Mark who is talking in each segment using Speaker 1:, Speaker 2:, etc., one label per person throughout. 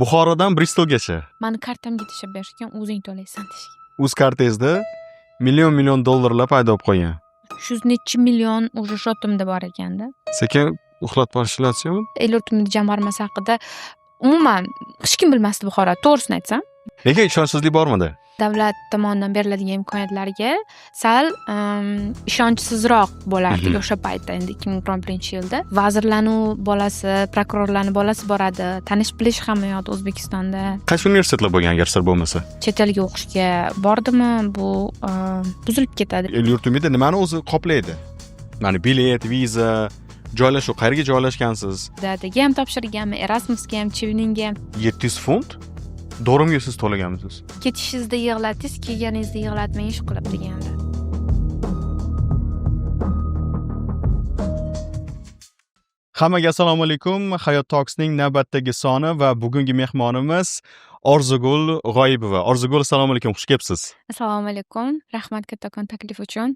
Speaker 1: Buxorodan Bristolgacha.
Speaker 2: Mani kartamga tashab berishgan, o'zing to'laysan deyishgan.
Speaker 1: Uz-kartangizda million dollarlar paydo bo'lib qolgan.
Speaker 2: Shu necha million уже shotimda bor ekanda.
Speaker 1: Sekin uxlatib olishlasizmi?
Speaker 2: Elyor tumani jamg'armasi haqida umuman hech kim bilmasdi Buxoro, to'g'risini aytsam.
Speaker 1: Nega ishonchsizlik bormidi?
Speaker 2: Davlat tomonidan beriladigan imkoniyatlarga sal ishonchsizroq bo'lardik o'sha paytda, endi 2011-yilda. Vazirlarning bolasi, prokurorlarning bolasi boradi, tanish bilish hamma yoqda O'zbekistonda.
Speaker 1: Qaysi universitetlar bo'lgan agar sir bo'lmasa?
Speaker 2: Chet elga o'qishga bordimi, bu buzilib ketadi.
Speaker 1: El yurtimizda nimani o'zi qoplaydi? Mana bilet, viza, joylashuv, qayerga joylashgansiz?
Speaker 2: Dadaga ham topshirganman, Erasmusga ham, Chivninga ham.
Speaker 1: 700 funt? Dorimga siz to'laganmisiz?
Speaker 2: Ketishingizda yig'latingiz, kelganingizda yig'latmang ish qilib deganda.
Speaker 1: Hammaga assalomu alaykum. Hayot Talks'ning navbatdagi soni va bugungi mehmonimiz Orzugul G'oyibova. Orzugul, assalomu alaykum, xush kelibsiz.
Speaker 2: Assalomu alaykum. Rahmat kattakon taklif uchun.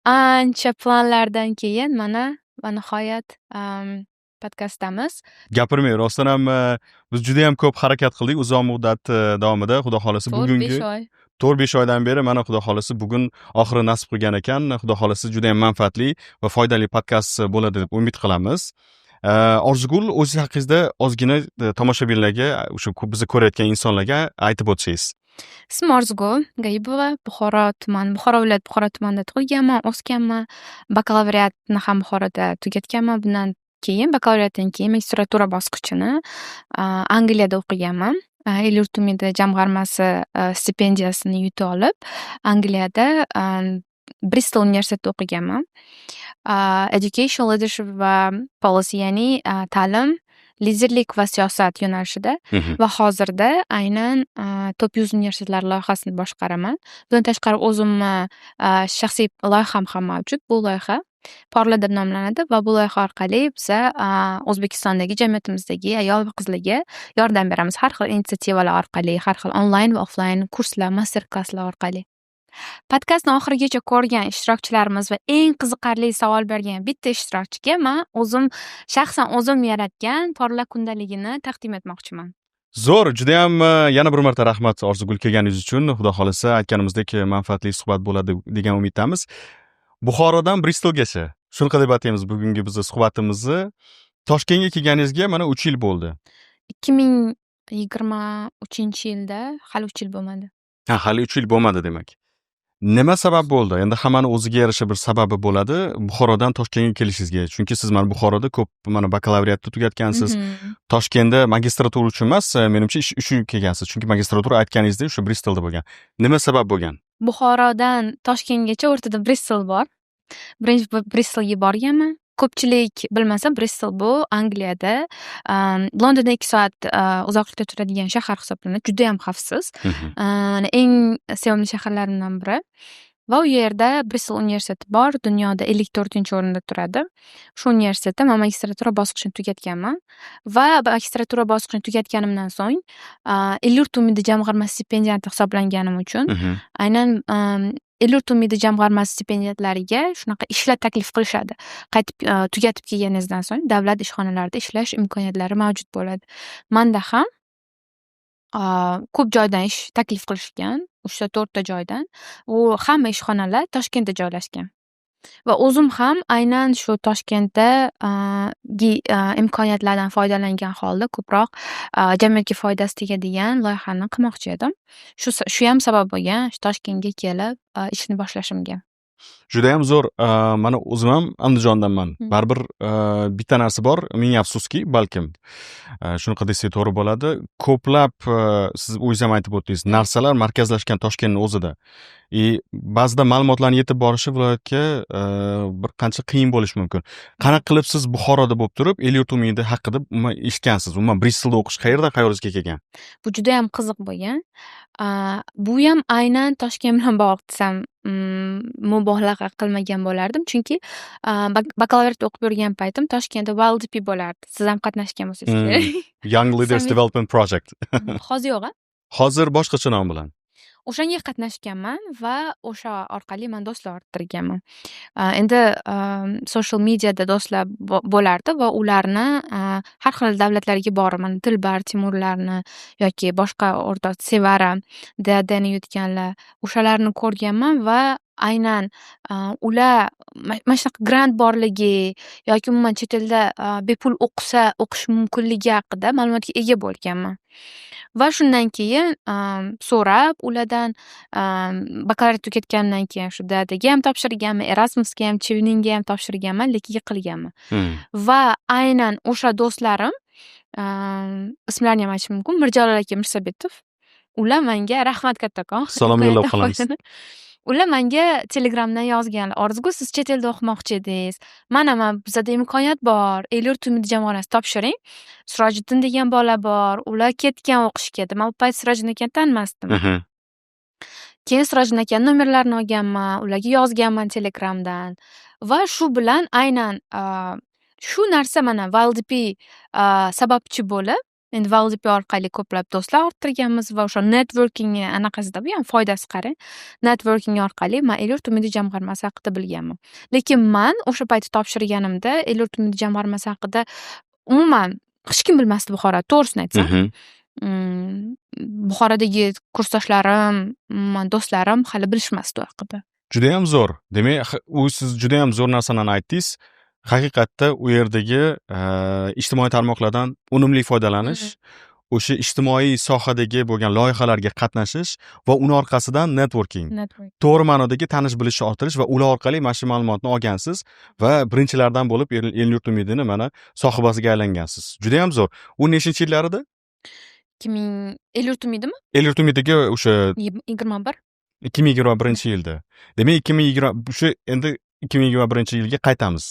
Speaker 2: Ancha planlardan keyin mana va nihoyat podkastdamiz.
Speaker 1: Gapirmang, rostdan ham biz juda ham ko'p harakat qildik uzoq muddat davomida. Xudo xolasa bugungi 4-5 oydan beri mana xudo xolasa bugun oxiri nasib qilgan ekan. Xudo xolasa juda ham manfaatli va foydali podkast bo'ladi deb umid qilamiz. Orzugul, o'zingiz haqingizda ozgina tomoshabinlarga, o'sha bizni ko'rayotgan insonlarga aytib o'tsangiz.
Speaker 2: Ismim Orzugul G'oyibova, Buxoro viloyat Buxoro tumanida tug'ilganman, o'sganman. Bakalavriatni ham Buxoroda tugatganman. Bundan keyin bakalavriatdan keyin magistratura bosqichini Angliyada o'qiganman. El yurtimizda jamg'armasi stipendiyasini yuta olib, Angliyada Bristol universitetida o'qiganman. Education, leadership va policy, ya'ni ta'lim, liderlik va siyosat yo'nalishida va hozirda aynan Top 100 universitetlar loyihasini boshqaraman. Bundan tashqari o'zimni shaxsiy loyiham ham mavjud. Bu loyiha Porla deb nomlanadi va bu loyiha orqali biz O'zbekistondagi jamiyatimizdagi ayol va qizlarga yordam beramiz. Har xil inisiativalar orqali, har xil onlayn va offlayn kurslar, master-klasslar orqali. Podkastni oxirigacha ko'rgan ishtirokchilarimiz va eng qiziqarli savol bergan bitta ishtirokchiga men shaxsan o'zim yaratgan Porla kundaligini taqdim etmoqchiman.
Speaker 1: Zo'r, juda ham yana bir marta rahmat Orzugul kelganingiz uchun. Xudo xolasa aytganimizdek manfaatli suhbat bo'ladi degan umiddamiz. Buxorodan Bristolgacha. Shunaqa deb ataymiz bugungi bizning suhbatimizni. Toshkentga kelganingizga mana 3 yil bo'ldi.
Speaker 2: 2023-yilda hali 3 yil bo'lmadi.
Speaker 1: Hali 3 yil bo'lmadi demak. Nima sabab bo'ldi? Endi hammani o'ziga yarasha bir sababi bo'ladi Buxorodan Toshkentga kelishingizga. Chunki siz mana Buxoroda ko'p mana bakalavriatni tugatgansiz. Toshkentda magistratura uchun emas, menimcha ish uchun kelgansiz. Chunki magistratura aytganingizdek o'sha Bristolda bo'lgan. Nima sabab bo'lgan?
Speaker 2: Buxorodan Toshkentgacha o'rtada Bristol bor. Birinchi Bristolga borganman. Ko'pchilik bilmasa, Bristol bu Angliyada Londondan 2 soat uzoqlikda turadigan shahar hisoblanadi. Juda ham xavfsiz. Eng sevimli shaharlarimdan biri. Va u yerda Bristol universiteti bor, dunyoda 54-o'rinda turadi. Shu universitetda men magistratura bosqichini tugatganman va magistratura bosqichini tugatganimdan so'ng El yurt umidi jamg'armasi stipendiyati hisoblanganim uchun aynan El yurt umidi jamg'armasi stipendiyatlariga shunaqa ishlar taklif qilishadi. Qaytib tugatib kelganingizdan so'ng davlat ishxonalarida ishlash imkoniyatlari mavjud bo'ladi. Menda ham ko'p joydan ish taklif qilishgan, 3-4 ta joydan. U hamma ishxonalar Toshkentda joylashgan. Va o'zim ham aynan shu Toshkentda imkoniyatlardan foydalangan holda ko'proq jamiyatga foydasi tegadigan loyihani qilmoqchi edim. Shu ham sabab bo'lgan Toshkentga kelib ishni boshlashimga.
Speaker 1: Juda ham zo'r. Mana o'zim ham Andijondanman. Baribir bitta narsa bor, ming afsuski, balkim shunaqa desak to'g'ri bo'ladi. Ko'plab siz o'zingiz ham aytib o'tdingiz, narsalar markazlashgan Toshkentning o'zida. Ba'zida ma'lumotlarni yetib borishi viloyatga bir qancha qiyin bo'lishi mumkin. Qanaqa qilib siz Buxoroda bo'lib turib, El yurt umidi haqida eshitgansiz? Umuman Bristolda o'qish qayerdan-qayerga kelgan?
Speaker 2: Bu juda ham qiziq bo'lgan. Bu ham aynan Toshkent bilan bog'liq desam mubolag'a qilmagan bo'lardim, chunki bakalavriat o'qib yurgan paytim Toshkentda WLDP bo'lardi. Siz ham qatnashgan bo'lsangiz kerak.
Speaker 1: Young Leaders Development Project.
Speaker 2: Hozir yo'q-a?
Speaker 1: Hozir boshqacha nom bilan.
Speaker 2: o'shanga qatnashganman va o'sha orqali man do'stlar orttirganman. Endi social mediada do'stlar bo'lardi va ularni har xil davlatlarga borib, mana Dilbar Timurlarni yoki boshqa o'rtoq Sevara, Deadani yutganlar, o'shalarni ko'rganman va aynan ular mana shunaqa grant borligi yoki umuman chet elda bepul o'qish mumkinligi haqida ma'lumotga ega bo'lganman. Va shundan keyin so'rab ulardan bakalavriat tugatgandan keyin shu dadaga ham topshirganman, Erasmusga ham, Cheveningga ham topshirganman, lekin yiqilganman. Va aynan o'sha do'stlarim, ismlarini ham aytishim mumkin, Mirjalol aka Mirsabetov, ular menga rahmat kattakon.
Speaker 1: Salom yo'llab qolamiz.
Speaker 2: Ular menga Telegramdan yozganlar. Orziqul, siz chet elda o'qimoqchi edingiz. Mana bizada imkoniyat bor. El-yurt umidi jamg'armasi topshiring. Sirojiddin degan bola bor. Ular ketgan o'qishga. Men u payt Sirojiddin akani tanimasdim. Keyin Sirojiddin akani nomerlarini olganman, ularga yozganman Telegramdan. Va shu bilan aynan shu narsa mana VLDP sababchi bo'lib, endi VLDP orqali ko'plab do'stlar orttirganmiz va o'sha networking anaqasida bu ham foydasi qarang. Networking orqali men El-yurt umidi jamg'armasi haqida bilganman. Lekin men o'sha payt topshirganimda El-yurt umidi jamg'armasi haqida umuman hech kim bilmasdi Buxoro, to'g'risini aytsam. Buxorodagi kursdoshlarim, do'stlarim hali bilishmasdi u haqida.
Speaker 1: Juda ham zo'r. Demak, siz juda ham zo'r narsalarni aytdingiz. Haqiqatda u yerdagi ijtimoiy tarmoqlardan unumli foydalanish, o'sha ijtimoiy sohadagi bo'lgan loyihalarga qatnashish va uni orqasidan networking. To'g'ri ma'nodagi tanish bilishni orttirish va ular orqali mana shu ma'lumotni olgansiz va birinchilardan bo'lib El-yurt umidini mana sohibasiga aylangansiz. Juda ham zo'r. U nechinchi yillar edi?
Speaker 2: El-yurt umidimi?
Speaker 1: El-yurt umidiga o'sha
Speaker 2: 21.
Speaker 1: 2021-yilda. Demak, 2020 shu endi 2021-yilga qaytamiz.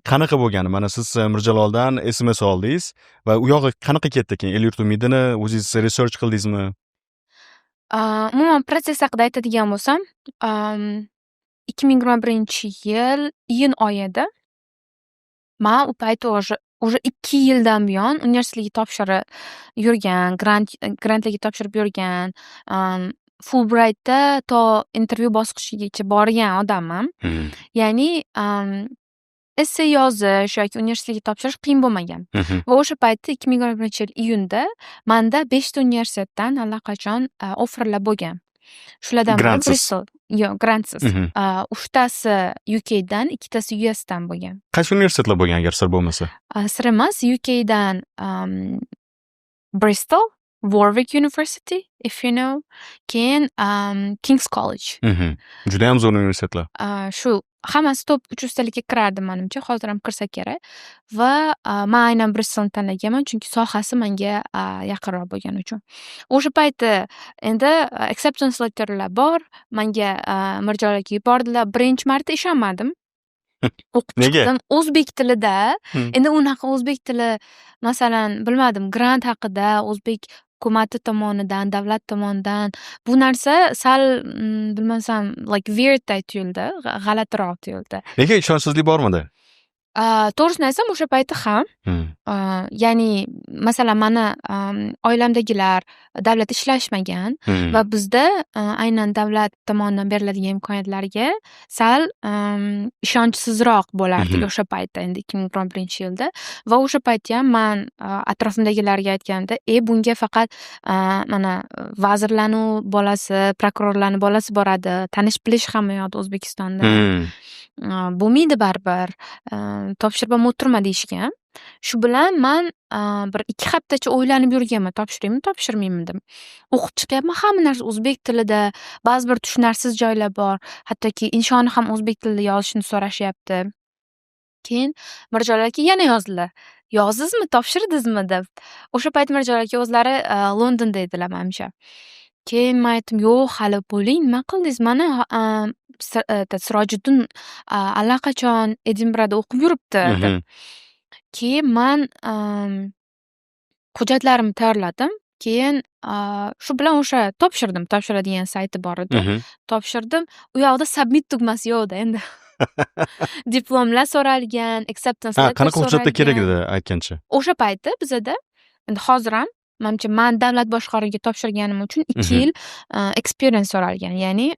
Speaker 1: Qanaqa bo'lgani? Mana siz Mirjaloldan SMS oldingiz va u yog'i qanaqa ketdi keyin? El-yurt umidini o'zingiz research qildingizmi?
Speaker 2: Umuman protsess haqida aytadigan bo'lsam, 2021-yil iyun oyida men u payt уже 2 yildan buyon universitetga topshirib yurgan, grantlarga topshirib yurgan, Fulbrightda to intervyu bosqichigacha borgan odamman. Ya'ni essay yozish yoki universitetga topshirish qiyin bo'lmagan. Va o'sha paytda 2021-yil iyunda menda 5 ta universitetdan allaqachon offerlar bo'lgan. Shulardan biri Bristol, yo'q, grantsiz. 3 tasi UK dan, 2 tasi US dan bo'lgan.
Speaker 1: Qaysi universitetlar bo'lgan agar sir bo'lmasa?
Speaker 2: Sir emas, UK dan Bristol, Warwick University, if you know, keyin King's College.
Speaker 1: Juda ham zo'r universitetlar.
Speaker 2: Shu hammasi top 300 talikka kirardi menimcha, hozir ham kirsa kerak. Va men aynan Bristolni tanlaganman, chunki sohasi menga yaqinroq bo'lgani uchun. O'sha paytda endi acceptance letterlar bor, menga Mirjalolga yubordilar. Birinchi marta ishonmadim. O'qib chiqdim o'zbek tilida. Endi unaqa o'zbek tili, masalan, bilmadim, grant haqida o'zbek hukumati tomonidan, davlat tomonidan bu narsa sal bilmasam like weird tuyuldi, g'alatiroq tuyuldi.
Speaker 1: Lekin ishonchsizlik bormidi?
Speaker 2: To'g'risini aytsam, o'sha payti ham. Ya'ni masalan, meni oilamdagilar davlat ishlashmagan va bizda aynan davlat tomonidan beriladigan imkoniyatlarga sal ishonchsizroq bo'lardik o'sha paytda, endi 2021-yilda. Va o'sha paytda ham men atrofimdagilarga aytganimda, bunga faqat mana vazirlarning bolasi, prokurorlarning bolasi boradi, tanish bilish hamma yoqda O'zbekistonda. Bo'lmaydi baribir. Topshirib ham o'tirma deyishgan. Shu bilan men bir 2 haftacha o'ylanib yurganman, topshiraymi, topshirmayman deb. O'qib chiqyapman, hamma narsa o'zbek tilida, ba'zi bir tushunarsiz joylar bor. Hattoki inshoni ham o'zbek tilida yozishni so'rashyapti. Keyin Mirjalol aka yana yozdilar. Yozdingizmi, topshirdingizmi deb. O'sha payt Mirjalol aka o'zlari Londonda edilar menimcha. Keyin men aytdim, yo'q, hali bo'ling, nima qildingiz? Mana Sirojiddin allaqachon Edinburgda o'qib yuribdi deb. Keyin men hujjatlarimni tayyorladim. Keyin shu bilan o'sha topshirdim, topshiradigan sayti bor edi. Topshirdim. U yoqda submit tugmasi yo'q edi endi. Diplomlar so'ralgan, acceptance letter so'ralgan.
Speaker 1: Qanaqa hujjatlar kerak edi aytgancha?
Speaker 2: O'sha paytda bizada, endi hozir ham manimcha man davlat boshqaruviga topshirganim uchun 2 yil experience so'ralgan. Ya'ni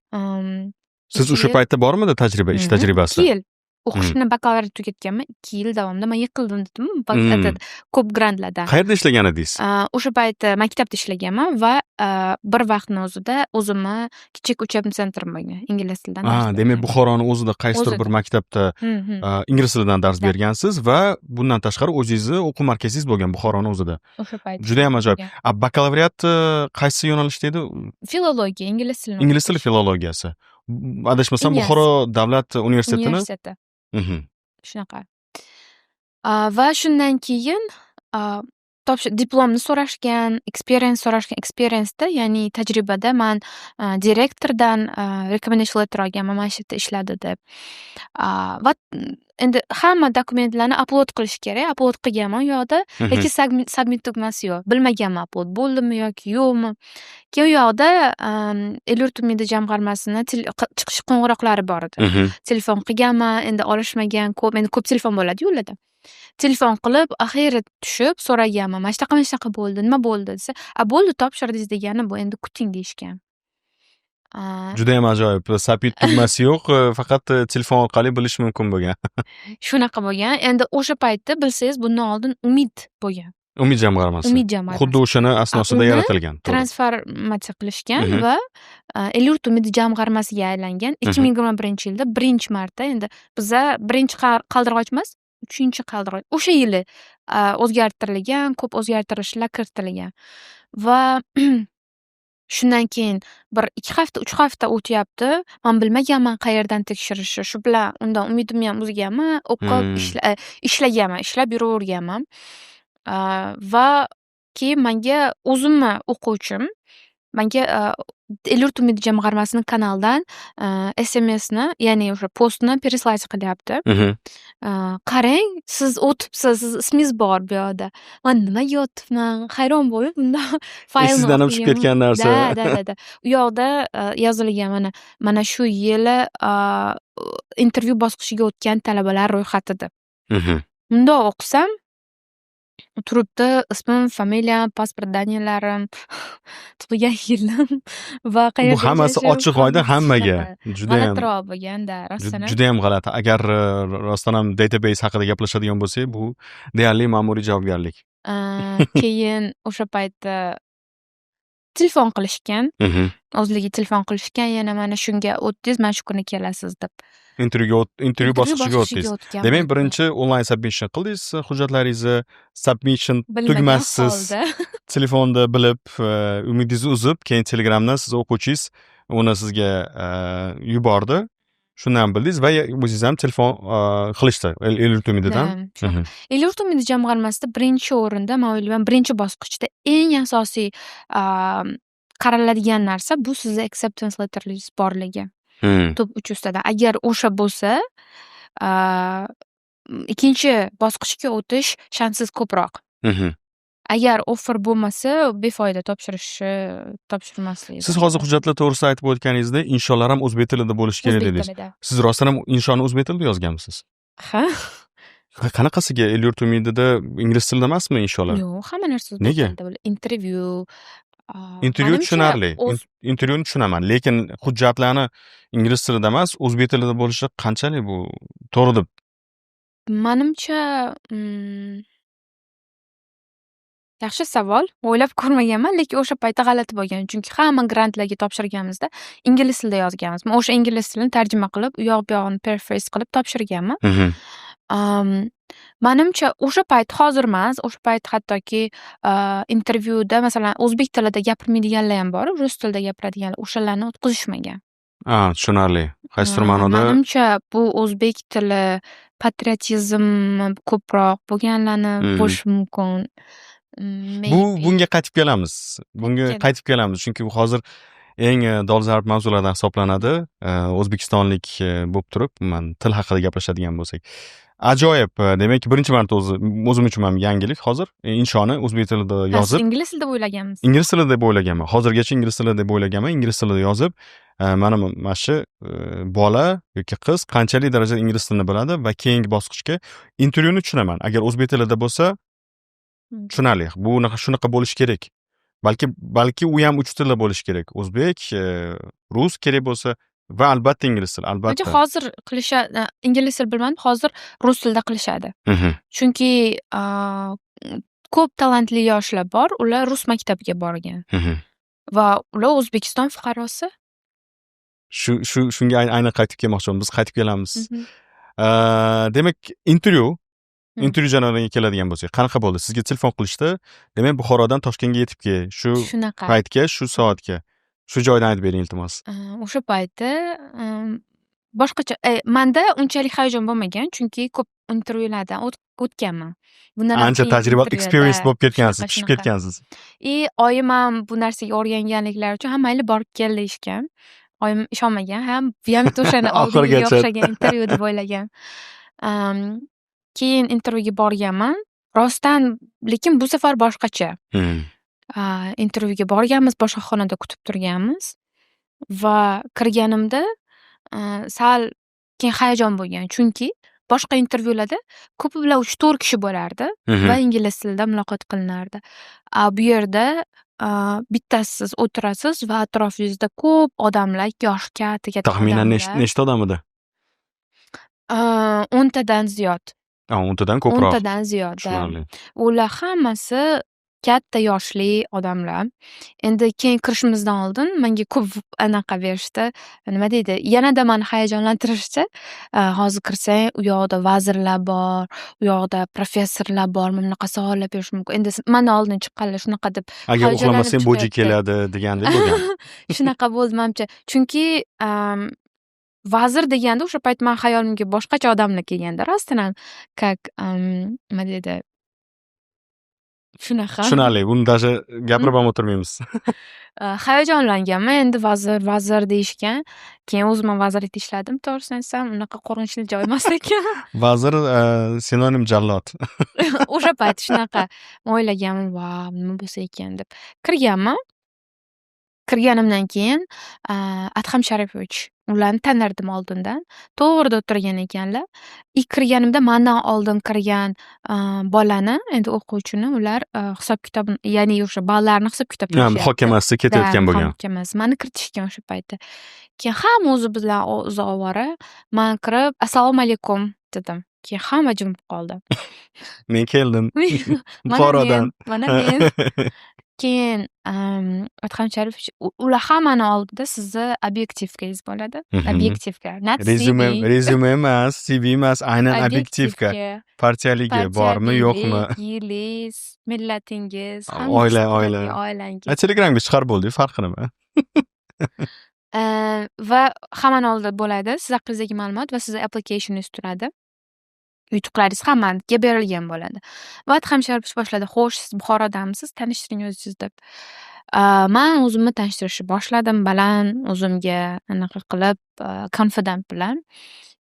Speaker 1: Siz o'sha paytda bormidi tajriba, ish tajribasi?
Speaker 2: 2 yil o'qishni bakalavriat tugatganman. 2 yil davomida men yiqildim dedim, ko'p grantlardan.
Speaker 1: Qayerda ishlagan edingiz?
Speaker 2: O'sha paytda maktabda ishlaganman va bir vaqtni o'zida o'zimni kichik uchebni sentrim bo'lgan, ingliz tilidan dars bergan.
Speaker 1: Demak, Buxoroni o'zida qaysidir bir maktabda ingliz tilidan dars bergansiz va bundan tashqari o'zingizni o'quv markazingiz bo'lgan Buxoroni o'zida.
Speaker 2: O'sha paytda.
Speaker 1: Juda ham ajoyib. Bakalavriat qaysi yo'nalishda edi?
Speaker 2: Filologiya, ingliz tili.
Speaker 1: Ingliz tili filologiyasi. Adashmasam Buxoro davlat universitetini.
Speaker 2: Universiteti. Shunaqa. Va shundan keyin diplomni so'rashgan, experience so'rashgan. Experience'da, ya'ni tajribada man direktordan recommendation letter olganman, mana shu yerda ishladi deb. Va endi hamma dokumentlarni upload qilish kerak. Upload qilganman u yoqda, lekin submit tugmasi yo'q. Bilmaganman upload bo'ldimi yoki yo'qmi. Keyin u yoqda Elyurt umidi jamg'armasini chiqish qo'ng'iroqlari bor edi. Telefon qilganman, endi olishmagan, endi ko'p telefon bo'ladi yo'lda. Telefon qilib, axiri tushib so'raganman. Mana shunaqa bo'ldi, nima bo'ldi desa, bo'ldi, topshirdingiz degani bu, endi kuting deyishgan.
Speaker 1: Juda ham ajoyib. Submit tugmasi yo'q, faqat telefon orqali bilish mumkin bo'lgan.
Speaker 2: Shunaqa bo'lgan. Endi o'sha paytda bilsangiz, bundan oldin Umid bo'lgan.
Speaker 1: Umid jamg'armasi. Xuddi o'shani asnosida yaratilgan.
Speaker 2: Transformatsiya qilishgan va Elyurt umidi jamg'armasiga aylangan. 2021-yilda birinchi marta, endi biza birinchi qaldirg'och emas, 3-qaldirg'och. O'sha yili o'zgartirilgan, ko'p o'zgartirishlar kiritilgan. Va shundan keyin bir 2 hafta, 3 hafta o'tyapti. Men bilmaganman qayerdan tekshirishni. Shu bilan undan umidim ham uzganman, o'qib ishlaganman, ishlab yuraverganman. Va keyin menga o'zimni o'quvchim menga Elyurt umidi jamg'armasining kanalidan SMSni, ya'ni o'sha postni переслать qilyapti. Qarang, siz o'tibsiz, siz ismingiz bor bu yoqda. Men nimaga o'tibman? Hayron bo'lib, unda faylni
Speaker 1: sizdan ham tushib ketgan narsa.
Speaker 2: Da. U yoqda yozilgan mana shu yili intervyu bosqichiga o'tgan talabalar ro'yxati deb. Unda o'qisam turibdi ismim, familiyam, pasport daniyalarim, tug'ilgan yilim va qayerda.
Speaker 1: Bu hammasi ochiq oyda hammaga.
Speaker 2: Juda ham g'alatiroq bo'lganda, rostdan.
Speaker 1: Juda ham g'alati. Agar rostdan ham database haqida gaplashadigan bo'lsak, bu deyarli ma'muriy javobgarlik.
Speaker 2: Keyin o'sha paytda telefon qilishgan. O'zligi telefon qilishgan, yana mana shunga o'tdingiz, mana shu kuni kelasiz deb.
Speaker 1: Intervyu bosqichiga o'tdingiz. Demak, birinchi onlayn submission qildingiz hujjatlaringizni, submission tugmasiz telefonda bilib, umidingizni uzib, keyin Telegramdan siz o'quvchingiz uni sizga yubordi. Shundan bildingiz va o'zingiz ham telefon qilishdi Elyurt umididan.
Speaker 2: Elyurt umidi jamg'armasida birinchi o'rinda, men o'ylayman, birinchi bosqichda eng asosiy qaraladigan narsa bu sizni acceptance letteringiz borligi. Top 3 ustadan. Agar o'sha bo'lsa, ikkinchi bosqichga o'tish shansiz ko'proq. Agar offer bo'lmasa, befoyda topshirmaslik.
Speaker 1: Siz hozir hujjatlar to'g'risida aytib o'tganingizda, insholar ham o'zbek tilida bo'lishi kerak dedingiz. Siz rostdan ham inshoni o'zbek tilida yozganmisiz?
Speaker 2: Ha.
Speaker 1: Qanaqasiga Elyurt umidida ingliz tilida emasmi insholar?
Speaker 2: Yo'q, hamma narsa o'zbek tilida bo'ladi.
Speaker 1: Intervyu tushunarli. Intervyuni tushunaman, lekin hujjatlarni ingliz tilida emas, o'zbek tilida bo'lishi qanchalik bu to'g'ri deb?
Speaker 2: Menimcha yaxshi savol. O'ylab ko'rmaganman, lekin o'sha paytda g'alati bo'lgan. Chunki hamma grantlarga topshirganimizda ingliz tilida yozganmiz. Men o'sha ingliz tilini tarjima qilib, u yoq bu yog'ini paraphrase qilib topshirganman. Menimcha o'sha payt, hozir emas, o'sha payt hattoki intervyuda masalan o'zbek tilida gapirmaydiganlar ham bor, rus tilida gapiradiganlar, o'shalarni o'tkazishmagan.
Speaker 1: Tushunarli. Qaysidir ma'noda
Speaker 2: menimcha bu o'zbek tili patriotizm ko'proq bo'lganlarni bo'lishi mumkin.
Speaker 1: Bunga qaytib kelamiz. Chunki bu hozir eng dolzarb mavzulardan hisoblanadi. O'zbekistonlik bo'lib turib, men til haqida gaplashadigan bo'lsak. Ajoyib. Demak, birinchi marta o'zim uchun ham yangilik hozir. Inshoni o'zbek tilida yozib.
Speaker 2: Ingliz tilida o'ylaganmiz.
Speaker 1: Ingliz tilida deb o'ylaganman. Hozirgacha ingliz tilida deb o'ylaganman. Ingliz tilida yozib, mana shu bola yoki qiz qanchalik darajada ingliz tilini biladi va keyingi bosqichga intervyuni tushunaman. Agar o'zbek tilida bo'lsa, Tushunarli. Shunaqa bo'lishi kerak. Balki u ham 3 tilda bo'lishi kerak. O'zbek, rus kerak bo'lsa va albatta ingliz tili,
Speaker 2: Menimcha
Speaker 1: albatta.
Speaker 2: hozir qilishadi, ingliz tili bilmadim, hozir rus tilida qilishadi. Chunki ko'p talantli yoshlar bor, ular rus maktabiga borgan va ular O'zbekiston fuqarosi.
Speaker 1: Shunga aynan qaytib kelmoqchiman. Biz qaytib kelamiz. Demak, intervyu jarayoniga keladigan bo'lsak, qanaqa bo'ldi? Sizga telefon qilishdi. Demak, Buxorodan Toshkentga yetib kel. Shu
Speaker 2: Shunaqa.
Speaker 1: paytga, shu soatga. Shu joydan aytib bering, iltimos.
Speaker 2: O'sha payti boshqacha menda unchalik hayajon bo'lmagan, chunki ko'p intervyulardan o'tganman. Bundan
Speaker 1: Ancha tajriba, experience bo'lib ketgansiz, pishib ketgansiz.
Speaker 2: Oyim ham bu narsaga o'rganganliklari uchun, "Ha, mayli borib kel" deyishgan. Oyim ishonmagan. Bu ham o'shani oldingiga o'xshagan intervyu deb o'ylagan. Keyin intervyuga borganman. Rostdan, lekin bu safar boshqacha. Intervyuga borganmiz, boshqa xonada kutib turganmiz va kirganimda sal keyin hayajon bo'lgan, chunki boshqa intervyularda ko'pi bilan 3-4 kishi bo'lardi va ingliz tilida muloqot qilinardi. Bu yerda bittasiz siz o'tirasiz va atrofingizda ko'p odamlar, yosh, katta
Speaker 1: Taxminan nechta odam edi?
Speaker 2: 10 tadan ziyod.
Speaker 1: 10 tadan ko'proq.
Speaker 2: 10 tadan ziyod.
Speaker 1: Tushunarli.
Speaker 2: Ular hammasi katta yoshli odamlar. Endi keyin kirishimizdan oldin menga ko'p anaqa berishdi. Nima deydi? Yanada meni hayajonlantirishdi. Hozir kirsang, u yoqda vazirlar bor, u yoqda professorlar bor, bunaqa savollar berish mumkin. Endi mana oldin chiqqanlar shunaqa deb
Speaker 1: Agar uxlamasang boji keladi degandek bo'lgan.
Speaker 2: Shunaqa bo'ldi menimcha. Chunki vazir deganda o'sha payt men xayolimga boshqacha odamlar kelganda, rostdan ham nima deydi? Shunaqa.
Speaker 1: Tushunarli. Buni даже gapirib ham o'tirmaymiz.
Speaker 2: Hayajonlanganman. Endi vazir deyishgan. Keyin o'zim ham vazirlikda ishladim, to'g'risini aytsam, unaqa qo'rqinchli joy emas ekan.
Speaker 1: Vazir sinonim jallod.
Speaker 2: O'sha payt shunaqa o'ylaganman, "Vau, nima bo'lsa ekan" deb. Kirganimdan keyin Adham Sharipovich, ularni tanirdim oldindan. To'g'rida o'tirgan ekanlar. Kirganimda mendan oldin kirgan bolani, endi o'quvchini ular hisob-kitobini, ya'ni o'sha ballarni hisob-kitob qilishyapti.
Speaker 1: Muhokamasida ketayotgan bo'lgan.
Speaker 2: Muhokamasi. Meni kiritishgan o'sha paytda. Keyin hamma o'zi bilan ovora. Men kirib, "Assalomu alaykum" dedim. Keyin hamma jim qoldi.
Speaker 1: Men keldim. Buxorodan.
Speaker 2: Mana men. Keyin Adham Sharipovich, ular hammani oldida sizni obyektivkangiz bo'ladi. Obyektivka.
Speaker 1: Rezyume emas, CV emas, aynan obyektivka. Partiyaligi bormi, yo'qmi?
Speaker 2: Yilingiz, millatingiz,
Speaker 1: oilangiz. Telegramga chiqarib bo'ldi, farqi nima?
Speaker 2: Va hammani oldida bo'ladi. Siz haqingizdagi ma'lumot va sizni applicationingiz turadi. Yutuqlaringiz hammaga berilgan bo'ladi. Va Adham Sharipovich boshladi. "Xo'sh, siz Buxorodamisiz? Tanishtiring o'zingizni" deb. Men o'zimni tanishtirishni boshladim, baland, o'zimga anaqa qilib, confident bilan.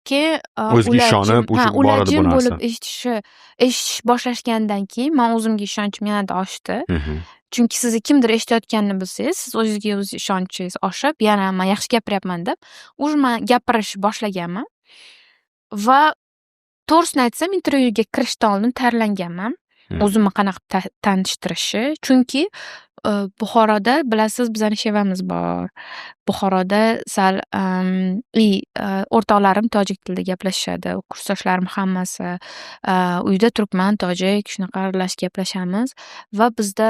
Speaker 2: Keyin
Speaker 1: o'ziga ishonib,
Speaker 2: ular jim bo'lib eshitish boshlashgandan keyin men o'zimga ishonchim yanada oshdi. Chunki sizni kimdir eshitayotganini bilsangiz, siz o'zingizga o'z ishonchingiz oshib, yana men yaxshi gapiryapman deb, men gapirishni boshlaganman. Va to'g'risini aytsam, intervyuga kirishdan oldin tayyorlanganman. O'zimni qanaqa tanishtirishni, chunki Buxoroda bilasiz, bizani shevamiz bor. Buxoroda sal o'rtoqlarim tojik tilida gaplashishadi, kursdoshlarim hammasi uyda turkman, tojik shunaqa aralashib gaplashamiz va bizda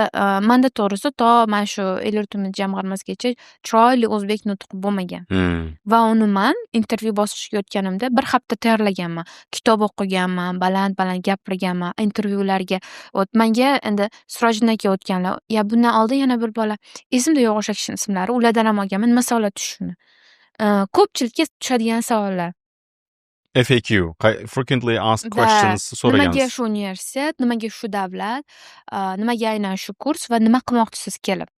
Speaker 2: menda to'g'risi to mana shu el-yurtimiz jamg'armasigacha chiroyli o'zbek nutqi bo'lmagan. Va uni men intervyu bosqichiga o'tganimda bir hafta tayyorlaganman. Kitob o'qiganman, baland-baland gapirganman, intervyularga. Menga endi Sirojin aka o'tganlar, bundan oldin yana bir bola, esimda yo'q o'sha kishining ismlari, ulardan ham olganman. Nima savollar tushishini. Ko'pchilikka tushadigan savollar.
Speaker 1: FAQ, frequently asked questions so'ragansiz.
Speaker 2: Nimaga shu universitet, nimaga shu davlat, nimaga aynan shu kurs va nima qilmoqchisiz kelib.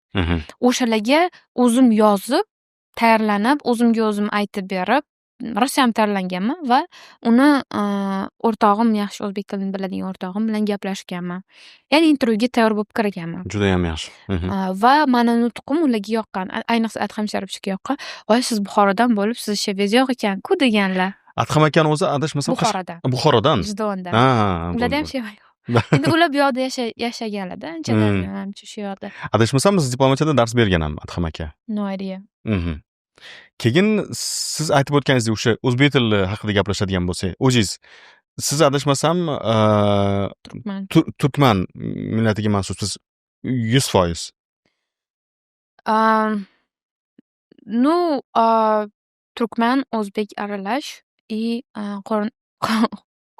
Speaker 2: O'shalarga o'zim yozib, tayyorlanib, o'zimga o'zim aytib berib, rosa ham tayyorlanganman va uni o'rtog'im, yaxshi o'zbek tilini biladigan o'rtog'im bilan gaplashganman. Ya'ni intervyuga tayyor bo'lib kirganman.
Speaker 1: Juda ham yaxshi.
Speaker 2: Va meni nutqim ularga yoqqan, ayniqsa Adham Sharipovga yoqqan. "Voy, siz Buxorodan bo'lib, siz shevangiz yo'q ekan-ku" deganlar.
Speaker 1: Adham akani o'zi adashmasam
Speaker 2: Buxorodan.
Speaker 1: Buxorodan.
Speaker 2: Jizdondan. Ularda ham sheva yo'q. Endi ular bu yoqda yashaganlar-da anchadan manimcha shu yoqda.
Speaker 1: Adashmasam siz diplomatiyada dars bergan ham Adham aka.
Speaker 2: No idea.
Speaker 1: Keyin siz aytib o'tganingizdek o'sha o'zbek tili haqida gaplashadigan bo'lsak, o'zingiz siz adashmasam
Speaker 2: Turkman.
Speaker 1: turkman millatiga mansubsiz 100%.
Speaker 2: Ну, turkman, o'zbek aralash и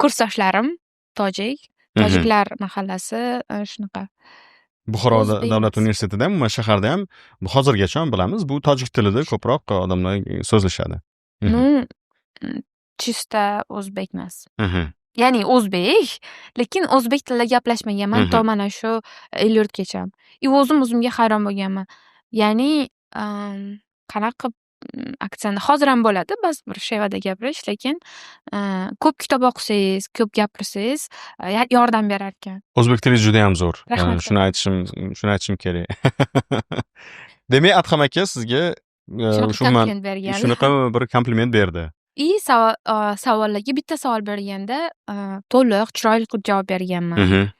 Speaker 2: kursdoshlarim tojik. Tojiklar mahallasi shunaqa.
Speaker 1: Buxoro
Speaker 2: O'zbek
Speaker 1: davlat
Speaker 2: emas.
Speaker 1: universitetida ham, shaharda ham hozirgacha ham bilamiz, bu tojik tilida ko'proq odamlar so'zlashadi.
Speaker 2: Ну, чисто o'zbek emas.
Speaker 1: Mhm.
Speaker 2: Ya'ni o'zbek, lekin o'zbek tilida gaplashmaganman to mana shu 54gacha. O'zimga hayron bo'lganman. Ya'ni qanaqa aksent hozir ham bo'ladi, ba'zi bir shevada gapirish, lekin ko'p kitob o'qisangiz, ko'p gapirsangiz yordam berar ekan.
Speaker 1: O'zbek tili juda ham zo'r.
Speaker 2: Rahmat.
Speaker 1: Shuni aytishim kerak. Demak, Adham aka sizga
Speaker 2: Kompliment berganlar.
Speaker 1: shunaqa bir kompliment berdi.
Speaker 2: И savollarga bitta savol berganda to'liq, chiroyli qilib javob berganman.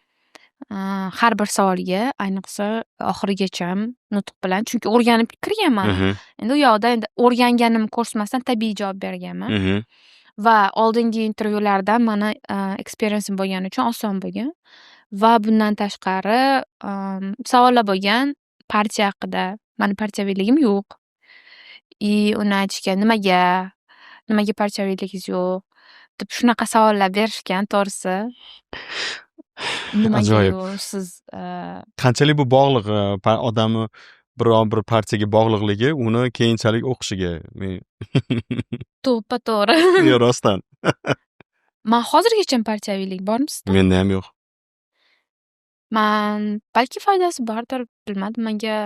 Speaker 2: Har bir savolga, ayniqsa oxirigacha nutq bilan, chunki o'rganib kirganman. Endi u yoqda o'rganganimni ko'rsatmasdan tabiiy javob berganman. Va oldingi intervyulardan mana experience bo'lgani uchun oson bo'lgan. Va bundan tashqari savollar bo'lgan partiya haqida. Mani partiyaviyligim yo'q. Uni aytishgan nimaga partiyaviyligingiz yo'q deb shunaqa savollar berishgan, to'g'risi. Nimaga
Speaker 1: Ajoyib.
Speaker 2: yo'q siz
Speaker 1: Qanchalik bu bog'liq odamni biron bir partiyaga bog'liqligi uni keyinchalik o'qishiga
Speaker 2: to'ppa-to'g'ri.
Speaker 1: Yo, rostdan.
Speaker 2: Men hozirgacha partiyaviylik bormi sizda?
Speaker 1: Menda ham yo'q.
Speaker 2: Men balki foydasi bordir, bilmadim. Menga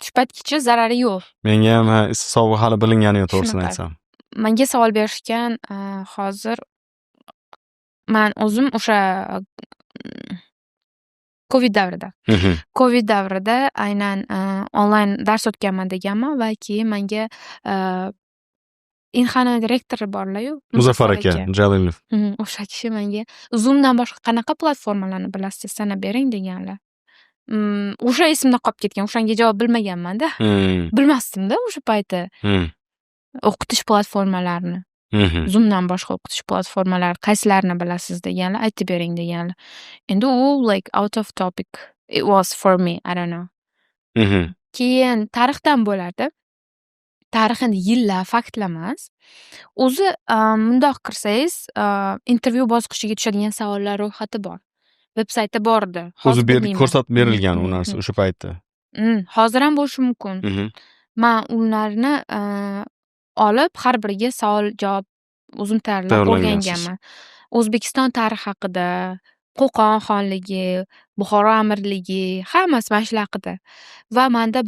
Speaker 2: shu paytgacha zarari yo'q.
Speaker 1: Menga ham sovg'a hali bilingani yo'q, to'g'risini
Speaker 2: Shunaqa.
Speaker 1: aytsam.
Speaker 2: Menga savol berishgan hozir men o'zim o'sha Covid davrida. Covid davrida aynan onlayn dars o'tganman deganman va keyin menga Inxana direktori borlar-yu,
Speaker 1: Muzaffar aka, Jalilov.
Speaker 2: o'sha kishi menga Zoomdan boshqa qanaqa platformalarni bilasiz, sanab bering deganlar. O'sha esimda qolib ketgan. O'shanga javob bilmaganman-da. Bilmasdim-da o'sha payti. O'qitish platformalarini. Zoomdan boshqa o'qitish platformalari qaysilarini bilasiz deganlar, aytib bering deganlar. Endi u like out of topic. It was for me, I don't know. Keyin tarixdan bo'lardi. Tarix endi yillar, faktlar emas. O'zi mundoq kirsangiz, intervyu bosqichiga tushadigan savollar ro'yxati bor. Veb-sayti bordi.
Speaker 1: O'zi ko'rsatib berilgan u narsa o'sha paytda.
Speaker 2: Hozir ham bo'lishi mumkin. Men ularni olib har biriga savol-javob o'zim tayyorlab o'rganganman. O'zbekiston tarixi haqida, Qo'qon xonligi, Buxoro amirligi, hammasi mana shular haqida. Va menda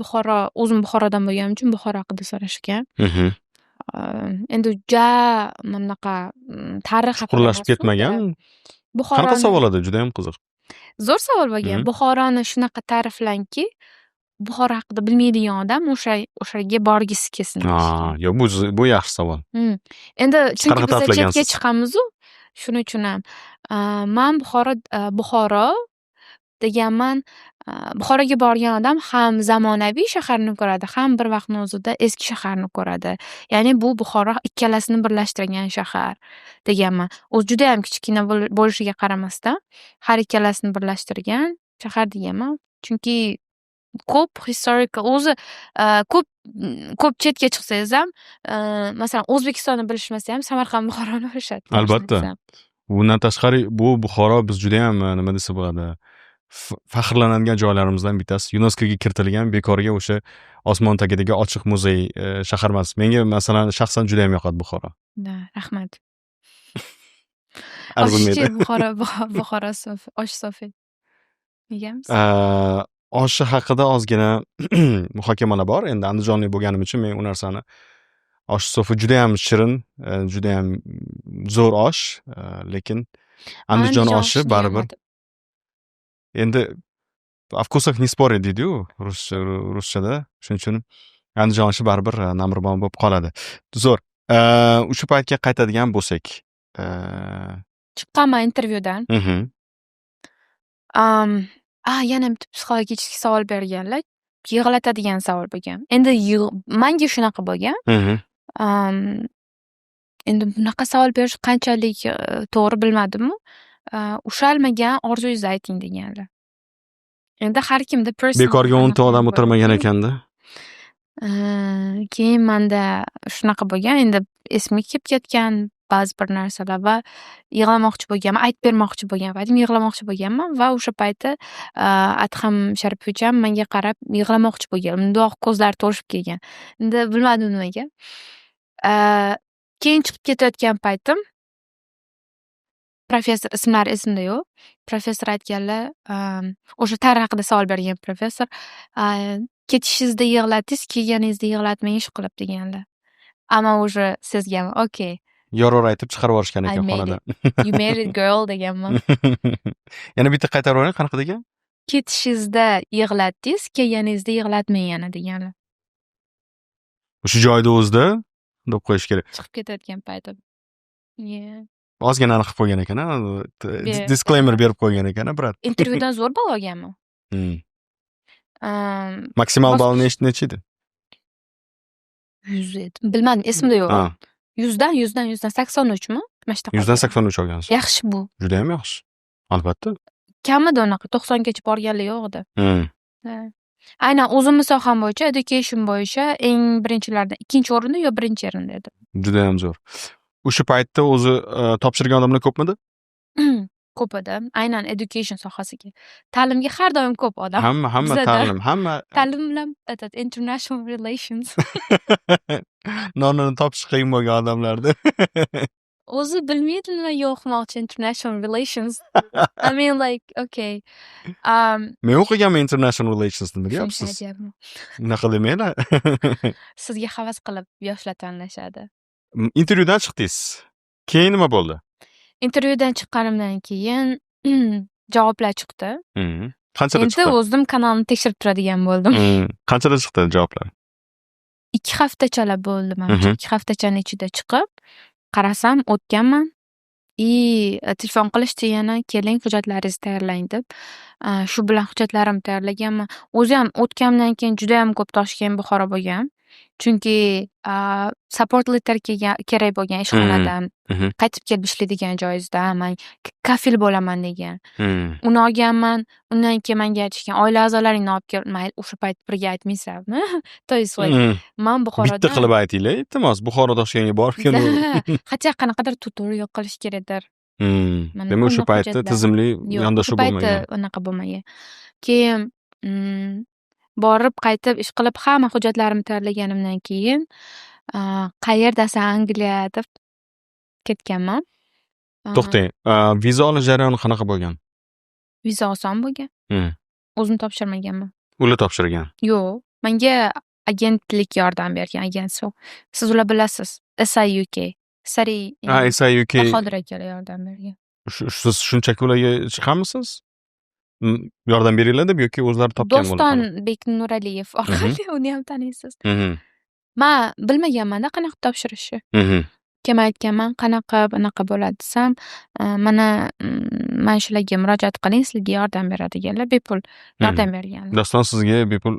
Speaker 2: o'zim Buxorodan bo'lganim uchun Buxoro haqida so'rashgan. Endi bunaqa tarix haqida
Speaker 1: Chuqurlashib ketmagan. Qanaqa savol edi? Juda ham qiziq.
Speaker 2: Zo'r savol bo'lgan. Buxoroni shunaqa ta'riflangki, Buxoro haqida bilmaydigan odam o'shaga borgisi kelsin.
Speaker 1: Yo'q, bu yaxshi savol.
Speaker 2: Endi chunki biz chetga chiqamiz-ku, shuning uchun ham men Buxoro deganman, Buxoroga borgan odam ham zamonaviy shaharni ko'radi, ham bir vaqtning o'zida eski shaharni ko'radi. Ya'ni bu Buxoro ikkalasini birlashtirgan shahar deganman. O'zi juda ham kichkina bo'lishiga qaramasdan, har ikkalasini birlashtirgan shahar deganman. Chunki ko'p historical o'zi ko'p chetga chiqsangiz ham, masalan, O'zbekistonni bilishmasa ham Samarqand, Buxoroni bilishadi.
Speaker 1: Albatta. Bundan tashqari bu Buxoro biz juda ham nima desa bo'ladi, faxrlanadigan joylarimizdan bittasi. UNESCOga kiritilgan bekorga o'sha osmon tagidagi ochiq muzey shahar emas. Menga masalan shaxsan juda ham yoqadi Buxoro.
Speaker 2: Rahmat.
Speaker 1: Arziydi.
Speaker 2: Buxoro osh sofi. Yegamiz?
Speaker 1: Oshi haqida ozgina muhokamalar bor. Endi andijonlik bo'lganim uchun men u narsani osh sofi juda ham shirin, juda ham zo'r osh, lekin Andijon oshi baribir. Endi в вкусах не спорят deydi-yu ruschada. Shuning uchun Andijon oshi baribir namrbon bo'lib qoladi. Zo'r. O'sha paytga qaytadigan bo'lsak,
Speaker 2: chiqqanman intervyudan. Yana bitta psixologik savol berganlar. Yig'latadigan savol bo'lgan. Endi menga shunaqa bo'lgan. Am, Endi bunaqa savol berish qanchalik to'g'ri bilmadim-u. Ushalmagan orzungizni ayting deganlar. Endi har kimda personal
Speaker 1: Bekorga 10 ta odam o'tirmagan ekanda.
Speaker 2: Keyin menda shunaqa bo'lgan. Endi esimga kelib ketgan ba'zi bir narsalar va yig'lamoqchi bo'lganman, aytib bermoqchi bo'lgan paytim yig'lamoqchi bo'lganman va o'sha payti Adham Sharipovich menga qarab yig'lamoqchi bo'lgan. Mundoq ko'zlari to'lishib kelgan. Endi bilmadim nimaga. Keyin chiqib ketayotgan paytim professor ismlari esimda yo'q. Professor aytganlar, o'sha tarix haqida savol bergan professor, ketishingizda yig'ladingiz, kelganingizda yig'latmang ish qilib deganlar. Ammo o'sha sezganman, okey.
Speaker 1: Yoror aytib chiqarib yuborishgan ekan
Speaker 2: I made
Speaker 1: xonadan.
Speaker 2: You made it girl deganman.
Speaker 1: Yana bitta qaytarib yuboring, qanaqa degan?
Speaker 2: Ketishingizda yig'latdingiz, kelganingizda yig'latmang yana deganlar.
Speaker 1: O'sha joyda o'zida deb qo'yish kerak.
Speaker 2: Chiqib ketayotgan paytim. Yeah.
Speaker 1: Ozgina aniq qilib qo'ygan ekan, disclaimer berib qo'ygan ekan, brat.
Speaker 2: Intervyudan zo'r ball olganman.
Speaker 1: Maksimal ball necha edi?
Speaker 2: 100 edi. Bilmadim, esimda yo'q. 100dan 83 mi?
Speaker 1: 100dan 83 olgansiz.
Speaker 2: Yaxshi bu.
Speaker 1: Juda ham yaxshi. Albatta.
Speaker 2: Kamida unaqa 90 gacha borganlar yo'q edi. Aynan o'zimni soham bo'yicha, education bo'yicha eng birinchilardan ikkinchi o'rinda yo birinchi o'rinda edi.
Speaker 1: Juda ham zo'r. O'sha paytda o'zi topshirgan odamlar ko'pmidi?
Speaker 2: Ko'p edi. Aynan education sohasiga. Ta'limga har doim ko'p odam.
Speaker 1: Hamma ta'lim, hamma
Speaker 2: ta'lim bilan international relations.
Speaker 1: Nonini topish qiyin bo'lgan odamlarda.
Speaker 2: O'zi bilmaydi nimaga o'qimoqchi international relations. I mean like, okay.
Speaker 1: Men o'qiganman international relations nima deyapsiz? Unaqa demanglar.
Speaker 2: Sizga havas qilib yoshlar tanlashadi.
Speaker 1: Intervyudan chiqdingiz. Keyin nima bo'ldi?
Speaker 2: Intervyudan chiqqanimdan keyin javoblar chiqdi.
Speaker 1: Qanchada chiqdi?
Speaker 2: Endi o'zim kanalni tekshirib turadigan bo'ldim.
Speaker 1: Qanchada chiqdi javoblar?
Speaker 2: 2 haftachalab bo'ldi menimcha. 2 haftachani ichida chiqib, qarasam o'tganman. Telefon qilishdi yana, keling hujjatlaringizni tayyorlang deb. Shu bilan hujjatlarimni tayyorlaganman. O'zi ham o'tganimdan keyin juda ham ko'p Toshkent, Buxoro bo'lgan. Chunki support letter kerak bo'lgan ishxonadan, qaytib kelib ishlaydigan joyingizda men kafil bo'laman degan. Uni olganman. Undan keyin menga aytishgan, oila a'zolaringni olib kel, mayli o'sha payt birga aytmaysizmi? To есть men Buxorodan
Speaker 1: bitta qilib aytinglar, iltimos, Buxoro Toshkentga borib keldim.
Speaker 2: Hatto qanaqadir tutorial qilish kerakdir.
Speaker 1: Demak, o'sha paytda tizimli yondashuv bo'lmagan.
Speaker 2: O'sha paytda unaqa bo'lmagan. Keyin borib qaytib ish qilib hamma hujjatlarimni tayyorlaganimdan keyin qayerdasan Angliya deb ketganman.
Speaker 1: To'xtang, viza olish jarayoni qanaqa bo'lgan?
Speaker 2: Viza oson bo'lgan. O'zim topshirmaganman.
Speaker 1: Ular topshirgan.
Speaker 2: Yo'q, menga agentlik yordam bergan, agentlik. Siz ular bilasiz. SIUK.
Speaker 1: SIUK.
Speaker 2: Bahodir akalar yordam bergan.
Speaker 1: Siz shunchaki ularga chiqamisiz? Yordam beringlar deb yoki o'zlari topgan bo'ladi?
Speaker 2: Dostonbek Nuraliyev orqali uni ham taniysiz. Men bilmaganman-da qanaqa topshirishni. Kim aytganman, qanaqa bunaqa bo'ladi desam, mana men shularga murojaat qiling, sizga yordam beradi deganlar, bepul yordam berganlar.
Speaker 1: Doston sizga bepul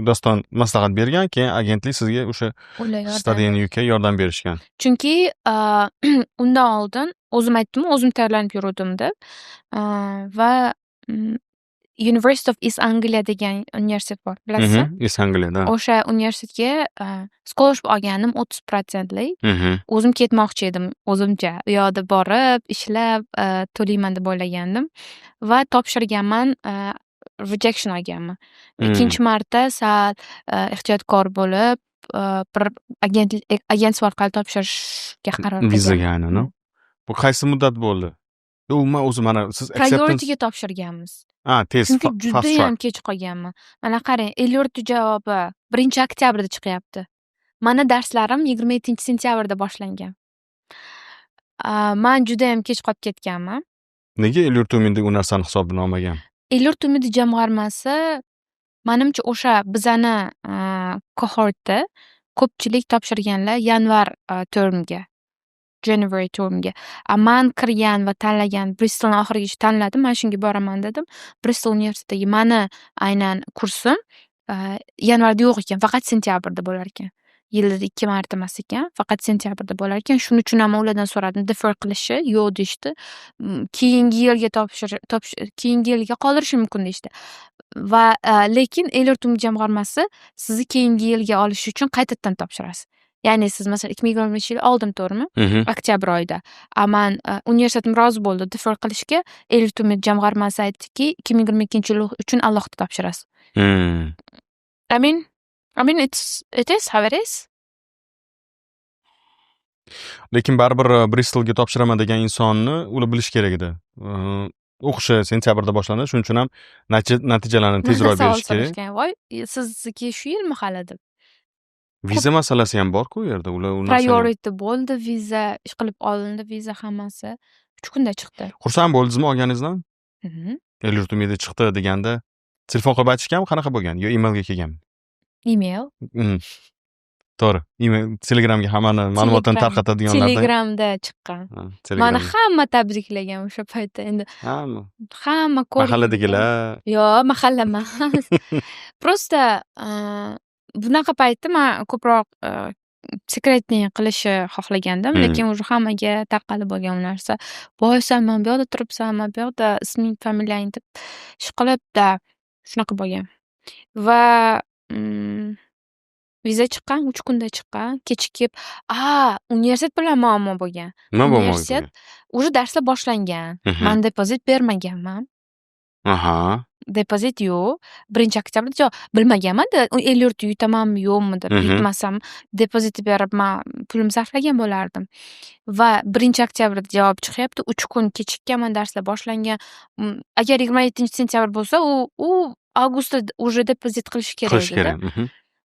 Speaker 1: Doston maslahat bergan, keyin agentlik sizga o'sha Study UK yordam berishgan.
Speaker 2: Chunki undan oldin o'zim aytdim, o'zim tayyorlanib yurdim deb va University of East Anglia degan universitet bor, bilasizmi?
Speaker 1: East Angliyada.
Speaker 2: O'sha universitetga scholarship olganim 30%lik. O'zim ketmoqchi edim, o'zimcha. U yoqda borib, ishlab, to'layman deb o'ylagandim va topshirganman, rejection olganman. Ikkinchi marta sal ehtiyotkor bo'lib, bir agentlik orqali topshirishga qaror qildim.
Speaker 1: Vizaga aynan. Bu qaysi muddat bo'ldi? Men o'zim mana siz
Speaker 2: prioritiga topshirganmiz.
Speaker 1: Test
Speaker 2: Chunki juda ham kech qolganman. Mana qarang, 54 javobi 1-oktyabrda chiqyapti. Mana darslarim 27-sentyabrda boshlangan. Men juda ham kech qolib ketganman.
Speaker 1: Nega Elyor Tumindi u narsani hisobini olmagan?
Speaker 2: Elyor Tumindi jamg'armasi menimcha o'sha bizani kohortda ko'pchilik topshirganlar yanvar termga. January termga. Man kirgan va tanlagan Bristolni oxirigacha tanladim. Men shunga boraman dedim. Bristol universitetiga mani aynan kursim yanvarda yo'q ekan, faqat sentyabrda bo'lar ekan. Yilda 2 marta emas ekan, faqat sentyabrda bo'lar ekan. Shuning uchun ham ulardan so'radim, defer qilishi, yo'q deyishdi. Keyingi yilga keyingi yilga qoldirishi mumkin deyishdi. Va lekin Ellerton jamg'armasi sizni keyingi yilga olish uchun qaytadan topshirasiz. Ya'ni siz masalan 2020-yil oldim, to'g'rimi? Oktyabr oyida. Man universitetim rozi bo'ldi defer qilishga. Ellerton jamg'armasi aytdiki, 2022-yil uchun alohida topshirasiz. I mean it is how it is.
Speaker 1: Lekin baribir Bristolga topshiraman degan insonni ular bilish kerak edi. O'qishi sentyabrda boshlanadi, shuning uchun ham natijalarni tezroq berish kerak.
Speaker 2: Voy, sizniki shu yilmi hali deb.
Speaker 1: Viza masalasi ham bor-ku u yerda. Ular
Speaker 2: priority bo'ldi, viza ish qilib olindi, viza hammasi 3 kunda chiqdi.
Speaker 1: Xursand bo'ldingizmi olganingizdan? Ellertonda chiqdi deganda telefon qilib aytishganmi, qanaqa bo'lgan? Yo emailga kelganmi?
Speaker 2: Email.
Speaker 1: To'g'ri. Email, Telegramga hammani ma'lumotlarni tarqatadiganlardan.
Speaker 2: Telegramda chiqqan. Mana hamma tabriklagan o'sha paytda. Endi hamma
Speaker 1: mahalladagilar.
Speaker 2: Yo'q, mahalla emas. Prosta bunaqa paytda men ko'proq sekretni qilishni xohlagandim, lekin уже hammaga tarqalib bo'lgan u narsa. Boysan, men bu yerda turibsan, men bu yerda isming, familiyang deb ish qilibda shunaqa bo'lgan. Va viza chiqqan, 3 kunda chiqqan, kechikib, universitet bilan muammo bo'lgan. Universitet уже darslar boshlangan. Men depozit bermaganman. Depozit yo'q. 1-oktyabrda yo'q, bilmaganman-da, Ellerton yutamanmi yo'qmi deb. Yutmasam depozit berib men pulim sarflagan bo'lardim. Va 1-oktyabrda javob chiqyapti. 3 kun kechikkanman, darslar boshlangan. Agar 27-sentyabr bo'lsa, u avgustda уже depozit qilish kerak edi.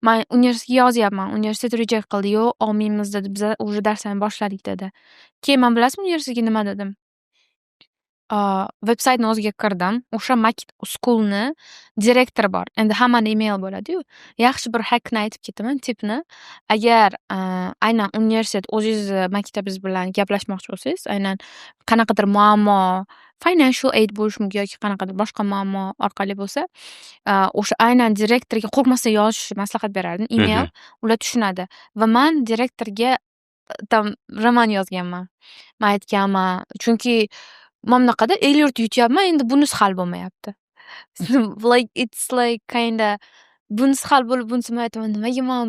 Speaker 2: Men universitetga yozyapman. Universitet reject qildi. Yo'q, olmaymiz dedi. Biz уже darslarni boshladik dedi. Keyin men bilasizmi universitetga nima dedim? Veb-saytni o'ziga kirdim. O'sha Makit Schoolni direktori bor. Endi hammani email bo'ladi-yu. Yaxshi bir hackni aytib ketaman, tipni. Agar aynan universitet o'zingiz maktabingiz bilan gaplashmoqchi bo'lsangiz, aynan qanaqadir muammo, financial aid bo'lishi mumkin yoki qanaqadir boshqa muammo orqali bo'lsa, o'sha aynan direktorga qo'rqmasdan yozishni maslahat berardim, email. Ular tushunadi. Va men direktorga roman yozganman. Men aytganman, chunki mamlakatda Ellerton yutyapman, endi bunisi hal bo'lmayapti. Like it's like kinda bunisi hal bo'lib, bunisi aytaman, nimaga men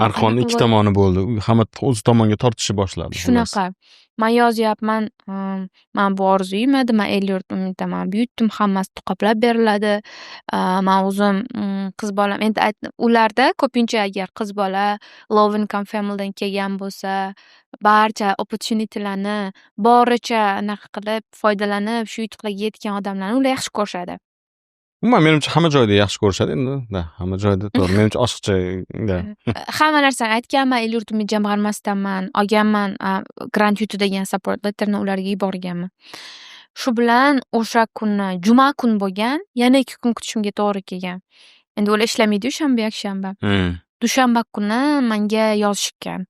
Speaker 1: arqonni ikki tomoni bo'ldi. Hamma o'z tomoniga tortishni boshladi.
Speaker 2: Shunaqa. Men yozyapman, men bu orzuyim edi, men Ellertonda men buyutdim, hammasi qoplab beriladi. Men o'zim qiz bolam, endi ularda ko'pincha agar qiz bola low income familydan kelgan bo'lsa, barcha opportunitylarni boricha anaqa qilib foydalanib, shu yutuqlarga yetgan odamlarni ular yaxshi ko'rishadi.
Speaker 1: Umuman menimcha hamma joyda yaxshi ko'rishadi endi. Hamma joyda to'g'ri. Menimcha oshiqcha.
Speaker 2: Hamma narsani aytganman, Ellerton jamg'armasidanman, olganman, grant yutu degan support letterni ularga yuborganman. Shu bilan o'sha kunni juma kun bo'lgan, yana 2 kun kutishimga to'g'ri kelgan. Endi ular ishlamaydi, shanba, yakshanba. Dushanba kuni menga yozishgan.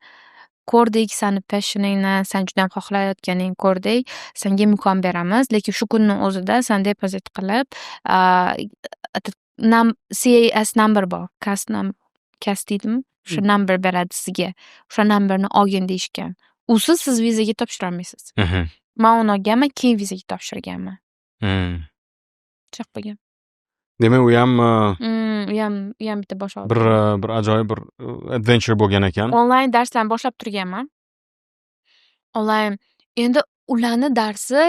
Speaker 2: Ko'rdik seni passioningni, sen juda ham xohlayotganing ko'rdik. Senga imkon beramiz, lekin shu kunni o'zida sen depozit qilib, CAS number bor, CAS deydimi? Shu number beradi sizga. O'sha numberni olgin deyishgan. Usiz siz vizaga topshira olmaysiz. Men uni olganman, keyin vizaga topshirganman. Chaq bo'lgan.
Speaker 1: Demak, u ham
Speaker 2: bitta bosh oldi.
Speaker 1: Bir ajoyib bir adventure bo'lgan ekan.
Speaker 2: Onlayn darslarni boshlab turganman. Onlayn endi ularni darsi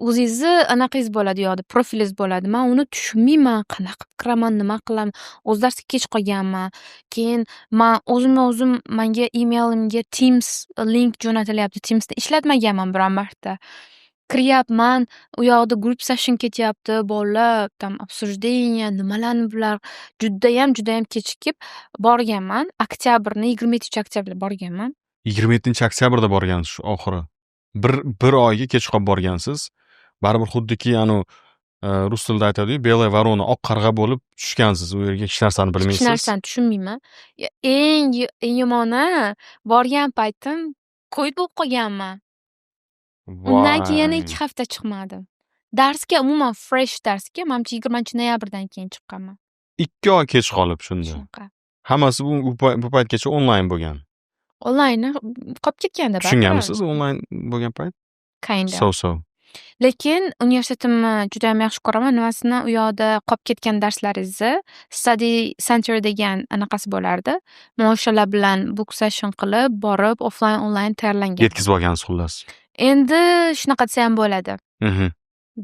Speaker 2: o'zingizni anaqangiz bo'ladi, yo'qda profilingiz bo'ladi. Men uni tushunmayman, qanaqa kiraman, nima qilaman. O'z darsga kech qolganman. Keyin men o'zim menga emailimga Teams link jo'natilyapti. Teamsni ishlatmaganman biron marta. Kiryapman, u yoqda group session ketyapti, bolalar tam обсуждение, nimalarni bular judayam kechikib borganman. Oktyabrni 27-oktyabrda borganman.
Speaker 1: 27-oktyabrda borgansiz shu oxiri. Bir oyga kech qolib borgansiz. Baribir xuddiki rus tilida aytadi-yu, belaya varona, oq qarg'a bo'lib tushgansiz. U yerga hech narsani bilmaysiz.
Speaker 2: Hech narsani tushunmayman. Eng yomoni borgan paytim COVID bo'lib qolganman. Undan keyin yana 2 hafta chiqmadim. Darsga umuman fresh darsga manimcha 20-noyabrdan keyin chiqqanman.
Speaker 1: 2 oy kech qolib shunda.
Speaker 2: Shunaqa.
Speaker 1: Hammasi bu paytgacha onlayn bo'lgan.
Speaker 2: Onlaynni qolib ketganda
Speaker 1: Tushunganmisiz onlayn bo'lgan payt?
Speaker 2: Kinda.
Speaker 1: So.
Speaker 2: Lekin universitetimni juda ham yaxshi ko'raman. Nimasini u yoqda qolib ketgan darslaringizni study center degan anaqasi bo'lardi. Men o'shalar bilan book session qilib, borib offline onlayn tayyorlangan.
Speaker 1: Yetkazib olgansiz xullas.
Speaker 2: Endi shunaqa desa ham bo'ladi.
Speaker 1: Mhm.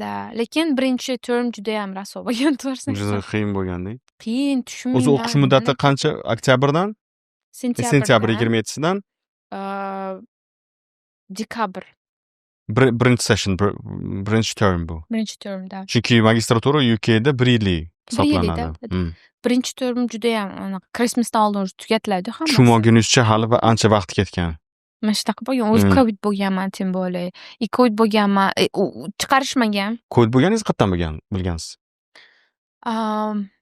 Speaker 2: Da, lekin birinchi term juda ham raso bo'lgan to'g'risini
Speaker 1: Juda qiyin bo'lganda.
Speaker 2: qiyin tushunmayman.
Speaker 1: O'zi o'qish muddati qancha? Oktyabrdan? Sentyabr 27sidan
Speaker 2: dekabr
Speaker 1: birinchi session, birinchi term bu.
Speaker 2: birinchi termda.
Speaker 1: Chunki magistratura UKda 1 yillik hisoblanadi.
Speaker 2: Birinchi term juda ham anaqa Christmasdan oldin tugatiladi hammasi.
Speaker 1: Tushunmagunizcha hali va ancha vaqt ketgan.
Speaker 2: Mana shunaqa bo'lgan. O'zi COVID bo'lganman, tim bo'lay. COVID bo'lganman. Chiqarishmagan.
Speaker 1: COVID bo'lganingiz qayerdan bilgansiz?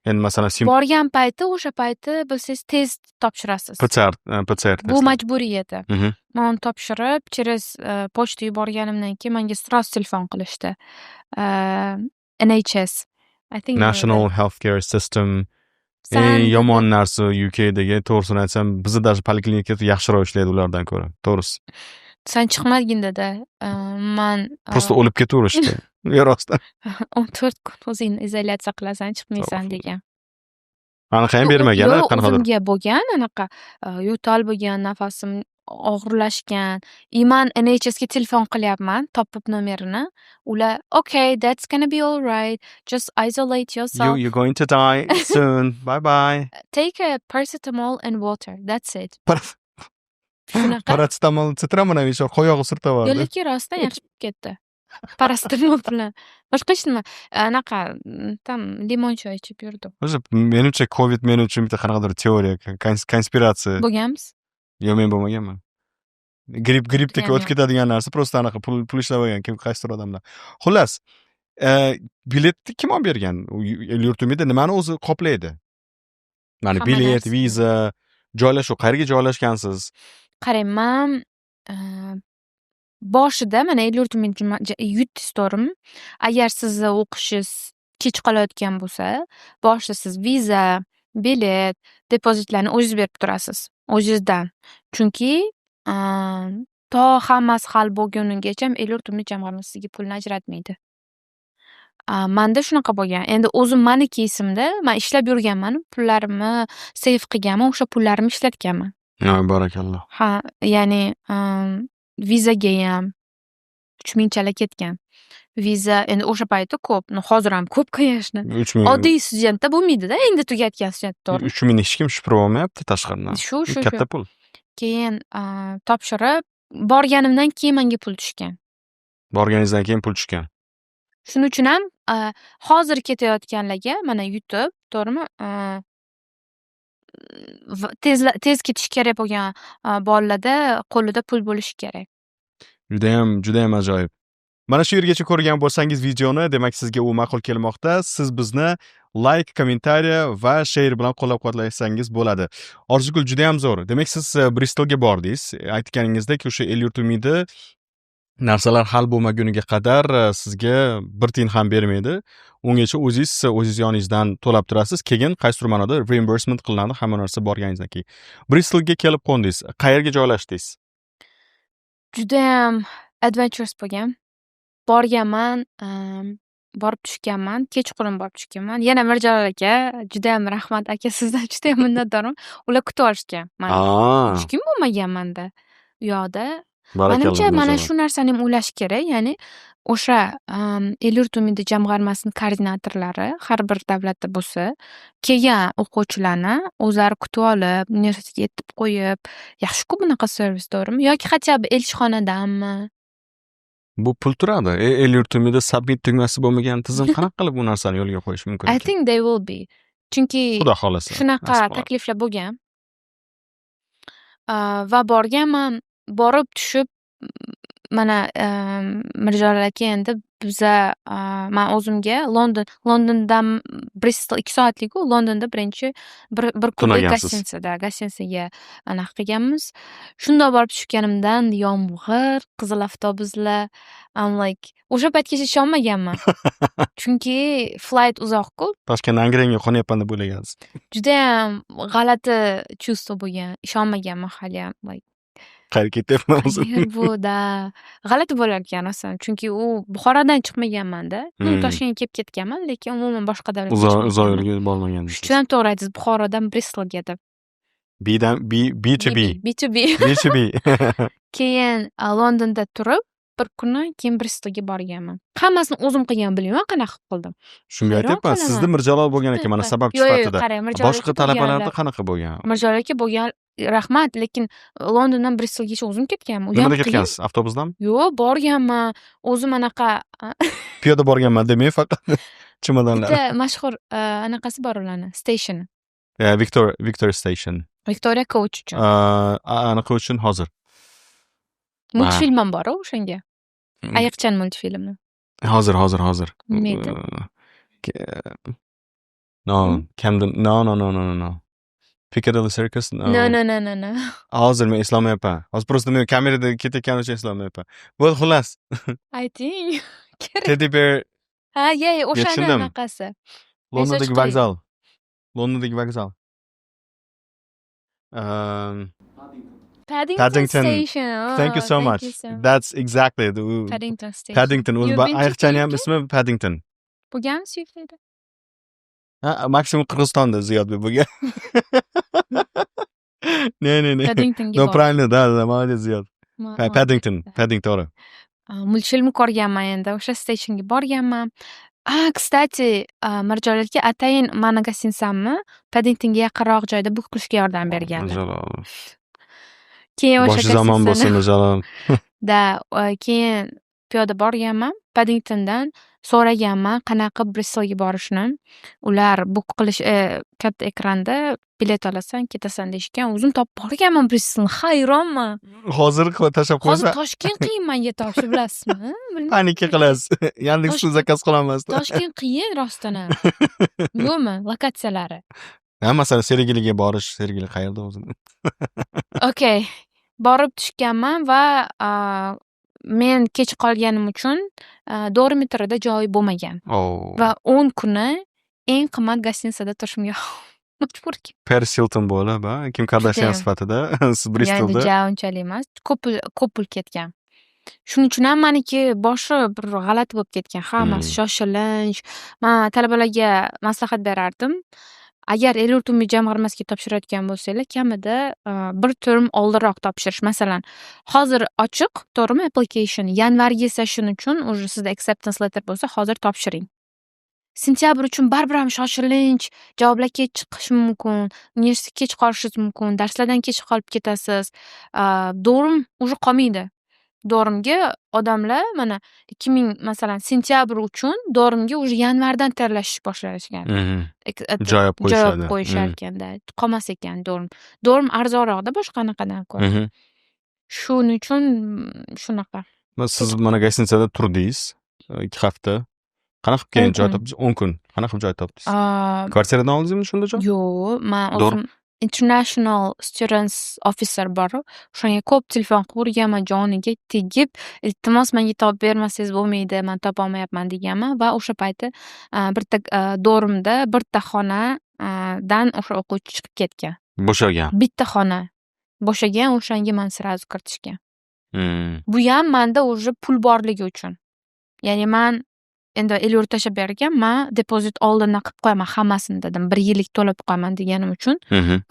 Speaker 1: Endi masalan
Speaker 2: borgan payti, o'sha payti bilsangiz test topshirasiz.
Speaker 1: PCR test.
Speaker 2: Bu majburiy edi. Men uni topshirib, через pochta yuborganimdan keyin menga sразу telefon qilishdi. NHS. I think
Speaker 1: National Healthcare System eng yomon narsa UKdagi, to'g'risini aytsam, bizda даже poliklinikada yaxshiroq ishlaydi ulardan ko'ra. To'g'risi.
Speaker 2: Sen chiqmagin dedi. Men
Speaker 1: Просто o'lib ketaverishdi. Merosdan.
Speaker 2: 14 kun o'zingni izolyatsiya qilasan, chiqmaysan degan.
Speaker 1: Aniq ham bermagan, qanaqadir.
Speaker 2: O'zimga bo'lgan anaqa yo'tal bo'lgan, nafasim og'irlashgan. Men NHSga telefon qilyapman, topib nomerini. Ular, "Okay, that's gonna be all right. Just isolate yourself.
Speaker 1: You're going to die soon. Bye.
Speaker 2: Take a paracetamol and water. That's it."
Speaker 1: Paracetamol sitramini еще qo'yog'i surtaverdi.
Speaker 2: Lekin rostdan yaxshi bo'lib ketdi. Paracetamol bilan. Boshqa hech nima. Anaqa tam limon choy ichib yurdim.
Speaker 1: O'zi menimcha COVID men uchun bitta qanaqadir teoriya, konspiratsiya.
Speaker 2: Bo'lganmiz?
Speaker 1: Yo'q, men bo'lmaganman. Grippdek o'tib ketadigan narsa, просто anaqa pul ishlab olgan kim qaysidir odamlar. Xullas, biletni kim olib bergan? Yurtimizda nimani o'zi qoplaydi? Mana bilet, viza, joylashuv, qayerga joylashgansiz?
Speaker 2: Qarang, men boshida mana yurtimning yutdingiz to'g'rimi? Agar sizni o'qishingiz kech qolayotgan bo'lsa, boshida siz viza, bilet, depozitlarni o'zingiz berib turasiz. O'zingizdan. Chunki to hammasi hal bo'lgunigacha yurtimning jamg'armasi sizga pulni ajratmaydi. Menda shunaqa bo'lgan. Endi o'zim meniki esimda, men ishlab yurganman, pullarimni save qilganman, o'sha pullarimni ishlatganman.
Speaker 1: Barakalloh.
Speaker 2: Ha, ya'ni vizaga ham 3000 chala ketgan. Viza endi o'sha payti ko'p, hozir ham ko'p qo'yishni. Oddiy studentda bo'lmaydi-da, endi tugatgan student to'g'ri.
Speaker 1: 3000 hech kim shipirib olmayapti tashqaridan.
Speaker 2: Shu.
Speaker 1: Katta pul.
Speaker 2: Keyin topshirib, borganimdan keyin menga pul tushgan.
Speaker 1: Borganingizdan keyin pul tushgan.
Speaker 2: Shuning uchun ham hozir ketayotganlarga mana yutib, to'g'rimi? Tez ketish kerak bo'lgan bolalarda qo'lida pul bo'lishi kerak.
Speaker 1: Juda ham ajoyib. Mana shu yergacha ko'rgan bo'lsangiz videoni, demak sizga u ma'qul kelmoqda. Siz bizni like, kommentariya va share bilan qo'llab-quvvatlasangiz bo'ladi. Orzugul juda ham zo'r. Demak siz Bristolga bordingiz. Aytganingizdek, o'sha el-yurtimizda narsalar hal bo'lmaguniga qadar sizga bir tiyin ham bermaydi. Ungacha o'zingiz yoningizdan to'lab turasiz. Keyin qaysidir ma'noda reimbursement qilinadi hamma narsa borganingizdan keyin. Bristolga kelib qo'ndingiz. Qayerga joylashdingiz?
Speaker 2: Juda ham adventurous bo'lgan. Borganman, borib tushganman, kechqurun borib tushganman. Yana Mirjalol aka, juda ham rahmat aka, sizdan juda ham minnatdorman. Ular kutib olishgan. Men hech kim bo'lmaganmanda u yoqda. Menimcha mana shu narsani ham o'ylash kerak, ya'ni o'sha el-yurtimizda jamg'armasining koordinatorlari har bir davlatda bo'lsa, kelgan o'quvchilarni o'zlari kutib olib, universitetga yetib qo'yib, yaxshi-ku bunaqa servis, to'g'rimi? Yoki хотя бы elchixonadanmi?
Speaker 1: Bu pul turadi. El-yurtimizda submit tugmasi bo'lmagan tizim qanaqa qilib bu narsani yo'lga qo'yish mumkin?
Speaker 2: I think they will be. Chunki
Speaker 1: Xudo xolasa.
Speaker 2: Shunaqa takliflar bo'lgan. Va borganman, borib tushib mana Mirjalol aka endi biza man o'zimga Londondan Bristol 2 soatlik-ku, Londonda birinchi bir kunlik
Speaker 1: Tunagansiz.
Speaker 2: gостиницаga anaqa qilganmiz. Shundoq borib tushganimdan yomg'ir, qizil avtobuslar, I'm like o'sha paytgacha ishonmaganman. Chunki flight uzoq-ku.
Speaker 1: Toshkent Angranga qonyapman deb o'ylagansiz.
Speaker 2: Judayam g'alati чувство bo'lgan. Ishonmaganman haliyam. Like
Speaker 1: Qayerga ketyapman o'zim.
Speaker 2: qayer bu da g'alati bo'lar ekan rostdan. Chunki u Buxorodan chiqmaganman-da. Toshkentga kelib ketganman, lekin umuman boshqa davlatga
Speaker 1: Uzoq yo'lga bormagansiz.
Speaker 2: Shu ham to'g'ri aytdingiz. Buxorodan Bristolga deb.
Speaker 1: B to B.
Speaker 2: B to B.
Speaker 1: B to B.
Speaker 2: Keyin Londonda turib, bir kuni keyin Bristolga borganman. Hammasini o'zim qilgan bilmayman, qanaqa qildim.
Speaker 1: Shunga
Speaker 2: Hayron
Speaker 1: aytyapman,
Speaker 2: qolaman.
Speaker 1: sizda Mirjalol bo'lgan ekan, mana sabab
Speaker 2: Yo'q,
Speaker 1: sifatida.
Speaker 2: qarang, Mirjalol
Speaker 1: Boshqa
Speaker 2: aka
Speaker 1: talabalarda
Speaker 2: bo'lganlar.
Speaker 1: qanaqa bo'lgan?
Speaker 2: Mirjalol aka bo'lgan rahmat, lekin Londondan Bristolgacha o'zim ketganman. U ham
Speaker 1: Nimada
Speaker 2: qiyin.
Speaker 1: ketgansiz? Avtobusdanmi?
Speaker 2: Yo'q, borganman. O'zim anaqa
Speaker 1: Piyoda borganman demang faqat. Chimodanlar.
Speaker 2: bitta mashhur anaqasi bor ularni, station.
Speaker 1: Victor Station.
Speaker 2: Victoria Coach uchun.
Speaker 1: Anaqa uchun hozir.
Speaker 2: Multfilm ham bor o'shanga. Ayiqchan multfilmi.
Speaker 1: Hozir.
Speaker 2: Nima edi?
Speaker 1: No, Camden. No. Piccadilly Circus.
Speaker 2: No.
Speaker 1: Hozir men eslamayapman. Hozir просто men kamerada ketayotgan uchun eslamayapman. Bo'ldi, xullas.
Speaker 2: Ayting. Kerak.
Speaker 1: Teddy Bear
Speaker 2: Ha, o'shani
Speaker 1: tushundim.
Speaker 2: anaqasi.
Speaker 1: Londondagi
Speaker 2: Message
Speaker 1: vokzal. Londondagi vokzal.
Speaker 2: Paddington Station.
Speaker 1: Thank you so much. That's exactly the
Speaker 2: Paddington Station.
Speaker 1: Paddington. O'zi
Speaker 2: You've been to
Speaker 1: ayiqchani ham
Speaker 2: UK?
Speaker 1: ismi Paddington.
Speaker 2: Bo'lganmi Swift'da?
Speaker 1: Ha, maksimum Qirg'izistonda Ziyodbek bo'lgan. Ne.
Speaker 2: Paddingtonga
Speaker 1: No,
Speaker 2: bor.
Speaker 1: правильно, да, молодец, Ziyod. Paddington, to'g'ri.
Speaker 2: Multfilmni ko'rganman endi. O'sha stationga borganman. Kstati, Mirjalol aka atayin mani gostinitsamni Paddingtonga yaqinroq joyda book qilishga yordam berganlar.
Speaker 1: Mirjalol.
Speaker 2: Keyin o'sha
Speaker 1: Boshi zamon bo'lsin, Mirjalol.
Speaker 2: Da, keyin piyoda borganman. Paddingtondan so'raganman qanaqa Bristolga borishni. Ular book qilish katta ekranda bilet olasan, ketasan deyishgan. O'zim topib borganman Bristolni. Hayronman.
Speaker 1: Hozir tashlab
Speaker 2: Hozir
Speaker 1: qo'ysa
Speaker 2: Toshkent qiyin menga topish, bilasizmi? Bilmayman.
Speaker 1: panika qilasiz. Yandexsdan zakaz qilamiz.
Speaker 2: Toshkent qiyin rostdan ham. Yo'qmi lokatsiyalari?
Speaker 1: Ha, masalan, Sergeliga borish, Sergeli qayerda o'zi?
Speaker 2: Okay. Borib tushganman va men kech qolganim uchun dormitorida joy bo'lmagan. Va 10 kuni eng qimmat gostinitsada turishimga majbur ekan.
Speaker 1: Paris Hilton bo'lib, Kim Kardashian sifatida siz Bristolda.
Speaker 2: Ja, unchalik emas. Ko'p pul ketgan. Shuning uchun ham meniki boshi bir g'alati bo'lib ketgan. Hammasi shoshilinch. Men talabalarga maslahat berardim. Agar el-yurt umumiy jamg'armasiga topshirayotgan bo'lsanglar, kamida bir turum oldinroq topshirish. Masalan, hozir ochiq, to'g'rimi, application. Yanvargacha shuning uchun уже sizda acceptance letter bo'lsa, hozir topshiring. Sentyabr uchun baribir ham shoshilinch, javoblar kech chiqishi mumkin, universitetga kech qolishingiz mumkin, darslardan kech qolib ketasiz. Dorim уже qolmaydi. Dorimga odamlar mana 2000 masalan sentyabr uchun dorimga уже yanvardan tayyorlash boshlashgan.
Speaker 1: Joy olib qo'yishadi.
Speaker 2: Qo'yishar ekanda. Qolmas ekan dorim. Dorim arzonroqda boshqanaqadan ko'ra. Shuning uchun shunaqa.
Speaker 1: Siz mana gostinitsada turdingiz 2 hafta. Qanaqa keyin joy topdingiz? 10 kun. Qanaqa joy topdingiz? Kvartiradan oldingizmi shunda joy?
Speaker 2: Yo'q, men o'zim International Students Officer bor. O'shanga ko'p telefon qilganman, joniga tegib, iltimos menga topib bermasangiz bo'lmaydi, men topa olmayapman deganman va o'sha payti bitta dorimda bitta xonadan o'sha o'quvchi chiqib ketgan.
Speaker 1: Bo'shagan.
Speaker 2: Bitta xona bo'shagan, o'shanga men sразу kiritishgan. Bu ham menda уже pul borligi uchun. Ya'ni men endi el-yurt tashlab bergan, men depozit oldindan qilib qo'yaman hammasini dedim. 1 yillik to'lab qo'yaman deganim uchun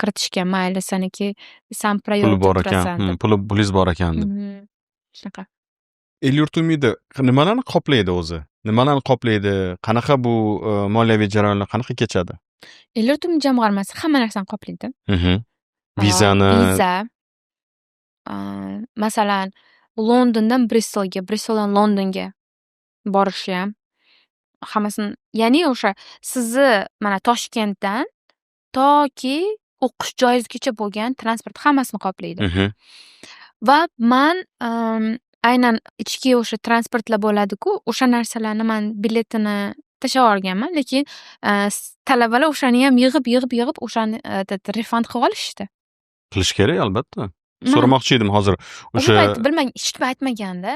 Speaker 2: kiritishgan. Mayli, seniki san priority turasan.
Speaker 1: Pulingiz bor ekan deb.
Speaker 2: Shunaqa.
Speaker 1: El-yurt umidi nimalarni qoplaydi o'zi? Nimalarni qoplaydi? Qanaqa bu moliyaviy jarayonlar qanaqa kechadi?
Speaker 2: El-yurt umumiy jamg'armasi hamma narsani qoplaydi.
Speaker 1: Vizani.
Speaker 2: Viza. Masalan, Londondan Bristolga, Bristoldan Londonga borish ham hammasini, ya'ni o'sha sizni mana Toshkentdan toki o'qish joyingizgacha bo'lgan transport hammasini qoplaydi. Va men aynan ichki o'sha transportlar bo'ladi-ku, o'sha narsalarni man biletini tashlab yuborganman, lekin talabalar o'shani ham yig'ib o'shani refund qilib olishdi.
Speaker 1: Qilish kerak albatta.
Speaker 2: Man
Speaker 1: So'ramoqchi edim hozir.
Speaker 2: o'sha
Speaker 1: O'sha
Speaker 2: payt hech kim aytmaganda.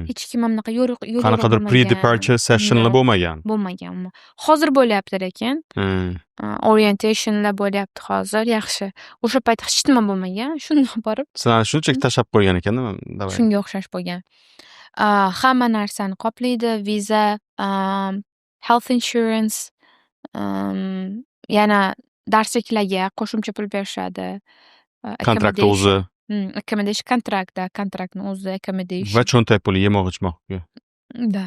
Speaker 2: Hech kim ham bunaqa yo'l
Speaker 1: qanaqadir pre-departure sessionlar bo'lmagan.
Speaker 2: bo'lmagan. Hozir bo'lyapti lekin. Orientationlar bo'lyapti hozir, yaxshi. O'sha payt hech nima bo'lmagan. Shundoq borib
Speaker 1: Sizlarni shunchaki tashlab qo'ygan ekan-da, davay.
Speaker 2: shunga o'xshash bo'lgan. Hamma narsani qoplaydi, viza, health insurance, yana darsliklarga qo'shimcha pul berishadi.
Speaker 1: Kontrakt o'zi
Speaker 2: Accommodation kontraktni o'zi accommodation.
Speaker 1: va cho'ntak puli, yemoq-ichmoqga.
Speaker 2: Da.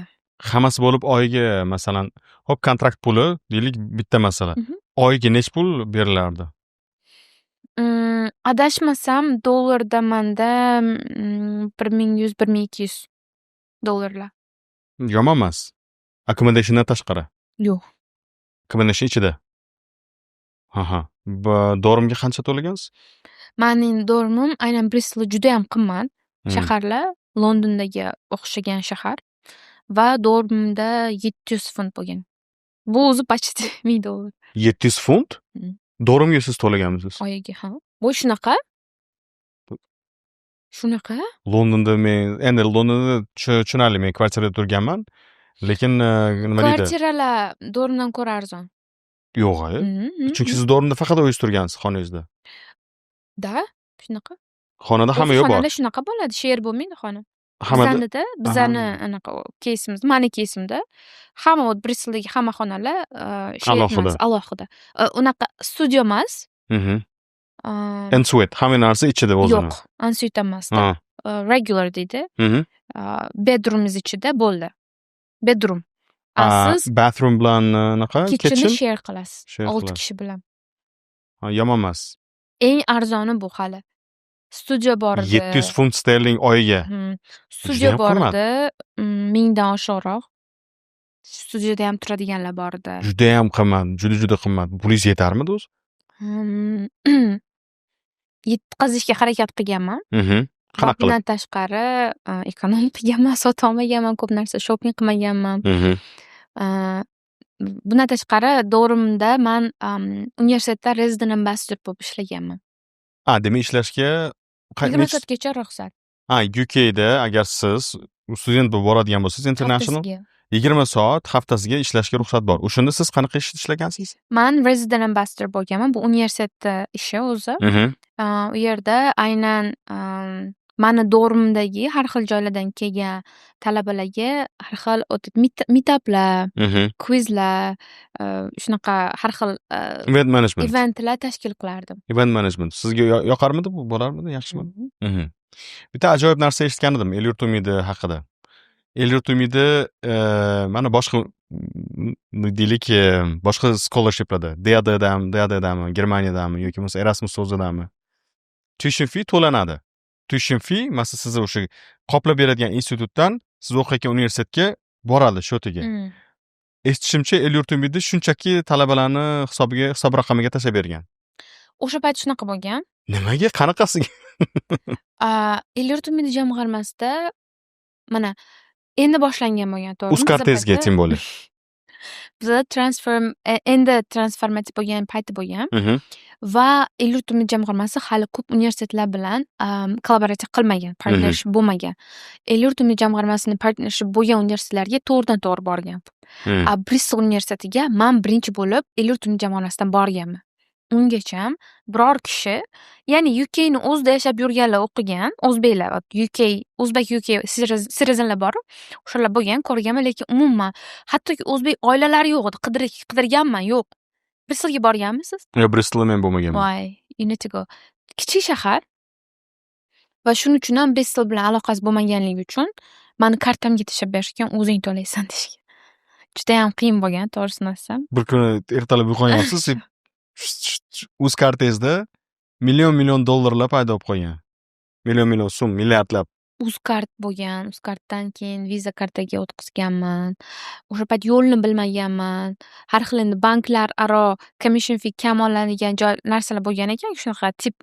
Speaker 1: Hammasi bo'lib oyiga masalan, hop kontrakt puli deylik bitta masala. Oyiga nech pul berilardi?
Speaker 2: Adashmasam dollarda manda $1100-1200
Speaker 1: Yomon emas. Accommodationdan tashqari.
Speaker 2: Yo'q.
Speaker 1: Accommodation ichida. Aha. Dorimga qancha to'lagansiz?
Speaker 2: Mening dormim aynan Bristol juda ham qimmat shaharlar, Londondaga o'xshagan shahar va dormimda $700 bo'lgan. Bu o'zi почти $1000.
Speaker 1: $700? Dorimga siz to'laganmisiz?
Speaker 2: Oyiga, ha. Bu shunaqa? Shunaqa?
Speaker 1: Londonda men endi Londonda tushunarli, men kvartirada turganman. Lekin nima deydi?
Speaker 2: Kvartiralar dormdan ko'ra arzon.
Speaker 1: Yo'q, chunki siz dormda faqat o'zingiz turgansiz xonangizda.
Speaker 2: Da, shunaqa.
Speaker 1: Xonada hamma yo'q bor.
Speaker 2: Xonada shunaqa bo'ladi, share bo'lmaydi xona.
Speaker 1: Hammada
Speaker 2: Bizani anaqa kesimimiz, mani kesimda hamma Bristoldagi hamma xonalar alohida. Unaqa studio emas.
Speaker 1: Ensuite, hamma narsa ichida o'zini.
Speaker 2: Yo'q, ensuite emasda. Regular deydi. Bedroomimiz ichida bo'ldi. Bedroom. Siz
Speaker 1: bathroom bilan naqa
Speaker 2: kitchenni share qilasiz 6 kishi bilan.
Speaker 1: Yomon emas.
Speaker 2: Eng arzoni bu hali. Studio bor edi.
Speaker 1: £700 oyiga.
Speaker 2: Studio bor edi, 1000 dan oshiqroq. Studiyada ham turadiganlar bor edi.
Speaker 1: Juda ham qimmat, juda qimmat. Pulingiz yetarmidi o'zi?
Speaker 2: Yetkazishga harakat qilganman.
Speaker 1: Qanaqa qilib?
Speaker 2: Bundan tashqari ekonom qilganman, sota olmaganman, ko'p narsa shopping qilmaganman. Bundan tashqari dormda men universitetda resident ambassador bo'lib ishlaganman.
Speaker 1: Demak ishlashga
Speaker 2: 20 soatgacha ruxsat.
Speaker 1: UKda agar siz student bo'lib boradigan bo'lsangiz, international 20 soat haftasiga ishlashga ruxsat bor. O'shanda siz qanaqa ish ishlagansiz?
Speaker 2: Men resident ambassador bo'lganman. Bu universitetda ishi o'zi. U yerda aynan mani dormimdagi har xil joylardan kelgan talabalarga har xil meetuplar, quizlar, shunaqa har xil
Speaker 1: event management.
Speaker 2: Eventlar tashkil qilardim.
Speaker 1: Event management. Sizga yoqarmidi bu? Bo'larmidi? Yaxshimi? Bitta ajoyib narsa eshitgan edim El-yurt umidi haqida. El-yurt umidi mana boshqa deylik, boshqa scholarshiplarda, DADdami, Germaniyadami yoki bo'lmasa Erasmus o'zidami tuition fee to'lanadi. Tuition fee, masalan, siz o'sha qoplab beradigan institutdan siz o'qiyotgan universitetga boradi shotiga. Eshitishimcha, El-yurt umidi shunchaki talabalarni hisob raqamiga tashlab bergan.
Speaker 2: O'sha payt shunaqa bo'lgan.
Speaker 1: Nimaga? Qanaqasiga?
Speaker 2: El-yurt umidi jamg'armasida mana endi boshlangan bo'lgan, to'g'rimi?
Speaker 1: Uzkartezga tim bo'ldi.
Speaker 2: Bizda transformativ bo'lgan payti bo'lgan va El-yurt umidi jamg'armasi hali ko'p universitetlar bilan kollaboratsiya qilmagan, partnership bo'lmagan. El-yurt umidi jamg'armasining partnership bo'lgan universitetlarga to'g'ridan-to'g'ri borgan. Bristol universitetiga men birinchi bo'lib El-yurt umidi jamg'armasidan borganman. Ungacha biror kishi, ya'ni UKni o'zida yashab yurganlar o'qigan, o'zbeklar, o'zbek UK citizenlar bor, o'shalar bo'lgan, ko'rganman, lekin umuman hattoki o'zbek oilalari yo'q edi. Qidirganman, yo'q. Bristolga borganmisiz?
Speaker 1: Yo'q, Bristolga men bo'lmaganman.
Speaker 2: Voy, you need to go. Kichik shahar. Va shuning uchun ham Bristol bilan aloqasi bo'lmaganligi uchun meni kartamga tashlab berishgan, o'zing to'laysan deyishgan. Juda ham qiyin bo'lgan, to'g'risini aytsam.
Speaker 1: Bir kuni ertalab uyg'onyapsiz, o'z kartangizda million dollarlar paydo bo'lib qolgan. Million so'm, milliardlab.
Speaker 2: Uzkart bo'lgan, Uzkartdan keyin Visa kartaga o'tkazganman. O'sha payt yo'lni bilmaganman. Har xil endi banklar aro commission fee kam olinadigan narsalar bo'lgan ekan, shunaqa tip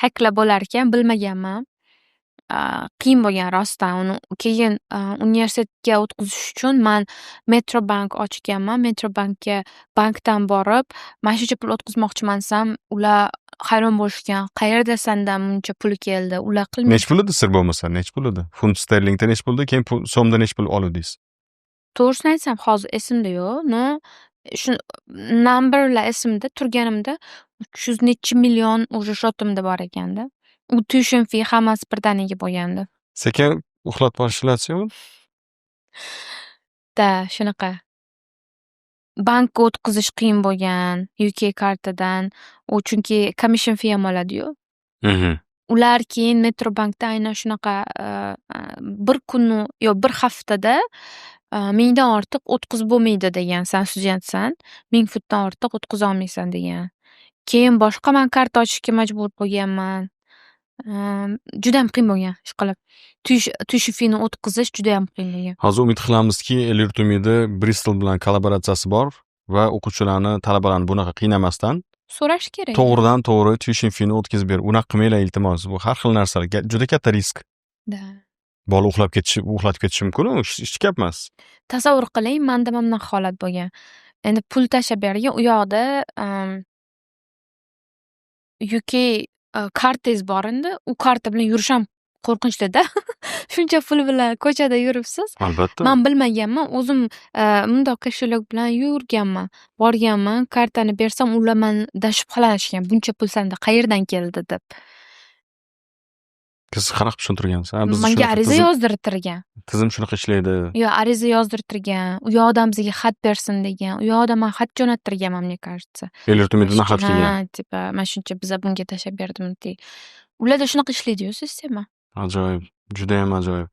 Speaker 2: haklar bo'lar ekan, bilmaganman. qiyin bo'lgan rostdan. Uni keyin universitetga o'tkazish uchun man Metrobank ochganman. Metrobankka bankdan borib, mana shuncha pul o'tkazmoqchiman desam, ular hayron bo'lishgan. Qayerda sendan buncha pul keldi? Ular
Speaker 1: Nech pul edi sir bo'lmasa? Nech pul edi? Funt sterlingda nech pul edi? Keyin so'mda nech pul oluvdingiz?
Speaker 2: To'g'risini aytsam, hozir esimda yo'q. No, shu numberlar esimda turganimda 300 necha million уже shotimda bor ekanda. U tuition fee hammasi birdaniga bo'lgandi.
Speaker 1: Sekin uxlatib borishlatsizmi?
Speaker 2: Da, shunaqa. Bankka o'tkazish qiyin bo'lgan UK kartadan. U chunki commission fee ham oladi-yu. Ular keyin Metrobankda aynan shunaqa bir kun bir haftada 1000 dan ortiq o'tkazib bo'lmaydi degan. Sen studentsan, 1000 funtdan ortiq o'tkaza olmaysan degan. Keyin boshqa man karta ochishga majbur bo'lganman. Juda ham qiyin bo'lgan, ishqilib. Tuition feeni o'tkazish juda ham qiyin bo'lgan.
Speaker 1: Hozir umid qilamizki, Elliot Umidi Bristol bilan kollaboratsiyasi bor va o'quvchilarni, talabalarni bunaqa qiynamasdan
Speaker 2: So'rash kerak.
Speaker 1: to'g'ridan to'g'ri tuition feeni o'tkazib ber. Unaqa qilmanglar iltimos. Bu har xil narsalar juda katta risk.
Speaker 2: Da.
Speaker 1: Bola uxlatib ketishi mumkin, u hech gap emas.
Speaker 2: Tasavvur qiling, menda mana bunaqa holat bo'lgan. Endi pul tashlab bergan, u yoqda UK kartangiz bor endi, u karta bilan yurish ham qo'rqinchli-da. Shuncha pul bilan ko'chada yuribsiz.
Speaker 1: Albatta.
Speaker 2: Men bilmaganman, o'zim bundoq koshelak bilan yurganman. Borganman, kartani bersam, ular mendan shubhalanishgan. Buncha pul senda qayerdan keldi deb.
Speaker 1: Siz qanaqa tushuntirgansiz?
Speaker 2: Menga ariza yozdirtirgan.
Speaker 1: Tizim shunaqa ishlaydi.
Speaker 2: Yo, ariza yozdirtirgan. U yoqdan bizga xat bersin degan. U yoqdan men xat jo'nattirganman, мне кажется.
Speaker 1: Elliot Umidni xat kelgan.
Speaker 2: Ha, tipa, mana shuncha biza bunga tashlab berdim deb. Ularda shunaqa ishlaydi-yu, sistema.
Speaker 1: Ajoyib, juda ham ajoyib.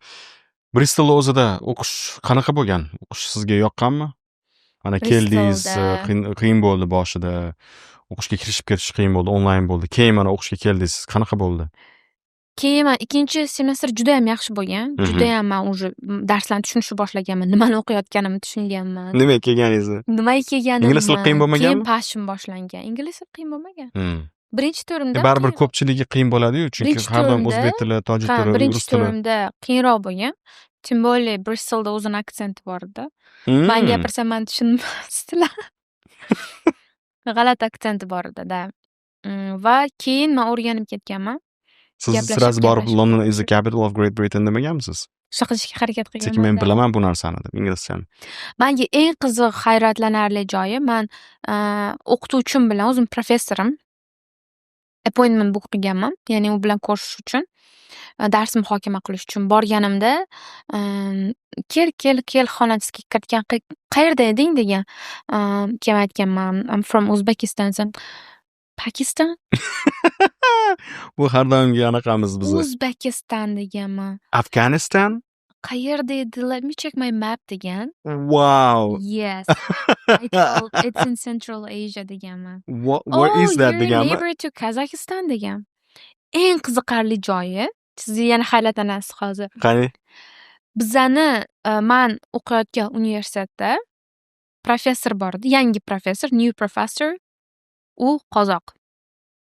Speaker 1: Bristolda o'zida o'qish qanaqa bo'lgan? O'qish sizga yoqqanmi? Mana keldingiz, qiyin bo'ldi boshida. O'qishga kirishib ketish qiyin bo'ldi, onlayn bo'ldi. Keyin mana o'qishga keldingiz. Qanaqa bo'ldi?
Speaker 2: Keyin men ikkinchi semestr juda ham yaxshi bo'lgan. Juda ham men уже darslarni tushunishni boshlaganman. Nimani o'qiyotganimni tushunganman.
Speaker 1: Nimaga kelganingizni?
Speaker 2: Nimaga kelganimni.
Speaker 1: Ingliz tili qiyin bo'lmaganmi?
Speaker 2: Keyin passion boshlangan. Ingliz tili qiyin bo'lmagan. Birinchi turimda
Speaker 1: baribir ko'pchiligi qiyin bo'ladi-yu, chunki har doim o'zbek tili, tojik tili, rus
Speaker 2: birinchi
Speaker 1: tili.
Speaker 2: turimda qiyinroq bo'lgan. Tim более Bristolda o'zini aksenti bor edi. Men gapirsam men tushunmasdilar. G'alati aksenti bor edi-da. Va keyin men o'rganib ketganman.
Speaker 1: Siz sirasi borib London is the capital of Great Britain demaganmisiz?
Speaker 2: Shaqilashga harakat qilganman.
Speaker 1: Chunki men bilaman bu narsani deb inglizchani.
Speaker 2: Menga eng qiziq, hayratlanarli joyi, men o'qituvchim bilan, o'zim professorim, appointment book qilganman. Ya'ni u bilan ko'rishish uchun, dars muhokama qilish uchun borganimda, kel xonasiga kiritgan, qayerda eding degan. Keyin aytganman, I'm from Uzbekistan. Pakistan?
Speaker 1: Bu har doimgi anaqamiz bizni.
Speaker 2: Uzbekistan deganman.
Speaker 1: Afghanistan?
Speaker 2: Qayerda edi? Let me check my map degan.
Speaker 1: Wow.
Speaker 2: Yes. It's in Central Asia deganman.
Speaker 1: What is that deganman?
Speaker 2: Neighbor to Kazakhstan degan. Eng qiziqarli joyi, siz yana hayratlanasiz hozir.
Speaker 1: Qani?
Speaker 2: Bizani men o'qiyotgan universitetda professor bor edi, yangi professor, new professor. U qozoq.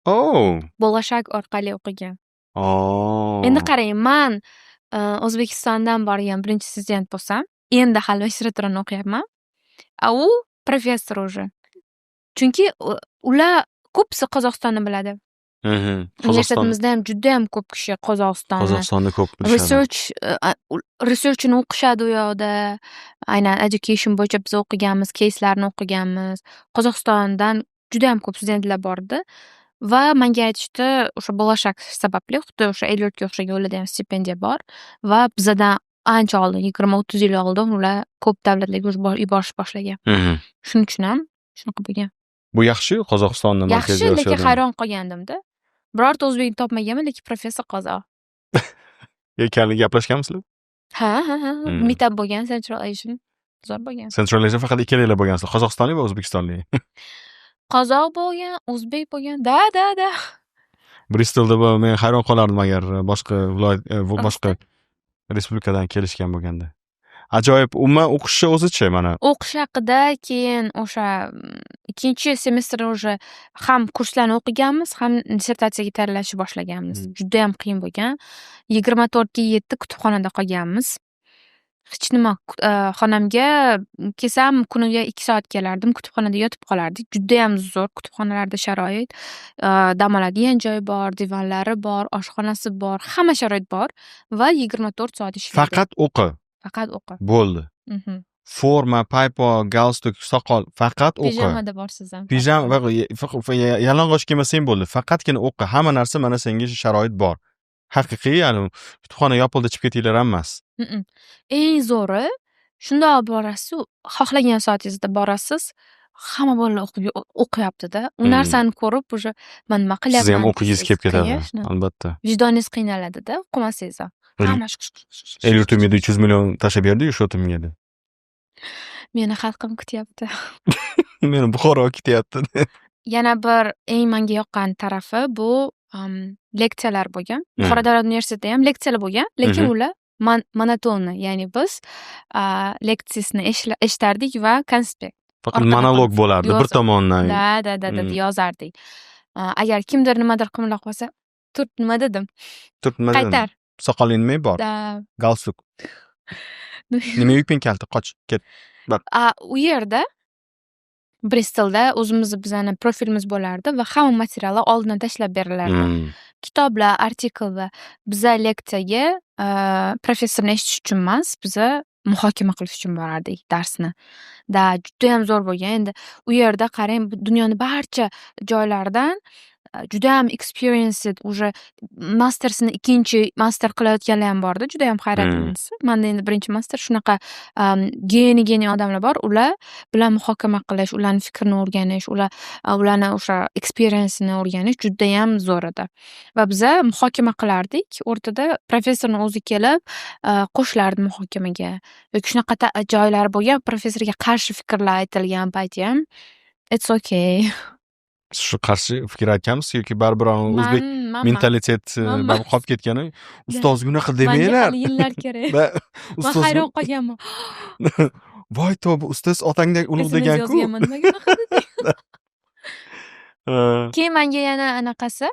Speaker 1: Oh.
Speaker 2: Bo'lashak orqali o'qigan.
Speaker 1: Oh.
Speaker 2: Endi qarang, men O'zbekistondan borgan birinchi student bo'lsam, endi hali magistraturani o'qiyapman. U professor уже. Chunki ular ko'psi Qozog'istonni biladi. Universitetimizda ham juda ham ko'p kishi Qozog'istonni
Speaker 1: ko'p bilishadi.
Speaker 2: Researchni o'qishadi u yoqda. Aynan education bo'yicha biz o'qiganmiz, case'larni o'qiganmiz. Qozog'istondan juda ham ko'p studentlar bor edi. Va menga aytishdi, o'sha bo'lashak sababli, xuddi o'sha Elliotga o'xshagan ularda ham stipendiya bor va bizadan ancha oldin, 20-30 yil oldin ular ko'p davlatlarga yuborish boshlagan. Shuning uchun ham shunaqa bo'lgan.
Speaker 1: Bu yaxshi, Qozog'istonni markazida
Speaker 2: yaxshi, lekin hayron qolgandim-da. Birorta o'zbekni topmaganman, lekin professor qozoq.
Speaker 1: Ekanligi gaplashganmisizlar?
Speaker 2: Ha. Meetup bo'lgan, Central Asian. Zo'r bo'lgan.
Speaker 1: Central Asian faqat ikkalangiz bo'lgansizlar, Qozog'istonlik va o'zbekistonlik.
Speaker 2: Qozoq bo'lgan, o'zbek bo'lgan. Da.
Speaker 1: Bristolda men hayron qolardim agar boshqa viloyat, boshqa respublikadan kelishgan bo'lganda. Ajoyib. Umuman o'qishi o'zichi mana.
Speaker 2: O'qish haqida keyin o'sha ikkinchi semestrda уже ham kurslarni o'qiganmiz, ham dissertatsiyaga tayyorlashni boshlaganmiz. Judayam qiyin bo'lgan. 24 ga 7 kutubxonada qolganmiz. Hech nima xonamga kelsam kuniga 2 soat kelardim, kutubxonada yotib qolardik. Judayam zo'r kutubxonalarda sharoit. Dam oladigan joyi bor, divonlari bor, oshxonasi bor, hamma sharoit bor va 24 soat ishlaydi.
Speaker 1: Faqat o'qi.
Speaker 2: Faqat o'qi.
Speaker 1: Bo'ldi. Forma, paypo, galstuk, soqol, faqat o'qi.
Speaker 2: Pijamada borsiz ham.
Speaker 1: Pijama va yalang'och kelmasang bo'ldi. Faqatgina o'qi. Hamma narsa mana senga sharoit bor. Haqiqiy, ya'ni kutubxona yopildi, chiqib ketinglar emas.
Speaker 2: Eng zo'ri, shundoq borasiz, xohlagan soatingizda borasiz, hamma bolalar o'qiyapti-da. U narsani ko'rib, уже men nima qilyapman?
Speaker 1: Siz ham o'qigingiz kelib ketadi, albatta.
Speaker 2: Vijdoningiz qiynaladi-da, o'qimasangiz ham. Hamma
Speaker 1: El-yurtimga 300 million tashlab berdi-yu shu timga.
Speaker 2: Meni xalqim kutyapti.
Speaker 1: Meni Buxoro kutyapti.
Speaker 2: Yana bir eng menga yoqqan tarafi bu leksiyalar bo'lgan. Buxoro davlat universitetida ham leksiyalar bo'lgan, lekin ular monotonni, ya'ni biz leksiyasini eshitardik va konspekt.
Speaker 1: Faqat monolog bo'lardi bir tomondan.
Speaker 2: Da, yozardik. Agar kimdir nimadir qimillab qolsa, "Turt, nima dedim?"
Speaker 1: Turt, nima dedim?
Speaker 2: Qaytar.
Speaker 1: Soqoling nima bor? Galstuk. Nima yuping kalti, qoch, ket.
Speaker 2: U yerda Bristolda bizani profilimiz bo'lardi va hamma materiallar oldindan tashlab berilardi. Kitoblar, artikellar. Biza leksiyaga professorni eshitish uchun emas, biza muhokama qilish uchun borardik darsni. Juda ham zo'r bo'lgan. Endi u yerda qarang, dunyoning barcha joylaridan juda ham experienced, уже mastersini ikkinchi master qilayotganlar ham borda, juda ham hayratlisi. Menda endi birinchi master shunaqa geni odamlar bor, ular bilan muhokama qilish, ularning fikrini o'rganish, ularni o'sha experience'ini o'rganish juda ham zo'r edi. Va biza muhokama qilardik, o'rtada professorning o'zi kelib qo'shilardi muhokamaga. Yoki shunaqa joylar bo'lgan, professorga qarshi fikrlar aytilgan payti ham it's okay.
Speaker 1: Shu qarshi fikr aytganmisiz yoki baribir o'zbek mentalitet baribir qolib ketgani, ustoz unaqa demanglar.
Speaker 2: Menga yillar kerak. Men hayron qolganman.
Speaker 1: Voy tavba, ustoz otangdek ulug' degan-ku.
Speaker 2: Nimaga unaqa deding? Keyin menga yana anaqasi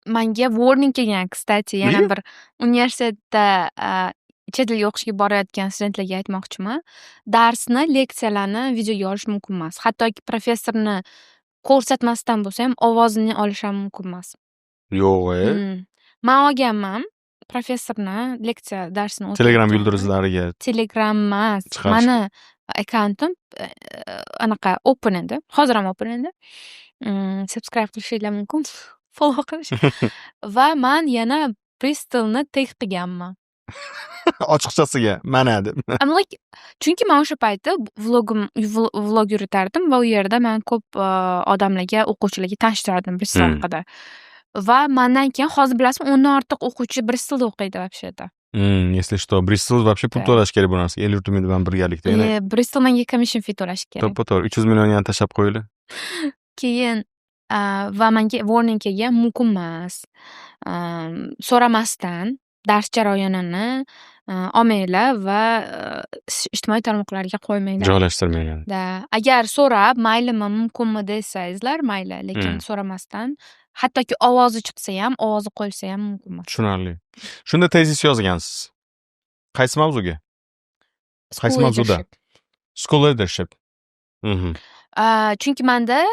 Speaker 2: menga warning kelgan, kstati, yana bir universitetda chet elga o'qishga borayotgan studentlarga aytmoqchiman. Darsni, leksiyalarni videoga olish mumkin emas. Hattoki professorni ko'rsatmasdan bo'lsa ham ovozini olish ham mumkin emas.
Speaker 1: Yo'q.
Speaker 2: Men olganman professorni leksiya darsini o'tib.
Speaker 1: Telegram yulduzlariga.
Speaker 2: Telegram emas. Meni akkauntim anaqa open edi. Hozir ham open edi. Subscribe qilishinglar mumkin. Follow qilish. Va men yana Bristolni tek qilganman.
Speaker 1: Ochiqchasiga mana deb.
Speaker 2: Chunki men o'sha payti vlog yuritardim va u yerda men ko'p odamlarga, o'quvchilarga tanishtirardim Bristol haqida. Va mendan keyin hozir bilasizmi, 10 dan ortiq o'quvchi Bristolda o'qiydi вообще-то.
Speaker 1: Если что, Bristol вообще pul to'lash kerak bu narsaga. El-yurtim bilan birgalikda.
Speaker 2: Bristol menga commission fee to'lash kerak.
Speaker 1: To'ppa-to'g'ri 300 million yana tashlab qo'yinglar.
Speaker 2: Keyin va menga warning kelgan, mumkin emas. So'ramasdan dars jarayonini olmanglar va ijtimoiy tarmoqlarga qo'ymanglar.
Speaker 1: Joylashtirmanglar.
Speaker 2: Agar so'rab, maylimi, mumkinmi desangizlar, mayli, lekin so'ramasdan, hattoki ovozi chiqsa ham, ovozi qo'yilsa ham mumkin emas.
Speaker 1: Tushunarli. Shunda tezis yozgansiz. Qaysi mavzuga? Qaysi mavzuda? School leadership.
Speaker 2: Chunki menda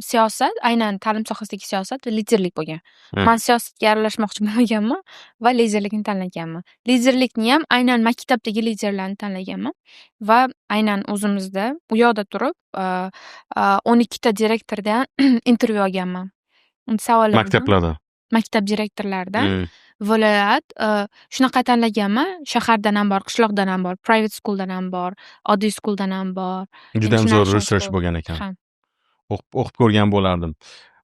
Speaker 2: siyosat, aynan ta'lim sohasidagi siyosat va liderlik bo'lgan. Men siyosatga aralashmoqchi bo'lmaganman va liderlikni tanlaganman. Liderlikni ham aynan maktabdagi liderlarni tanlaganman va aynan o'zimizda u yoqda turib 12 ta direktordan intervyu olganman.
Speaker 1: Maktablarda.
Speaker 2: Maktab direktorlaridan viloyat shunaqa tanlaganman. Shahardan ham bor, qishloqdan ham bor, private schooldan ham bor, oddiy schooldan ham bor.
Speaker 1: Juda ham zo'r research bo'lgan ekan. O'qib ko'rgan bo'lardim.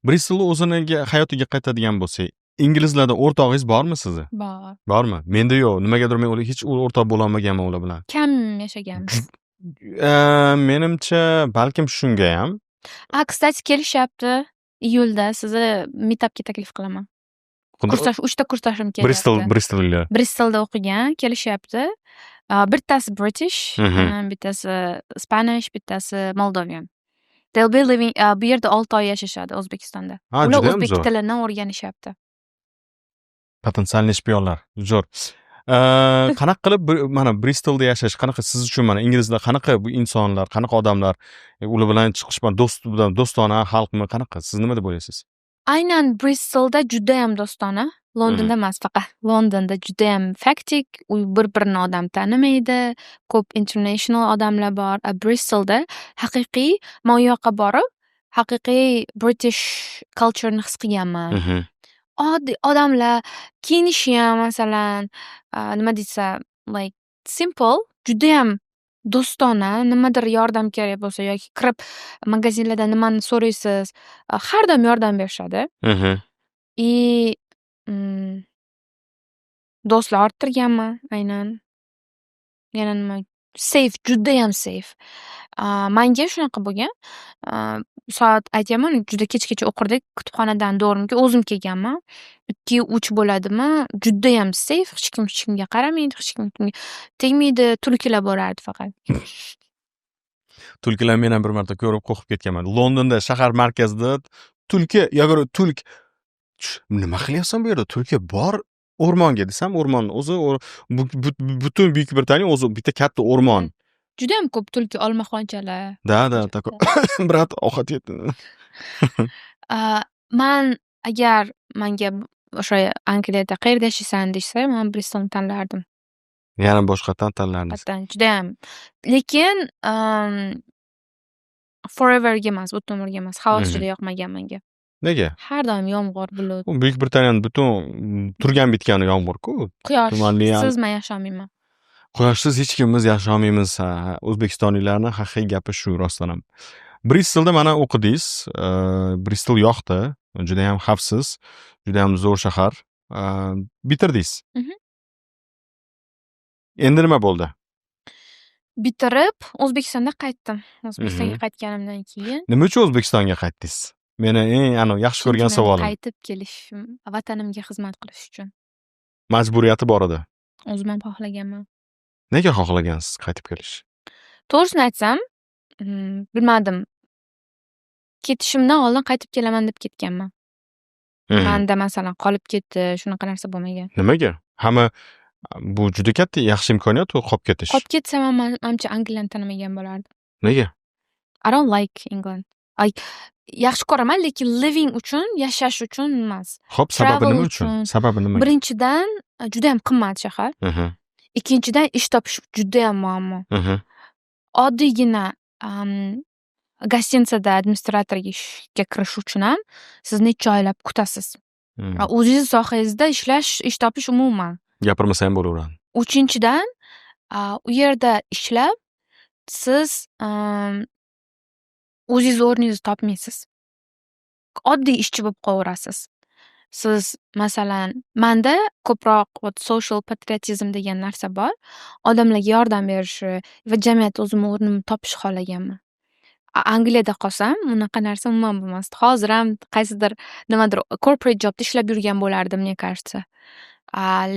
Speaker 1: Bristol o'ziniga hayotiga qaytadigan bo'lsak, inglizlarda o'rtog'ingiz bormi sizni?
Speaker 2: Bor.
Speaker 1: Bormi? Menda yo'q. Nimagadir men hech o'rtoq bo'la olmaganman ular bilan.
Speaker 2: Kam yashaganmiz.
Speaker 1: Menimcha, balkim shunga ham.
Speaker 2: Kstati kelishyapti. Iyulda sizni meetupga taklif qilaman. Kursash 3 ta kursdoshim kelyapti.
Speaker 1: Bristolga.
Speaker 2: Bristolda o'qigan, kelishyapti. Bittasi British, bittasi Spanish, bittasi Moldovan. They'll be living bu yerda 6 oy yashashadi O'zbekistonda.
Speaker 1: Ha,
Speaker 2: Ular
Speaker 1: judayam
Speaker 2: o'zbek
Speaker 1: zo'r.
Speaker 2: tilini o'rganishyapti.
Speaker 1: Potensialniy shpionlar. Zo'r. Qanaqa qilib mana Bristolda yashash qanaqa siz uchun mana inglizlar qanaqa bu insonlar, qanaqa odamlar, ular bilan chiqish bilan do'stona xalqmi qanaqa? Siz nima deb o'ylaysiz?
Speaker 2: Aynan Bristolda judayam do'stona. Londonda emas, faqat Londonda judayam faktik, u bir-birini odam tanimaydi, ko'p international odamlar bor. Bristolda haqiqiy men u yoqqa borib, haqiqiy British culture'ni his qilganman. Oddiy odamlar kiyinishi ham masalan, nima deysa, like simple, judayam do'stona, nimadir yordam kerak bo'lsa yoki kirib magazinlardan nimani so'raysiz, har doim yordam berishadi. И do'stlar orttirganman, aynan. Yana nima? Safe, judayam safe. Menga shunaqa bo'lgan. Soat aytayapman, juda kechgacha o'qirdik, kutubxonadan dormga o'zim kelganman. 2-3 bo'ladimi, judayam safe, hech kimga qaramaydi, hech kim kimga tegmaydi, tulkilar borardi faqat.
Speaker 1: Tulkilar men ham bir marta ko'rib qo'rqib ketganman. Londonda shahar markazida tulki, nima qilyapsan bu yerda? Tulki bor o'rmonga desam, o'rmon o'zi butun Buyuk Britaniya o'zi bitta katta o'rmon.
Speaker 2: Judayam ko'p tulki, olmaxonchalar.
Speaker 1: Da, tako. Brat, ovqat yedi.
Speaker 2: Men agar menga o'sha Angliyada qayerda yashaysan desa, men Bristolni tanlardim.
Speaker 1: Yana boshqatdan tanlardingiz.
Speaker 2: Judayam. Lekin foreverga emas, butun umrga emas. Havo juda yoqmagan menga.
Speaker 1: Nega?
Speaker 2: Har doim yomg'ir, bulut.
Speaker 1: U Buyuk Britaniyaning butun turgan bitgani yomg'ir-ku.
Speaker 2: Quyoshsiz men yashamayman.
Speaker 1: Quyoshsiz hech kimimiz yashamaymiz. O'zbekistonliklarning haqiqiy gapi shu, rostdan ham. Bristolda mana o'qidingiz. Bristol yoqdi. Juda ham xavfsiz, juda ham zo'r shahar. Bitirdingiz. Endi nima bo'ldi?
Speaker 2: Bitirib, O'zbekistonga qaytdim. O'zbekistonga qaytganimdan keyin
Speaker 1: nima uchun O'zbekistonga qaytdingiz? Meni yaxshi ko'rgan savolim.
Speaker 2: Qaytib kelishim, vatanimga xizmat qilish uchun.
Speaker 1: Majburiyati bor edi.
Speaker 2: O'zim ham xohlaganman.
Speaker 1: Nega xohlagansiz qaytib kelish?
Speaker 2: To'g'risini aytsam, bilmadim. Ketishimdan oldin qaytib kelaman deb ketganman. Menda masalan qolib ketdi, shunaqa narsa bo'lmagan.
Speaker 1: Nimaga? Hamma bu juda katta yaxshi imkoniyat u qolib ketish.
Speaker 2: Qolib ketsam ham menimcha Angliyani tanimagan bo'lardim.
Speaker 1: Nega?
Speaker 2: I don't like England. Yaxshi ko'raman, lekin living uchun, yashash uchun emas.
Speaker 1: Xo'p, sababi nima uchun? Sababi nima?
Speaker 2: Birinchidan, juda ham qimmat shahar. Ikkinchidan, ish topish juda ham muammo. Oddiygina gostinitsada administratorga ishga kirish uchun ham siz necha oylab kutasiz. O'zingiz sohangizda ish topish umuman.
Speaker 1: Gapirmasa ham bo'laveradi.
Speaker 2: Uchinchidan, u yerda ishlab siz o'zingiz o'rningizni topmaysiz. Oddiy ishchi bo'lib qolaverasiz. Siz masalan, menda ko'proq social patriotizm degan narsa bor. Odamlarga yordam berishi va jamiyatda o'zim o'rnimni topish xohlaganman. Angliyada qolsam, unaqa narsa umuman bo'lmasdi. Hozir ham qaysidir nimadir corporate jobda ishlab yurgan bo'lardim, мне кажется.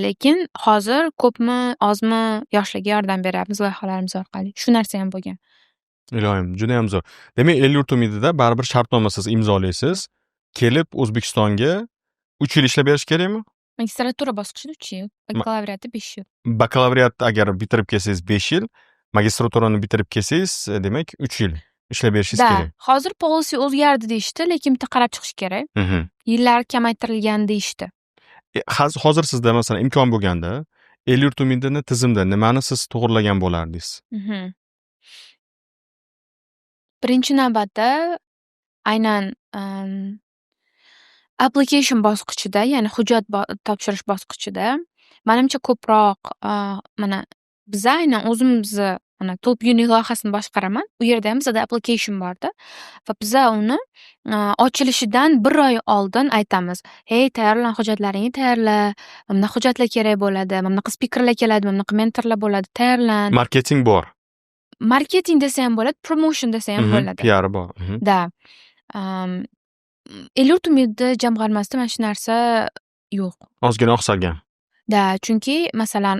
Speaker 2: Lekin hozir ko'pmi, ozmi yoshlarga yordam beramiz loyihalarimiz orqali. Shu narsa ham bo'lgan.
Speaker 1: Iloyim, juda ham zo'r. Demak, El-yurt umidida baribir shartnoma siz imzolaysiz. Kelib O'zbekistonga 3 yil ishlab berish kerakmi?
Speaker 2: Magistratura bosqichida 3 yil, bakalavriatda 5 yil.
Speaker 1: Bakalavriat agar bitirib kelsangiz 5 yil, magistraturani bitirib kelsangiz, demak 3 yil ishlab berishingiz kerak.
Speaker 2: Hozir policy o'zgardi deyishdi, lekin bitta qarab chiqish kerak. Yillar kamaytirilgan deyishdi.
Speaker 1: Hozir sizda masalan imkon bo'lganda, El-yurt umidini tizimda nimani siz to'g'irlagan bo'lardingiz?
Speaker 2: Birinchi navbatda aynan application bosqichida, ya'ni hujjat topshirish bosqichida menimcha ko'proq mana biz aynan o'zimizni mana Top Uni loyihasini boshqaraman. U yerda ham bizda application borda va biz uni ochilishidan 1 oy oldin aytamiz. Hey, tayyorlan, hujjatlaringni tayyorla. Mana hujjatlar kerak bo'ladi, mana speakerlar keladi, mana mentorlar bo'ladi, tayyorlan.
Speaker 1: Marketing bor.
Speaker 2: Marketing desa ham bo'ladi, promotion desa ham bo'ladi.
Speaker 1: PR bor.
Speaker 2: Da. El-yurt umidi jamg'armasida mana shu narsa yo'q.
Speaker 1: Ozgina oqsalgan.
Speaker 2: Chunki masalan,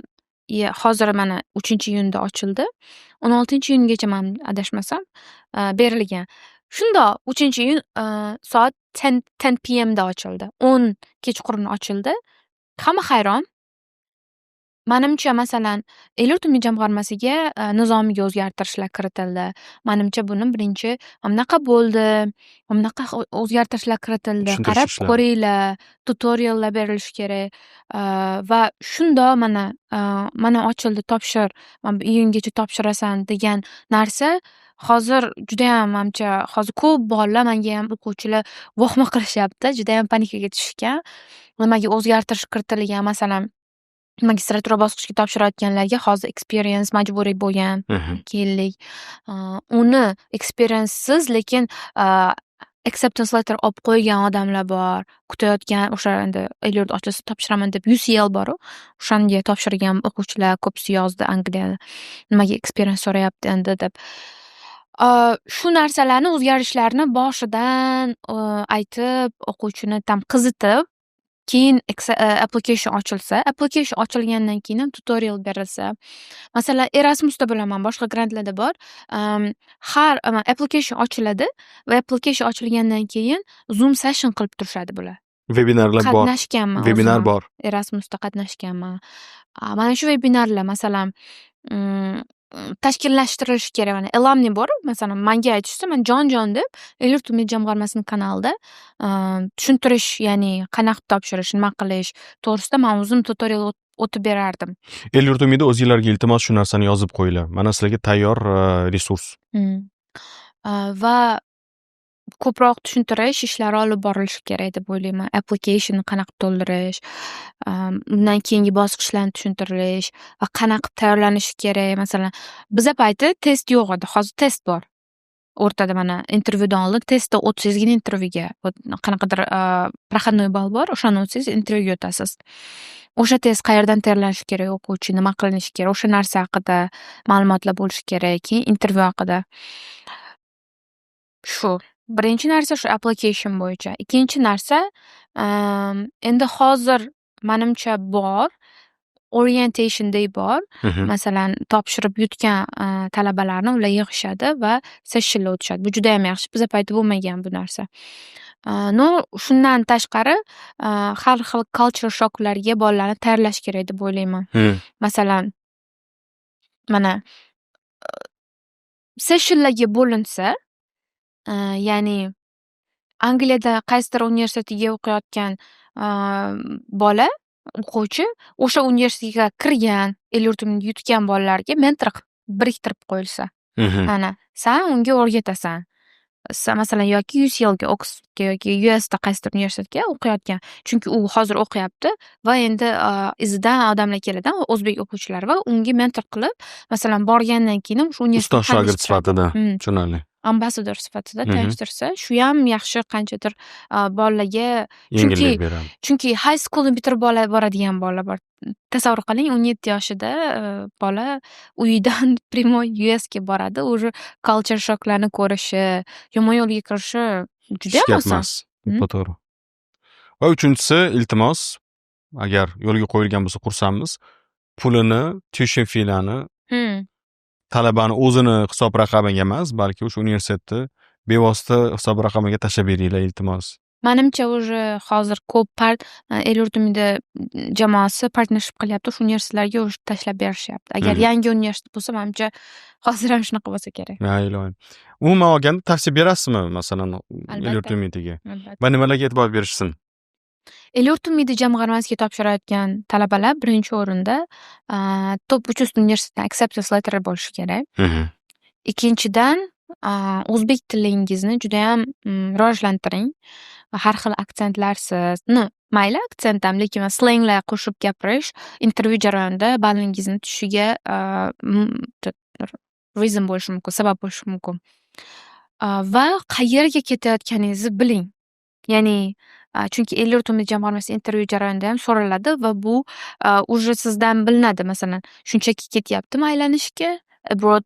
Speaker 2: hozir mana 3-iyunda ochildi. 16-iyungacha men adashmasam, berilgan. Shundoq 3-iyun soat 10 PM da ochildi. 10 kechqurun ochildi. Hamma hayron. Menimcha masalan, El-yurt jamg'armasiga nizomiga o'zgartirishlar kiritildi. Menimcha buni birinchi bunaqa bo'ldi, bunaqa o'zgartirishlar kiritildi.
Speaker 1: Tushuntirish
Speaker 2: Qarab
Speaker 1: ishlari.
Speaker 2: ko'ringlar, tutoriallar berilishi kerak. Va shundoq mana ochildi, topshir, mana iyungacha topshirasan degan narsa hozir judayam menimcha hozir ko'p bolalar menga ham o'quvchilar vahima qilishyapti. Judayam panikaga tushishgan. Nimaga o'zgartirish kiritilgan, masalan, magistratura bosqichiga topshirayotganlarga hozir experience majburiy bo'lgan. 2 yillik. Uni experience'siz lekin acceptance letter olib qo'ygan odamlar bor. Kutayotgan o'sha endi El-yurt ochilsa topshiraman deb UCL bor-u. O'shanga topshirgan o'quvchilar ko'psi yozdi Angliyada. Nimaga experience so'rayapti endi deb. Shu narsalarni o'zgarishlarni boshidan aytib, o'quvchini tam qizitib, keyin application ochilsa, application ochilgandan keyin ham tutorial berilsa. Masalan, Erasmusda bilaman, boshqa grantlarda bor. Har application ochiladi va application ochilgandan keyin Zoom session qilib turishadi bular.
Speaker 1: Vebinarlar bor.
Speaker 2: Qatnashganman.
Speaker 1: Webinar
Speaker 2: o'zim ham.
Speaker 1: bor.
Speaker 2: Erasmusda qatnashganman. Mana shu vebinarlar masalan tashkillashtirilishi kerak. Mana Elamni bor, masalan, menga aytishsa, men jon deb El-yurt jamg'armasining kanalida tushuntirish, ya'ni qanaqa topshirish, nima qilish to'g'risida men o'zim tutorial o'tib berardim.
Speaker 1: El-yurt umidi o'zinglarga iltimos shu narsani yozib qo'yinglar. Mana sizlarga tayyor resurs.
Speaker 2: Va ko'proq tushuntirish ishlari olib borilishi kerak deb o'ylayman. Application qanaqa to'ldirish, undan keyingi bosqichlarni tushuntirish va qanaqa tayyorlanish kerak. Masalan, bizda payti test yo'q edi, hozir test bor. O'rtada mana intervyudan oldin testda o'tsizgina intervyuga qanaqadir проходной ball bor, o'shani o'tsangiz intervyuga o'tasiz. O'sha test qayerdan tayyorlanishi kerak, o'quvchi nima qilinishi kerak, o'sha narsa haqida ma'lumotlar bo'lishi kerak, keyin intervyu haqida. Shu birinchi narsa shu application bo'yicha. Ikkinchi narsa, endi hozir menimcha bor, orientation day bor. Masalan, topshirib yutgan talabalarni ular yig'ishadi va sessionlar o'tishadi. Bu juda ham yaxshi. Bizda payti bo'lmagan bu narsa. Shundan tashqari, har xil culture shocklarga bolalarni tayyorlash kerak deb o'ylayman. Masalan, mana sessionlarga bo'linsa, ya'ni Angliyada qaysidir universitetiga o'qiyotgan bola, o'quvchi o'sha universitetga kirgan, El-yurtimni yutgan bolalarga mentor biriktirib qo'yilsa. Mana sen unga o'rgatasan. Masalan, yoki UCLga, Oxfordga yoki USda qaysidir universitetga o'qiyotgan. Chunki u hozir o'qiyapti va endi izidan odamlar keladi, o'zbek o'quvchilar, va unga mentor qilib, masalan, borgandan keyin shu universitetda
Speaker 1: ustoz shogird sifatida, tushunarli.
Speaker 2: Ambassador sifatida tanishtirsa, shu ham yaxshi qanchadir bolalarga,
Speaker 1: Yengillik beradi.
Speaker 2: chunki high schoolni bitirib boradigan bolalar bor. Tasavvur qiling, 17 yoshida bola uyidan primoy USga boradi, уже culture shocklarni ko'rishi, yomon yo'lga kirishi juda ham oson.
Speaker 1: To'g'ri. Va uchinchisi, iltimos, agar yo'lga qo'yilgan bo'lsa kursamiz, pulini, tuition fee'larini talabani o'zini hisob raqamiga emas, balki o'sha universitetni bevosita hisob raqamiga tashlab beringlar, iltimos.
Speaker 2: Menimcha уже hozir ko'p El-yurtimda jamoasi partnership qilyapti, o'sha universitetlarga уже tashlab berishyapti. Agar yangi universitet bo'lsa, menimcha hozir ham shunaqa bo'lsa kerak.
Speaker 1: Ha, iloyim. Umuman olganda tavsiya berasizmi, masalan, El-yurtimiga? Va nimalarga e'tibor berishsin?
Speaker 2: El-yurtimda jamg'armasiga topshirayotgan talabalar birinchi o'rinda top 300 universitetdan acceptance letter bo'lishi kerak. Ikkinchidan, o'zbek tilingizni juda ham rivojlantiring. Har xil aksentlarsiz, mayli aksent ham, lekin slanglar qo'shib gapirish intervyu jarayonida ballingizni tushishiga reason bo'lishi mumkin, sabab bo'lishi mumkin. Va qayerga ketayotganingizni biling. Ya'ni chunki El-yurtimda jamg'armasi intervyu jarayonida ham so'raladi va bu уже sizdan bilinadi. Masalan, shunchaki ketyaptimi aylanishga, abroad,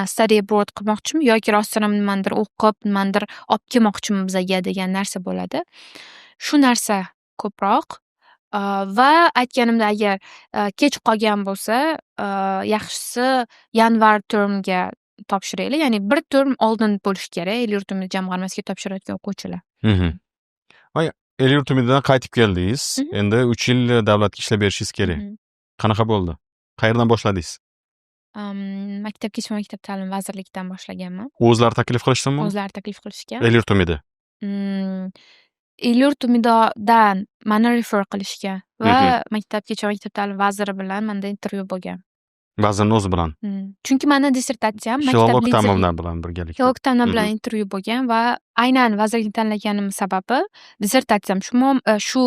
Speaker 2: study abroad qilmoqchimi yoki rostdan ham nimadir o'qib, nimadir olib kelmoqchimi bizga degan narsa bo'ladi. Shu narsa ko'proq Va aytganimdek agar kech qolgan bo'lsa, yaxshisi yanvar termga topshiraylik. Ya'ni bir term oldin bo'lishi kerak el-yurt umidi jamg'armasiga topshirayotgan o'quvchilar.
Speaker 1: Voy, el-yurt umididan qaytib keldingiz.
Speaker 2: Mhm.
Speaker 1: Endi 3 yil davlatga ishlab berishingiz kerak. Qanaqa bo'ldi? Qayerdan boshladingiz?
Speaker 2: Maktabgacha maktab ta'limi vazirligidan boshlaganman.
Speaker 1: O'zlari taklif qilishdimi?
Speaker 2: O'zlari taklif qilishgan.
Speaker 1: El-yurt umidi.
Speaker 2: El-yurt umididan mani refer qilishgan va maktabgacha maktab ta'limi vaziri bilan menda intervyu bo'lgan.
Speaker 1: Vazirni o'zi bilan.
Speaker 2: Chunki mani dissertatsiyam
Speaker 1: Filolog ta'limlar bilan birgalikda.
Speaker 2: filolog ta'limlar bilan intervyu bo'lgan va aynan vazirlikni tanlaganim sababi dissertatsiyam shu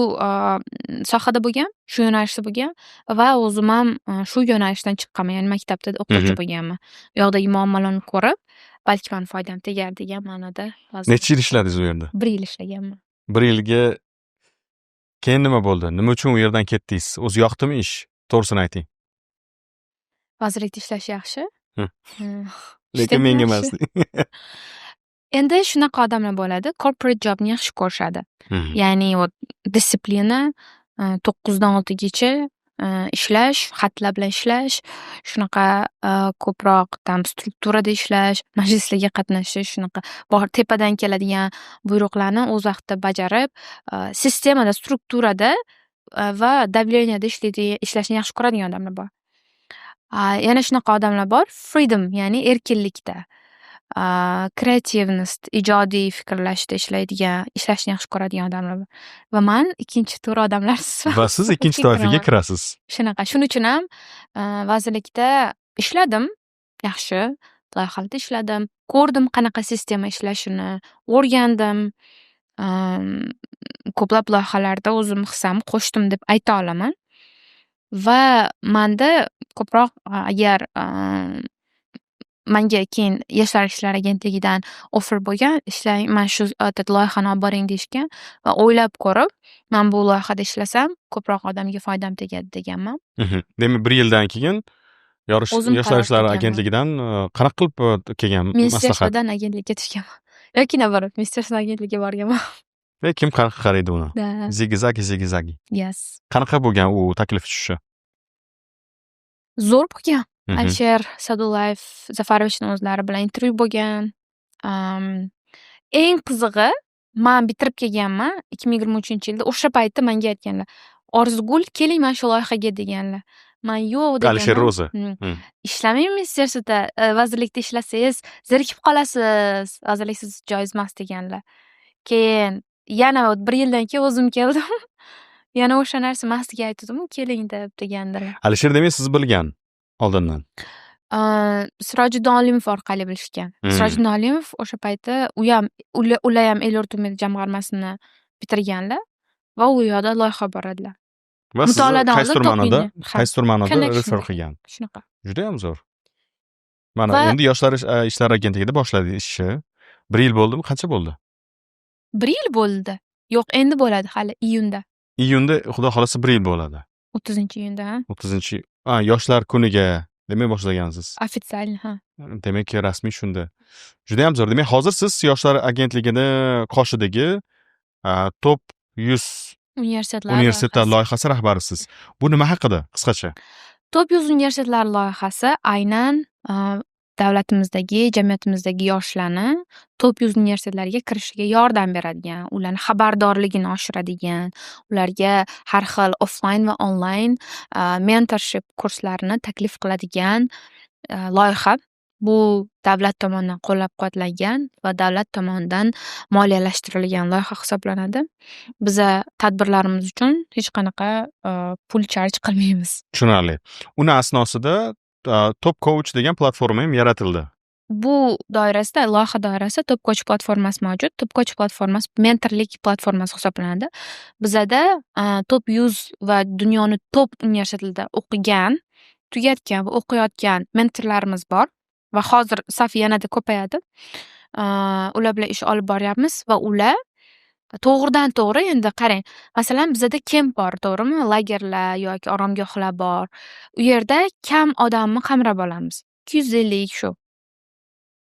Speaker 2: sohada bo'lgan, shu yo'nalishda bo'lgan va o'zim ham shu yo'nalishdan chiqqanman, ya'ni maktabda o'quvchi bo'lganman. Bu yoqdagi muammolarni ko'rib, balki mani foydam tegar degan ma'noda
Speaker 1: Necha yil ishladingiz u yerda?
Speaker 2: 1 yil ishlaganman.
Speaker 1: 1 yilga keyin nima bo'ldi? Nima uchun u yerdan ketdingiz? O'zi yoqdimi ish? To'g'risini ayting.
Speaker 2: Vazirlikda ishlash yaxshi.
Speaker 1: Lekin menga emas.
Speaker 2: Endi shunaqa odamlar bo'ladi, corporate jobni yaxshi ko'rishadi. Ya'ni disiplina 9 dan 6 gacha ishlash, xatlar bilan ishlash, shunaqa ko'proq tam strukturada ishlash, majlislarga qatnashish, shunaqa bor tepadan keladigan buyruqlarni o'z vaqtida bajarib, sistemada, strukturada va davleniyada ishlashni yaxshi ko'radigan odamlar bor. Yana shunaqa odamlar bor, freedom, ya'ni erkinlikda, creativeness, ijodiy fikrlashda ishlashni yaxshi ko'radigan odamlar bor. Va men ikkinchi tur odamlar
Speaker 1: Va siz ikkinchi toifaga kirasiz.
Speaker 2: Shunaqa. Shuning uchun ham vazirlikda ishladim, yaxshi loyihalarda ishladim, ko'rdim qanaqa sistema ishlashini, o'rgandim. Ko'plab loyihalarda o'zim hissam qo'shdim deb ayta olaman. Va menda ko'proq agar menga keyin Yoshlar ishlari agentligidan offer bo'lgan, ishlang, mana shu loyihani olib boring deyishgan va o'ylab ko'rib, men bu loyihada ishlasam, ko'proq odamga foydam tegadi deganman.
Speaker 1: Demak, 1 yildan keyin Yoshlar ishlari agentligidan qanaqa qilib kelgan maslahat?
Speaker 2: Ministerstvodan agentlikka tushganman. Yoki nabarat, ministerstvodan agentlikka borganman.
Speaker 1: Va kim qanaqa qaraydi uni? Zigizagi.
Speaker 2: Yes.
Speaker 1: Qanaqa bo'lgan u taklif tushishi?
Speaker 2: Zo'r bo'lgan. Alisher Sa'dullayev Zafarovichning o'zlari bilan intervyu bo'lgan. Eng qizig'i, men bitirib kelganman 2023-yilda. O'sha paytda menga aytganlar, "Orzugul, keling mana shu loyihaga" deganlar. Men yo'q deganman.
Speaker 1: Alisher o'zi.
Speaker 2: Ishlamang ministerstvoda, vazirlikda ishlasangiz zerikib qolasiz. Vazirliksiz joiz emas deganlar. Keyin yana 1 yildan keyin o'zim keldim. Yana o'sha narsa mastiga aytdim, keling deb deganlar.
Speaker 1: Alisher demak siz bilgan oldindan.
Speaker 2: Sirojiddin Olimov orqali bilishgan. Sirojiddin Olimov o'sha paytda ular ham el-yurt umidi jamg'armasini bitirganlar va u yoqda loyiha boradilar.
Speaker 1: Va siz qaysi tur ma'noda refer qilgan.
Speaker 2: Shunaqa.
Speaker 1: Juda ham zo'r. Mana endi Yoshlar ishlari agentligida boshladingiz ishni. 1 yil bo'ldimi? Qancha bo'ldi?
Speaker 2: 1 yil bo'ldi. Yo'q, endi bo'ladi hali iyunda.
Speaker 1: Iyunda xudo xolasa 1 yil bo'ladi.
Speaker 2: 30-iyunda.
Speaker 1: 30 Yoshlar kuniga demak boshlagansiz.
Speaker 2: Ofitsial, ha.
Speaker 1: Demak, rasmiy shunda. Juda ham zo'r. Demak, hozir siz Yoshlar agentligida qoshidagi top 100 universitetlar loyihasi rahbarisiz. Bu nima haqida qisqacha?
Speaker 2: Top 100 universitetlar loyihasi aynan davlatimizdagi, jamiyatimizdagi yoshlarni top 100 universitetlarga kirishiga yordam beradigan, ularni xabardorligini oshiradigan, ularga har xil offline va online mentorship kurslarini taklif qiladigan loyiha. Bu davlat tomonidan qo'llab-quvvatlangan va davlat tomonidan moliyalashtirilgan loyiha hisoblanadi. Biza tadbirlarimiz uchun hech qanaqa pul charge qilmaymiz.
Speaker 1: Tushunarli. Uni asnosida Top Coach degan platforma ham yaratildi.
Speaker 2: Bu doirasida, loyiha doirasida Top Coach platformasi mavjud. Top Coach platformasi mentorlik platformasi hisoblanadi. Bizada top 100 va dunyoni top universitetlarida o'qigan, tugatgan va o'qiyotgan mentorlarimiz bor va hozir safi yanada ko'payadi. Ular bilan ish olib boryapmiz va ular to'g'ridan to'g'ri, endi qarang, masalan bizada kemp bor, to'g'rimi? Lagerlar yoki oromgohlar bor. U yerda kam odamni qamrab olamiz. 250 shu.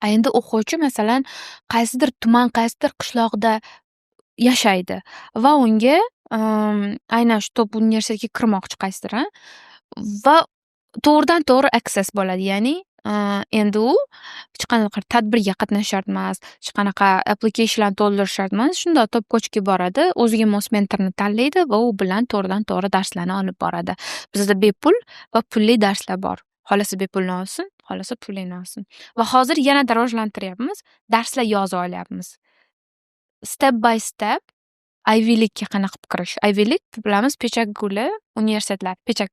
Speaker 2: Endi o'quvchi masalan qaysidir tuman, qaysidir qishloqda yashaydi va unga aynan shu top universitetga kirmoqchi qaysidir, va to'g'ridan-to'g'ri access bo'ladi. Ya'ni, endi u hech qanaqa tadbirga qatnashish shart emas, hech qanaqa application'larni to'ldirish shart emas. Shundoq top coach'ga boradi, o'ziga mos mentorni tanlaydi va u bilan to'g'ridan-to'g'ri darslarni olib boradi. Bizda bepul va pulli darslar bor. Xohlasa bepulni olsin, xohlasa pullini olsin. Va hozir yanada rivojlantiryapmiz, darslar yozib olyapmiz. Step by step Ivy League'ga qanaqa qilib kirish. Ivy League bilamiz, pechak guli universitetlar. Pechak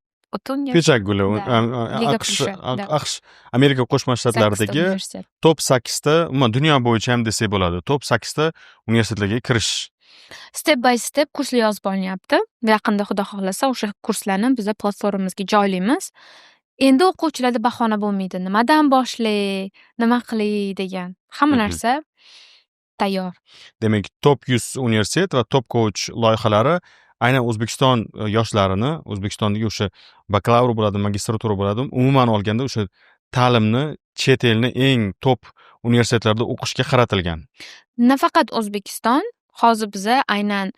Speaker 1: Pechak guli
Speaker 2: Да. Liga
Speaker 1: AQSh
Speaker 2: plyushi, да.
Speaker 1: AQSh Amerika Qo'shma Shtatlaridagi
Speaker 2: universitet.
Speaker 1: top 8 ta, umuman dunyo bo'yicha ham desak bo'ladi. Top 8 ta universitetlarga kirish.
Speaker 2: Step by step kurslar yozib olinyapti. Yaqinda Xudo xohlasa o'sha kurslarni biz platformamizga joylaymiz. Endi o'quvchilarda bahona bo'lmaydi. Nimadan boshlay, nima qilay degan. Hamma narsa tayyor.
Speaker 1: Demak, top 100 universitet va top coach loyihalari aynan O'zbekiston yoshlarini, O'zbekistondagi o'sha bakalavr bo'ladi, magistratura bo'ladi, umuman olganda o'sha ta'limni chet elni eng top universitetlarda o'qishga qaratilgan.
Speaker 2: Nafaqat O'zbekiston, hozir biza aynan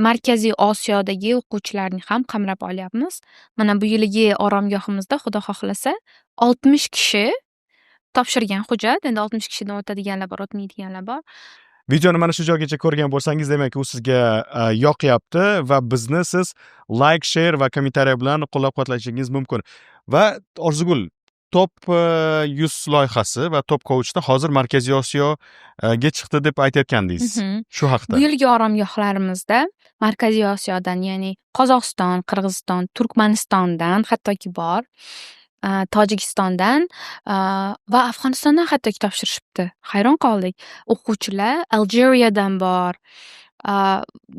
Speaker 2: Markaziy Osiyodagi o'quvchilarni ham qamrab olyapmiz. Mana bu yilgi oromgohimizda Xudo xohlasa 60 kishi topshirgan hujjat. Endi 60 kishidan o'tadiganlar bor, o'tmaydiganlar bor.
Speaker 1: Videoni mana shu joygacha ko'rgan bo'lsangiz, demak u sizga yoqyapti va bizni siz like, share va kommentariya bilan qo'llab-quvvatlashingiz mumkin. Va Orzugul, top 100 loyihasi va top coachda hozir Markaziy Osiyoga chiqdi deb aytayotgandingiz. Shu haqda.
Speaker 2: Bu yilgi oromgohlarimizda Markaziy Osiyodan, ya'ni Qozog'iston, Qirg'iziston, Turkmanistondan hattoki bor. Tojikistondan va Afg'onistondan hattoki topshirishibdi. Hayron qoldik. O'quvchilar Algeriyadan bor.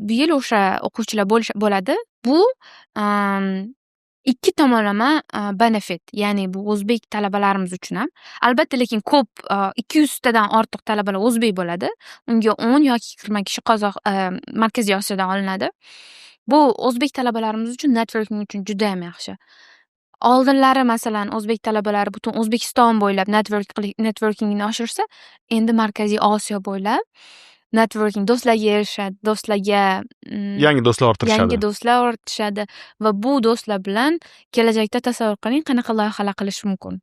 Speaker 2: Bu yil o'sha o'quvchilar bo'ladi. Bu ikki tomonlama benefit. Ya'ni bu o'zbek talabalarimiz uchun ham. Albatta, lekin ko'p 200 tadan ortiq talabalar o'zbek bo'ladi. Unga 10 yoki 20 kishi Markaziy Osiyodan olinadi. Bu o'zbek talabalarimiz uchun networking uchun juda ham yaxshi. Oldinlari masalan o'zbek talabalari butun O'zbekiston bo'ylab networkingni oshirsa, endi Markaziy Osiyo bo'ylab networking do'stlarga erishadi, do'stlarga
Speaker 1: yangi do'stlar orttirishadi.
Speaker 2: Yangi do'stlar ortishadi va bu do'stlar bilan kelajakda tasavvur qiling qanaqa loyihalar qilish mumkin.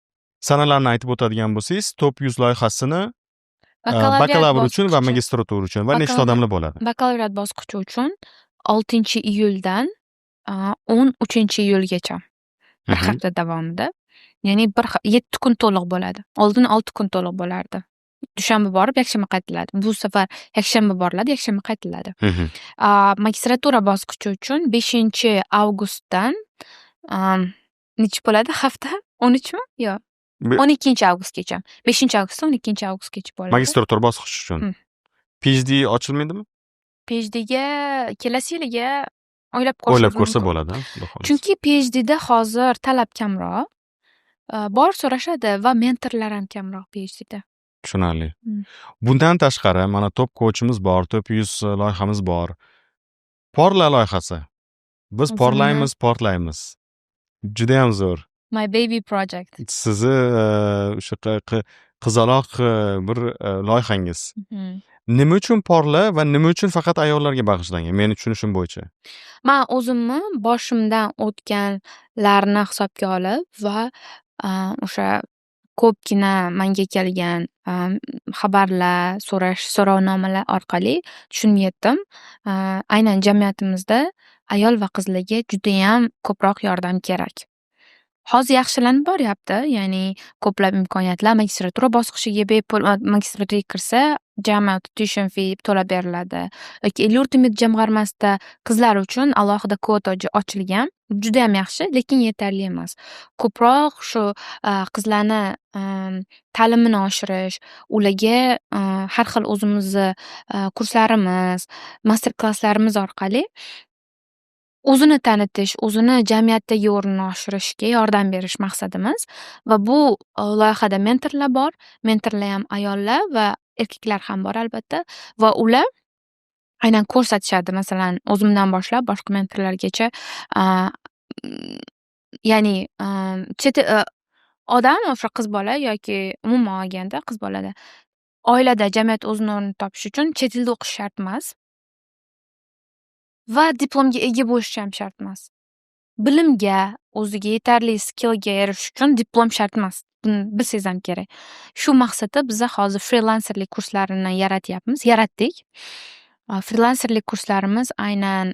Speaker 1: Sanalarni aytib o'tadigan bo'lsangiz, top 100 loyihasini bakalavr uchun va magistratura uchun va nechta odamlar bo'ladi?
Speaker 2: Bakalavriat bosqichi uchun 6-iyuldan 13-iyulgacha. Bir hafta davomida. Ya'ni 7 kun to'liq bo'ladi. Oldin 6 kun to'liq bo'lardi. Dushanba borib, yakshanba qaytiladi. Bu safar yakshanba boriladi, yakshanba qaytiladi. Magistratura bosqichi uchun 5-avgustdan necha bo'ladi hafta? 13 mi? Yo'q. 12-avgustgacha. 5-avgustdan 12-avgustgacha bo'ladi.
Speaker 1: Magistratura bosqichi uchun. PhD ochilmaydimi?
Speaker 2: PhDga kelasi yiliga
Speaker 1: o'ylab ko'rsa bo'ladi.
Speaker 2: Chunki PhDda hozir talab kamroq. Bor so'rashadi va mentorlar ham kamroq PhDda.
Speaker 1: Tushunarli. Bundan tashqari, mana top coachimiz bor, top 100 loyihamiz bor. Porla loyihasi. Biz portlaymiz. Juda ham zo'r.
Speaker 2: My baby project.
Speaker 1: Sizni o'sha qizaloq bir loyihangiz. Nima uchun porla va nima uchun faqat ayollarga bag'ishlangan? Meni tushunishim bo'yicha.
Speaker 2: Men o'zimni boshimdan o'tganlarni hisobga olib va o'sha ko'pgina menga kelgan xabarlar, so'rovnomalar orqali tushunib yetdim. Aynan jamiyatimizda ayol va qizlarga juda ham ko'proq yordam kerak. Hozir yaxshilanib boryapti. Ya'ni ko'plab imkoniyatlar magistratura bosqichiga bepul magistraturaga kirsa, jami tuition fee to'lab beriladi. Yoki El-yurt umid jamg'armasida qizlar uchun alohida kvota ochilgan. Juda ham yaxshi, lekin yetarli emas. Ko'proq shu qizlarni ta'limini oshirish, ularga har xil o'zimizni kurslarimiz, master klasslarimiz orqali o'zini tanitish, o'zini jamiyatdagi o'rnini oshirishga yordam berish maqsadimiz va bu loyihada mentorlar bor. Mentorlar ham ayollar va erkaklar ham bor albatta va ular aynan ko'rsatishadi. Masalan, o'zimdan boshlab boshqa mentorlargacha ya'ni odam o'sha qiz bola yoki umuman olganda qiz bolada oilada jamiyat o'zini o'rnini topish uchun chet elda o'qish shart emas. va diplomga ega bo'lish ham shart emas. Bilimga, o'ziga yetarli skillga erishish uchun diplom shart emas. Buni bilsangiz ham kerak. Shu maqsadda biza hozir frilanserlik kurslarini yaratdik. Frilanserlik kurslarimiz aynan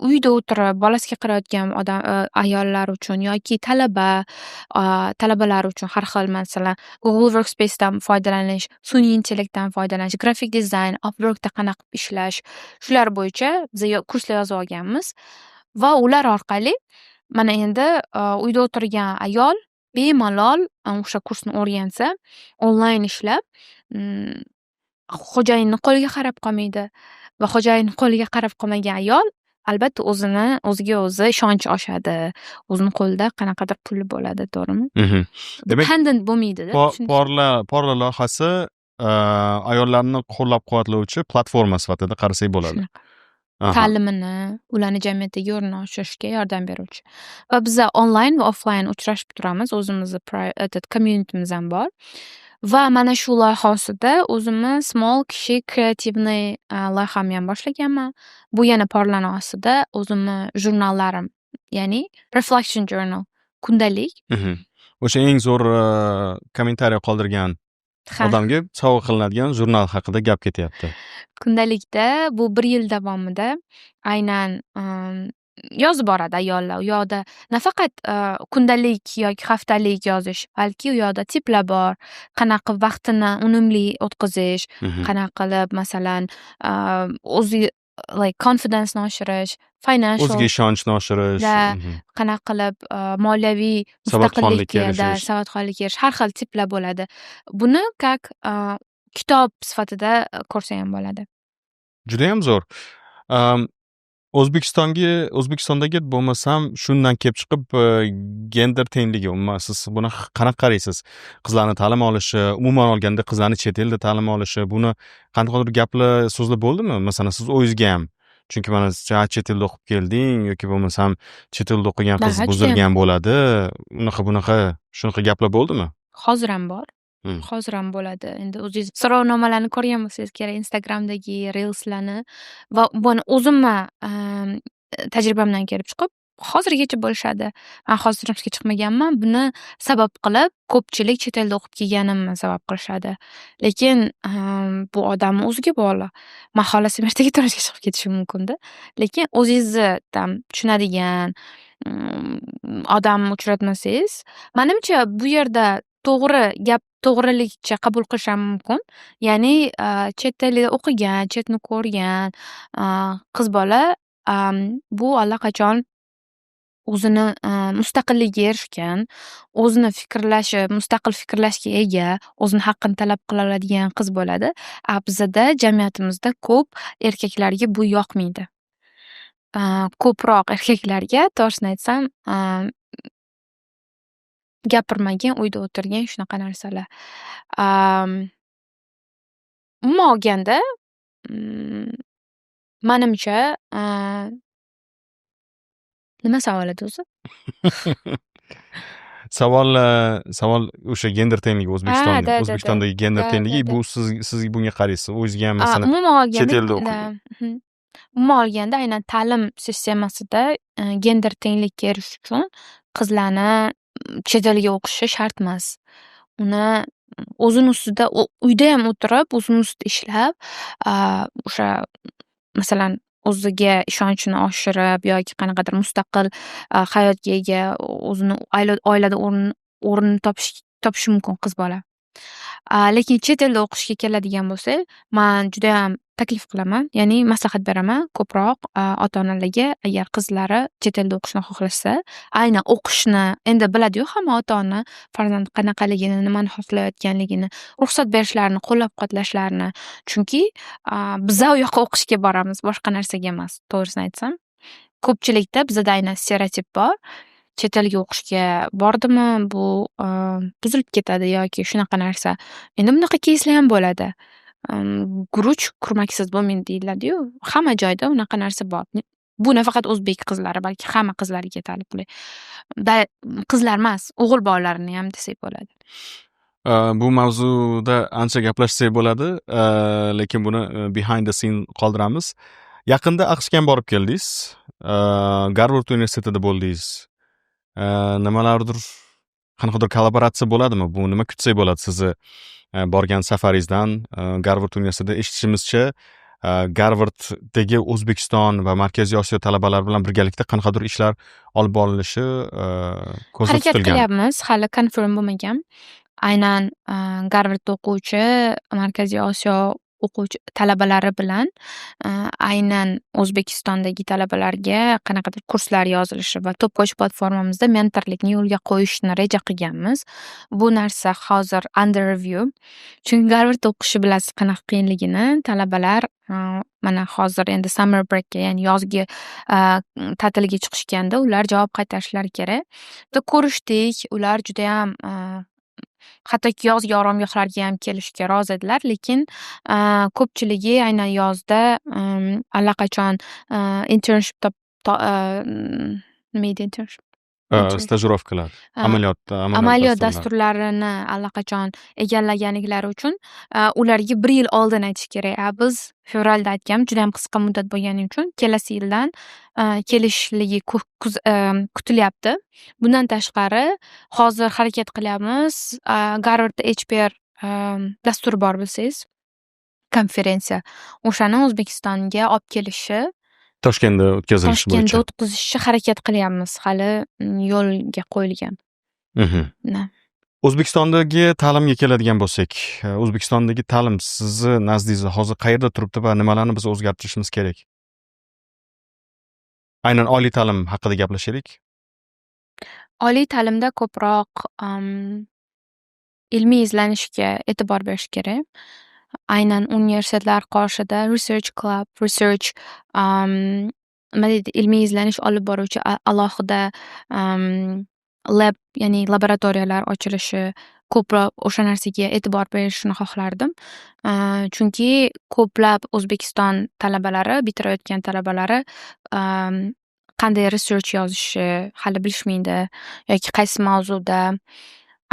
Speaker 2: uyda o'tirib bolasiga qarayotgan ayollar uchun yoki talabalar uchun har xil, masalan, Google Workspace'dan foydalanish, sun'iy intellektdan foydalanish, grafik dizayn, Upworkda qanaqa ishlash, shular bo'yicha biz kurslar yozib olganmiz va ular orqali mana endi uyda o'tirgan ayol bemalol o'sha kursni o'rgansa, onlayn ishlab, xo'jayinni qo'liga qarab qolmaydi va xo'jayinni qo'liga qarab qolmagan ayol albatta o'ziga o'zi ishonchi oshadi. O'zini qo'lida qanaqadir puli bo'ladi, to'g'rimi?
Speaker 1: Demak,
Speaker 2: Dependent bo'lmaydi-da.
Speaker 1: Porla loyihasi ayollarni qo'llab-quvvatlovchi platforma sifatida qarasak bo'ladi.
Speaker 2: Shunaqa. Ta'limini, ularni jamiyatdagi o'rnini oshirishga yordam beruvchi. Va biza onlayn va offlayn uchrashib turamiz. O'zimizni communitymiz ham bor. Va mana shu loyiha ostida o'zimni small kichik kreativniy loyihamni ham boshlaganman. Bu yana Porlani ostida o'zimni jurnallarim, ya'ni Reflection Journal, kundalik.
Speaker 1: O'sha eng zo'r kommentariy qoldirgan odamga sovg'a qilinadigan jurnal haqida gap ketyapti.
Speaker 2: Kundalikda bu 1 yil davomida aynan yozib boradi ayollar. U yoqda nafaqat kundalik yoki haftalik yozish, balki u yoqda tiplar bor. Qanaqa vaqtini unumli o'tkazish, qanaqa qilib masalan o'zi confidence-ni oshirish, financial
Speaker 1: o'ziga ishonchni oshirish,
Speaker 2: qanaqa qilib moliyaviy mustaqillikka, savodxonlikka erish, har xil tiplar bo'ladi. Buni как kitob sifatida ko'rsa ham bo'ladi.
Speaker 1: Juda ham zo'r. O'zbekistondagi bo'lmasam shundan kelib chiqib gender tengligi, umuman siz buni qanaqa qaraysiz? Qizlarning ta'lim olishi, umuman olganda qizlarning chet elda ta'lim olishi, buni qanaqadir gaplar, so'zlar bo'ldimi? Masalan, siz o'zingizga ham, chunki mana chet elda o'qib kelding yoki bo'lmasam chet elda o'qigan qiz buzilgan bo'ladi, unaqa shunaqa gaplar bo'ldimi?
Speaker 2: Hozir ham bor. Hozir ham bo'ladi. Endi o'zingiz so'rovnomalarni ko'rgan bo'lsangiz kerak, Instagramdagi reelslarni va buni o'zimni tajribamdan kelib chiqib hozirgacha bo'lishadi. Men hozir turmushga chiqmaganman. Buni sabab qilib ko'pchilik chet elda o'qib kelganimni sabab qilishadi. Lekin bu odamning o'ziga bog'liq. Men xohlasam ertaga turmushga chiqib ketishim mumkin-da. Lekin o'zingizni tushunadigan odam uchratmasangiz, menimcha bu yerda to'g'ri gap to'g'rilikcha qabul qilish ham mumkin. Ya'ni chet elda o'qigan, chetni ko'rgan qiz bola bu allaqachon o'zini mustaqilligiga erishgan, o'zini mustaqil fikrlashga ega, o'zini haqqini talab qila oladigan qiz bo'ladi. Bizada jamiyatimizda ko'p erkaklarga bu yoqmaydi. Ko'proq erkaklarga, to'g'risini aytsam, gapirmagan, uyda o'tirgan shunaqa narsalar. Umuman olganda, menimcha nima savol edi o'zi?
Speaker 1: Savol o'sha gender tengligi O'zbekistondagi gender tengligi, bu siz bunga qaraysiz. O'zingizga ham masalan chet elda o'qigan.
Speaker 2: Umuman olganda aynan ta'lim sistemasida gender tenglikka erishish uchun qizlarni chet elga o'qishi shart emas. Uni o'zini ustida uyda ham o'tirib, o'zini ustida ishlab, o'sha masalan o'ziga ishonchini oshirib yoki qanaqadir mustaqil hayotga ega, o'zini oilada o'rnini topishi mumkin qiz bola. Lekin chet elda o'qishga keladigan bo'lsa, men juda ham taklif qilaman, ya'ni maslahat beraman ko'proq ota-onalarga, agar qizlari chet elda o'qishni xohlashsa, aynan o'qishni endi biladi-yu hamma ota-ona farzand qanaqaligini, nimani xohlayotganligini, ruxsat berishlarini, qo'llab-quvvatlashlarini. Chunki biz u yoqqa o'qishga boramiz, boshqa narsaga emas, to'g'risini aytsam. Ko'pchilikda bizda aynan stereotip bor. Chet elga o'qishga bordimi, bu buzilib ketadi yoki shunaqa narsa. Endi bunaqa keyslar ham bo'ladi. Guruch kurmaksiz bo'lmaydi deyiladi-yu. Hamma joyda unaqa narsa bor. Bu nafaqat o'zbek qizlari, balki hamma qizlarga taalluqli. Qizlar emas, o'g'il bolalarini ham desak bo'ladi.
Speaker 1: Bu mavzuda ancha gaplashsak bo'ladi, lekin buni behind the scene qoldiramiz. Yaqinda AQShga ham borib keldingiz. Garvard universitetida bo'ldingiz. Nimalardir qanaqadir kollaboratsiya bo'ladimi? Bu nima kutsak bo'ladi sizni borgan safaringizdan? Garvard universitetida eshitishimizcha, Garvarddagi O'zbekiston va Markaziy Osiyo talabalari bilan birgalikda qanaqadir ishlar olib borilishi ko'zda
Speaker 2: Harakat
Speaker 1: tutilgan.
Speaker 2: qilyapmiz, hali confirm bo'lmagan. Aynan Garvardda o'quvchi Markaziy Osiyo talabalari bilan aynan O'zbekistondagi talabalarga qanaqadir kurslar yozilishi va To'pko'ch platformamizda mentorlikni yo'lga qo'yishni reja qilganmiz. Bu narsa hozir under review. Chunki Garvardda o'qishni bilasiz qanaqa qiyinligini. Talabalar mana hozir endi summer breakga, ya'ni yozgi ta'tilga chiqishganda ular javob qaytarishlari kerak. Bitta ko'rishdik, ular judayam hattoki yozgi oromgohlarga ham kelishga rozi edilar, lekin ko'pchiligi aynan yozda allaqachon internship nima edi internship?
Speaker 1: Stajirovkalar,
Speaker 2: Amaliyot dasturlarini allaqachon egallaganliklari uchun ularga 1 yil oldin aytish kerak. Biz fevralda aytganmiz, juda ham qisqa muddat bo'lgani uchun kelasi yildan kelishligi kutilyapti. Bundan tashqari hozir harakat qilyapmiz. Garvardda HBR dasturi bor bilsangiz, konferensiya. O'shani O'zbekistonga olib kelishi,
Speaker 1: Toshkentda o'tkazilishi bo'yicha.
Speaker 2: Toshkentda o'tkazishga harakat qilyapmiz. Hali yo'lga qo'yilgan.
Speaker 1: O'zbekistondagi ta'limga keladigan bo'lsak, O'zbekistondagi ta'lim sizni nazdingizda hozir qayerda turibdi va nimalarni biz o'zgartirishimiz kerak? Aynan oliy ta'lim haqida gaplashaylik.
Speaker 2: Oliy ta'limda ko'proq ilmiy izlanishga e'tibor berish kerak. Aynan universitetlar qoshida research club, research nima deydi, ilmiy izlanish olib boruvchi alohida lab, ya'ni laboratoriyalar ochilishi, ko'proq o'sha narsaga e'tibor berishni xohlardim. Chunki ko'plab O'zbekiston talabalari, bitirayotgan talabalari qanday research yozishni hali bilishmaydi yoki qaysi mavzuda.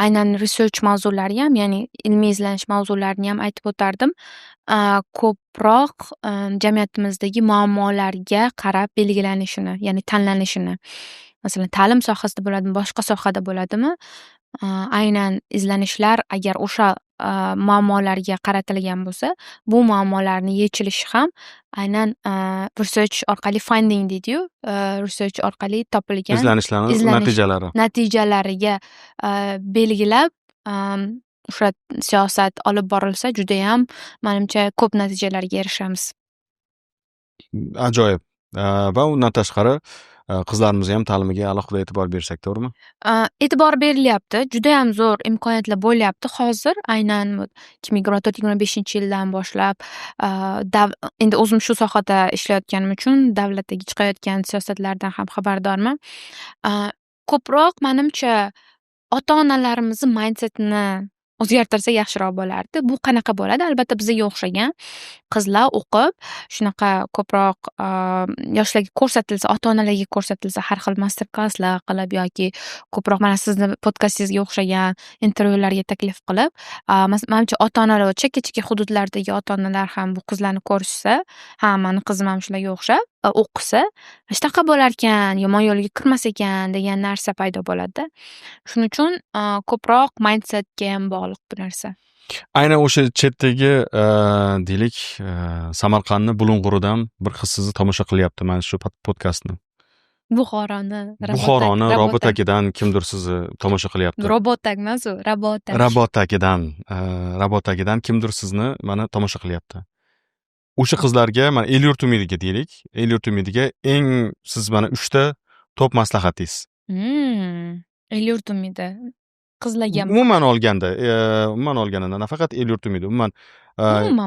Speaker 2: Aynan research mavzulari ham, ya'ni ilmiy izlanish mavzularini ham aytib o'tardim. Ko'proq jamiyatimizdagi muammolarga qarab belgilanishini, ya'ni tanlanishini. Masalan, ta'lim sohasida bo'ladimi, boshqa sohada bo'ladimi? Aynan izlanishlar agar o'sha muammolarga qaratilgan bo'lsa, bu muammolarni yechilishi ham aynan research orqali, finding deydi-yu, research orqali topilgan
Speaker 1: izlanishlarning
Speaker 2: natijalariga belgilab o'sha siyosat olib borilsa, judayam menimcha ko'p natijalarga erishamiz.
Speaker 1: Ajoyib. Va undan tashqari qizlarimiz ham ta'limiga alohida e'tibor bersak, to'g'rimi?
Speaker 2: E'tibor berilyapti. Juda ham zo'r imkoniyatlar bo'lyapti hozir. Aynan 2024-2025-yildan boshlab endi o'zim shu sohada ishlayotganim uchun davlatdagi chiqayotgan siyosatlardan ham xabardorman. Ko'proq menimcha ota-onalarimizni mindsetini o'zgartirsa yaxshiroq bo'lardi. Bu qanaqa bo'ladi? Albatta bizga o'xshagan qizlar o'qib, shunaqa ko'proq yoshlarga ko'rsatilsa, ota-onalarga ko'rsatilsa, har xil master klasslar qilib yoki ko'proq mana sizni podkastingizga o'xshagan intervyularga taklif qilib, menimcha ota-onalar, chekka-chekka hududlardagi ota-onalar ham bu qizlarni ko'rishsa, ha, meni qizim ham shularga o'xshab o'qisa, shunaqa bo'larkan, yomon yo'lga kirmas ekan degan narsa paydo bo'ladi. Shuning uchun ko'proq mindsetga ham bog'liq bu narsa.
Speaker 1: Aynan o'sha chetdagi deylik, Samarqandni Bulung'uridan bir qiz sizni tomosha qilyapti mana shu podkastni.
Speaker 2: Buxoroni
Speaker 1: Robotagidan kimdir sizni tomosha qilyapti.
Speaker 2: Robotag emas u, Rabotag.
Speaker 1: Rabotagidan kimdir sizni mana tomosha qilyapti. O'sha qizlarga mana El-yurt umidiga deylik, El-yurt umidiga eng siz mana 3 ta top maslahatingiz.
Speaker 2: El-yurt umidi qizlarga
Speaker 1: umuman olganda nafaqat El-yurt umidi, umuman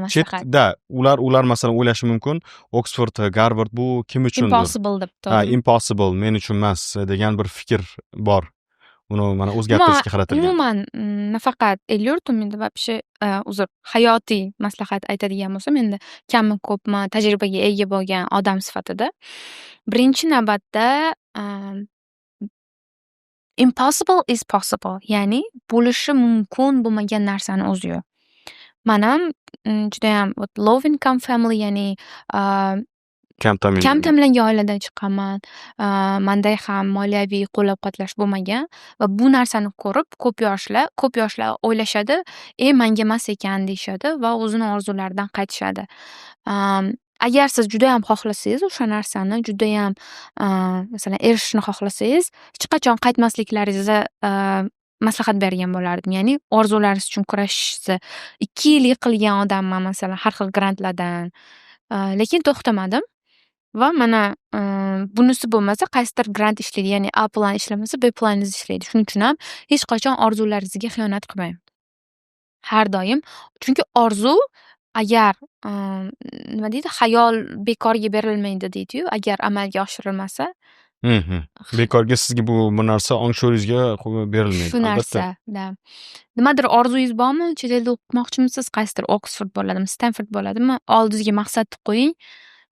Speaker 1: chetda ular masalan o'ylashi mumkin, Oxford, Garvard bu kim uchundir?
Speaker 2: Impossible deb turadi.
Speaker 1: Impossible, men uchun emas degan bir fikr bor. Uni mana o'zgartirishga qaratilgan.
Speaker 2: Umuman nafaqat El-yurt umidi, вообще hayotiy maslahat aytadigan bo'lsam, endi kammi ko'pmi tajribaga ega bo'lgan odam sifatida, birinchi navbatda impossible is possible, ya'ni bo'lishi mumkin bo'lmagan narsani o'zi yo'q. Men ham juda ham low income family, ya'ni
Speaker 1: Kam
Speaker 2: kam
Speaker 1: ta'minlangan.
Speaker 2: ta'minlangan oiladan chiqqanman. Manda ham moliyaviy qo'llab-quvvatlash bo'lmagan va bu narsani ko'rib ko'p yoshlar o'ylashadi, manga emas ekan deyishadi va o'zini orzularidan qaytishadi. Agar siz judayam xohlasangiz o'sha narsani, judayam masalan erishishni xohlasangiz, hech qachon qaytmasliklaringizni maslahat bergan bo'lardim. Ya'ni orzularingiz uchun kurashishni 2 yil yiqilgan odamman masalan har xil grantlardan. Lekin to'xtamadim va mana bunisi bo'lmasa qaysidir grant ishlaydi. Ya'ni A plan ishlamasa B planingiz ishlaydi. Shuning uchun ham hech qachon orzularingizga xiyonat qilmang. Har doim. Chunki orzu agar nima deydi, xayol bekorga berilmaydi deydi-yu, agar amalga oshirilmasa,
Speaker 1: Bekorga sizga bu narsa ong-sho'ringizga berilmaydi.
Speaker 2: shu narsa, da. Nimadir orzungiz bormi? Chet elda o'qimoqchimisiz? Qaysidir Oksford bo'ladimi, Stanford bo'ladimi? Oldingizga maqsad qo'ying,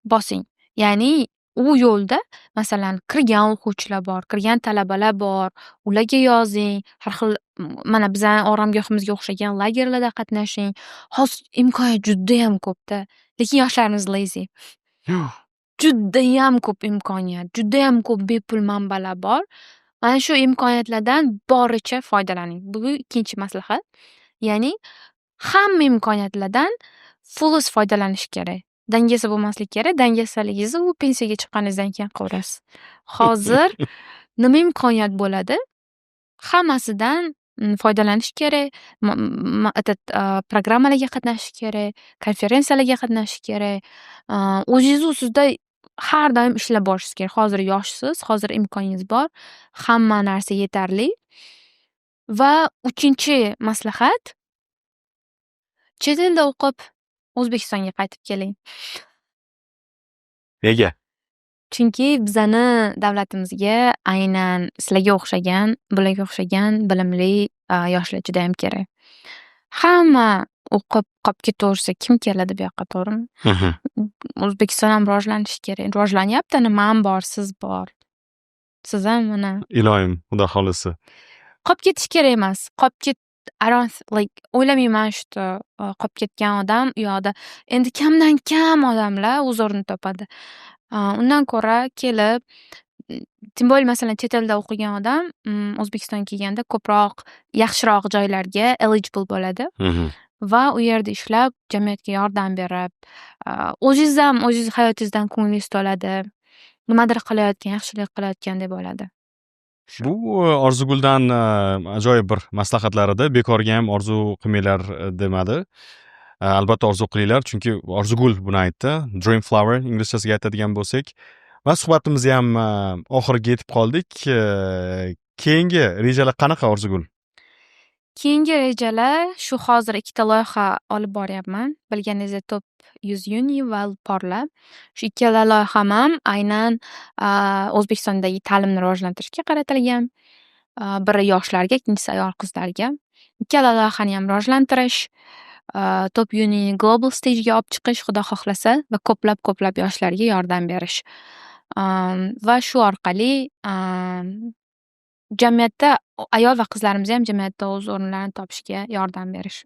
Speaker 2: bosing. Ya'ni u yo'lda masalan kirgan o'quvchilar bor, kirgan talabalar bor. Ularga yozing, har xil mana bizning oromgohimizga o'xshagan lagerlarda qatnashing. Hozir imkoniyat judayam ko'p-da, lekin yoshlarimiz lazy. Judayam ko'p imkoniyat, judayam ko'p bepul manbalar bor. Mana shu imkoniyatlardan boricha foydalaning. Bu ikkinchi maslahat. Ya'ni hamma imkoniyatlardan fulus foydalanish kerak. Dangasa bo'lmaslik kerak. Dangasaligingizni u pensiyaga chiqqaningizdan keyin qilaverasiz. Hozir nima imkoniyat bo'ladi? Hammasidan foydalanish kerak. Programmalarga qatnashish kerak, konferensiyalarga qatnashish kerak. O'zingiz ustida har doim ishlab borishingiz kerak. Hozir yoshsiz, hozir imkoningiz bor, hamma narsa yetarli. Va 3-maslahat, chet elda o'qib O'zbekistonga qaytib keling.
Speaker 1: Nega?
Speaker 2: Chunki bizani davlatimizga aynan sizlarga o'xshagan, bularga o'xshagan bilimli yoshlar juda ham kerak. Hamma o'qib qolib ketaversa kim keladi bu yoqqa, to'g'rimi? O'zbekiston ham rivojlanishi kerak. Rivojlanyapti, man bor, siz bor. Siz ham mana
Speaker 1: Iloyim, xudo xolisi.
Speaker 2: qolib ketish kerak emas. O'ylamayman shu qolib ketgan odam u yoqda endi kamdan kam odamlar o'z o'rnini topadi. Undan ko'ra kelib, tim bo'l masalan chet elda o'qigan odam O'zbekistonga kelganda ko'proq yaxshiroq joylarga eligible bo'ladi va u yerda ishlab jamiyatga yordam berib, o'zingiz ham o'zingiz hayotingizdan ko'nglingiz to'ladi. Nimadir qilayotgan, yaxshilik qilayotgandek bo'ladi.
Speaker 1: Bu Orzuguldan ajoyib bir maslahatlar edi. Bekorga ham orzu qilmanglar demadi. Albatta orzu qilinglar, chunki Orzugul buni aytdi. Dream flower inglizchasiga aytadigan bo'lsak. Va suhbatimizni ham oxiriga yetib qoldik. Keyingi rejalar qanaqa Orzugul?
Speaker 2: Keyingi rejalar shu hozir 2 loyiha olib boryapman. Bilganingizdek Top 100 Uni va Porla. Shu ikkala loyiham ham aynan O'zbekistondagi ta'limni rivojlantirishga qaratilgan. Biri yoshlarga, ikkinchisi ayol qizlarga. Ikkala loyihani ham rivojlantirish, Top Uni global stage'ga olib chiqish, xudo xohlasa, va ko'plab yoshlarga yordam berish. Va shu orqali jamiyatda ayol va qizlarimiz ham jamiyatda o'z o'rnlarini topishiga yordam berish.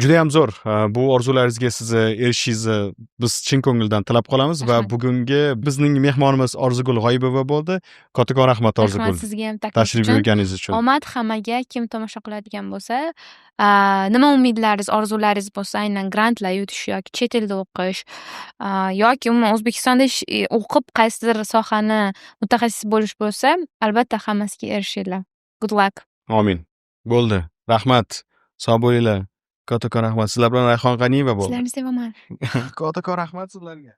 Speaker 1: Juda ham zo'r. Bu orzularingizga sizni erishishingizni biz chin ko'ngildan tilab qolamiz va bugungi bizning mehmonimiz Orzugul G'oyibova bo'ldi. Kattakon rahmat Orzugul.
Speaker 2: Rahmat sizga ham
Speaker 1: Tashrif buyurganingiz uchun.
Speaker 2: Omad hammaga, kim tomosha qiladigan bo'lsa, nima umidlaringiz, orzularingiz bo'lsa, aynan grantlar yutish yoki chet elda o'qish yoki umuman O'zbekistonda o'qib qaysidir sohani mutaxassis bo'lish bo'lsa, albatta hammasiga erishinglar. Good luck.
Speaker 1: Amin. Bo'ldi. Rahmat. Sog' bo'linglar. Kattakon rahmat. Sizlar bilan Rayhon G'aniyeva bo'ldi.
Speaker 2: Sizlarni sevaman.
Speaker 1: Kattakon rahmat sizlarga.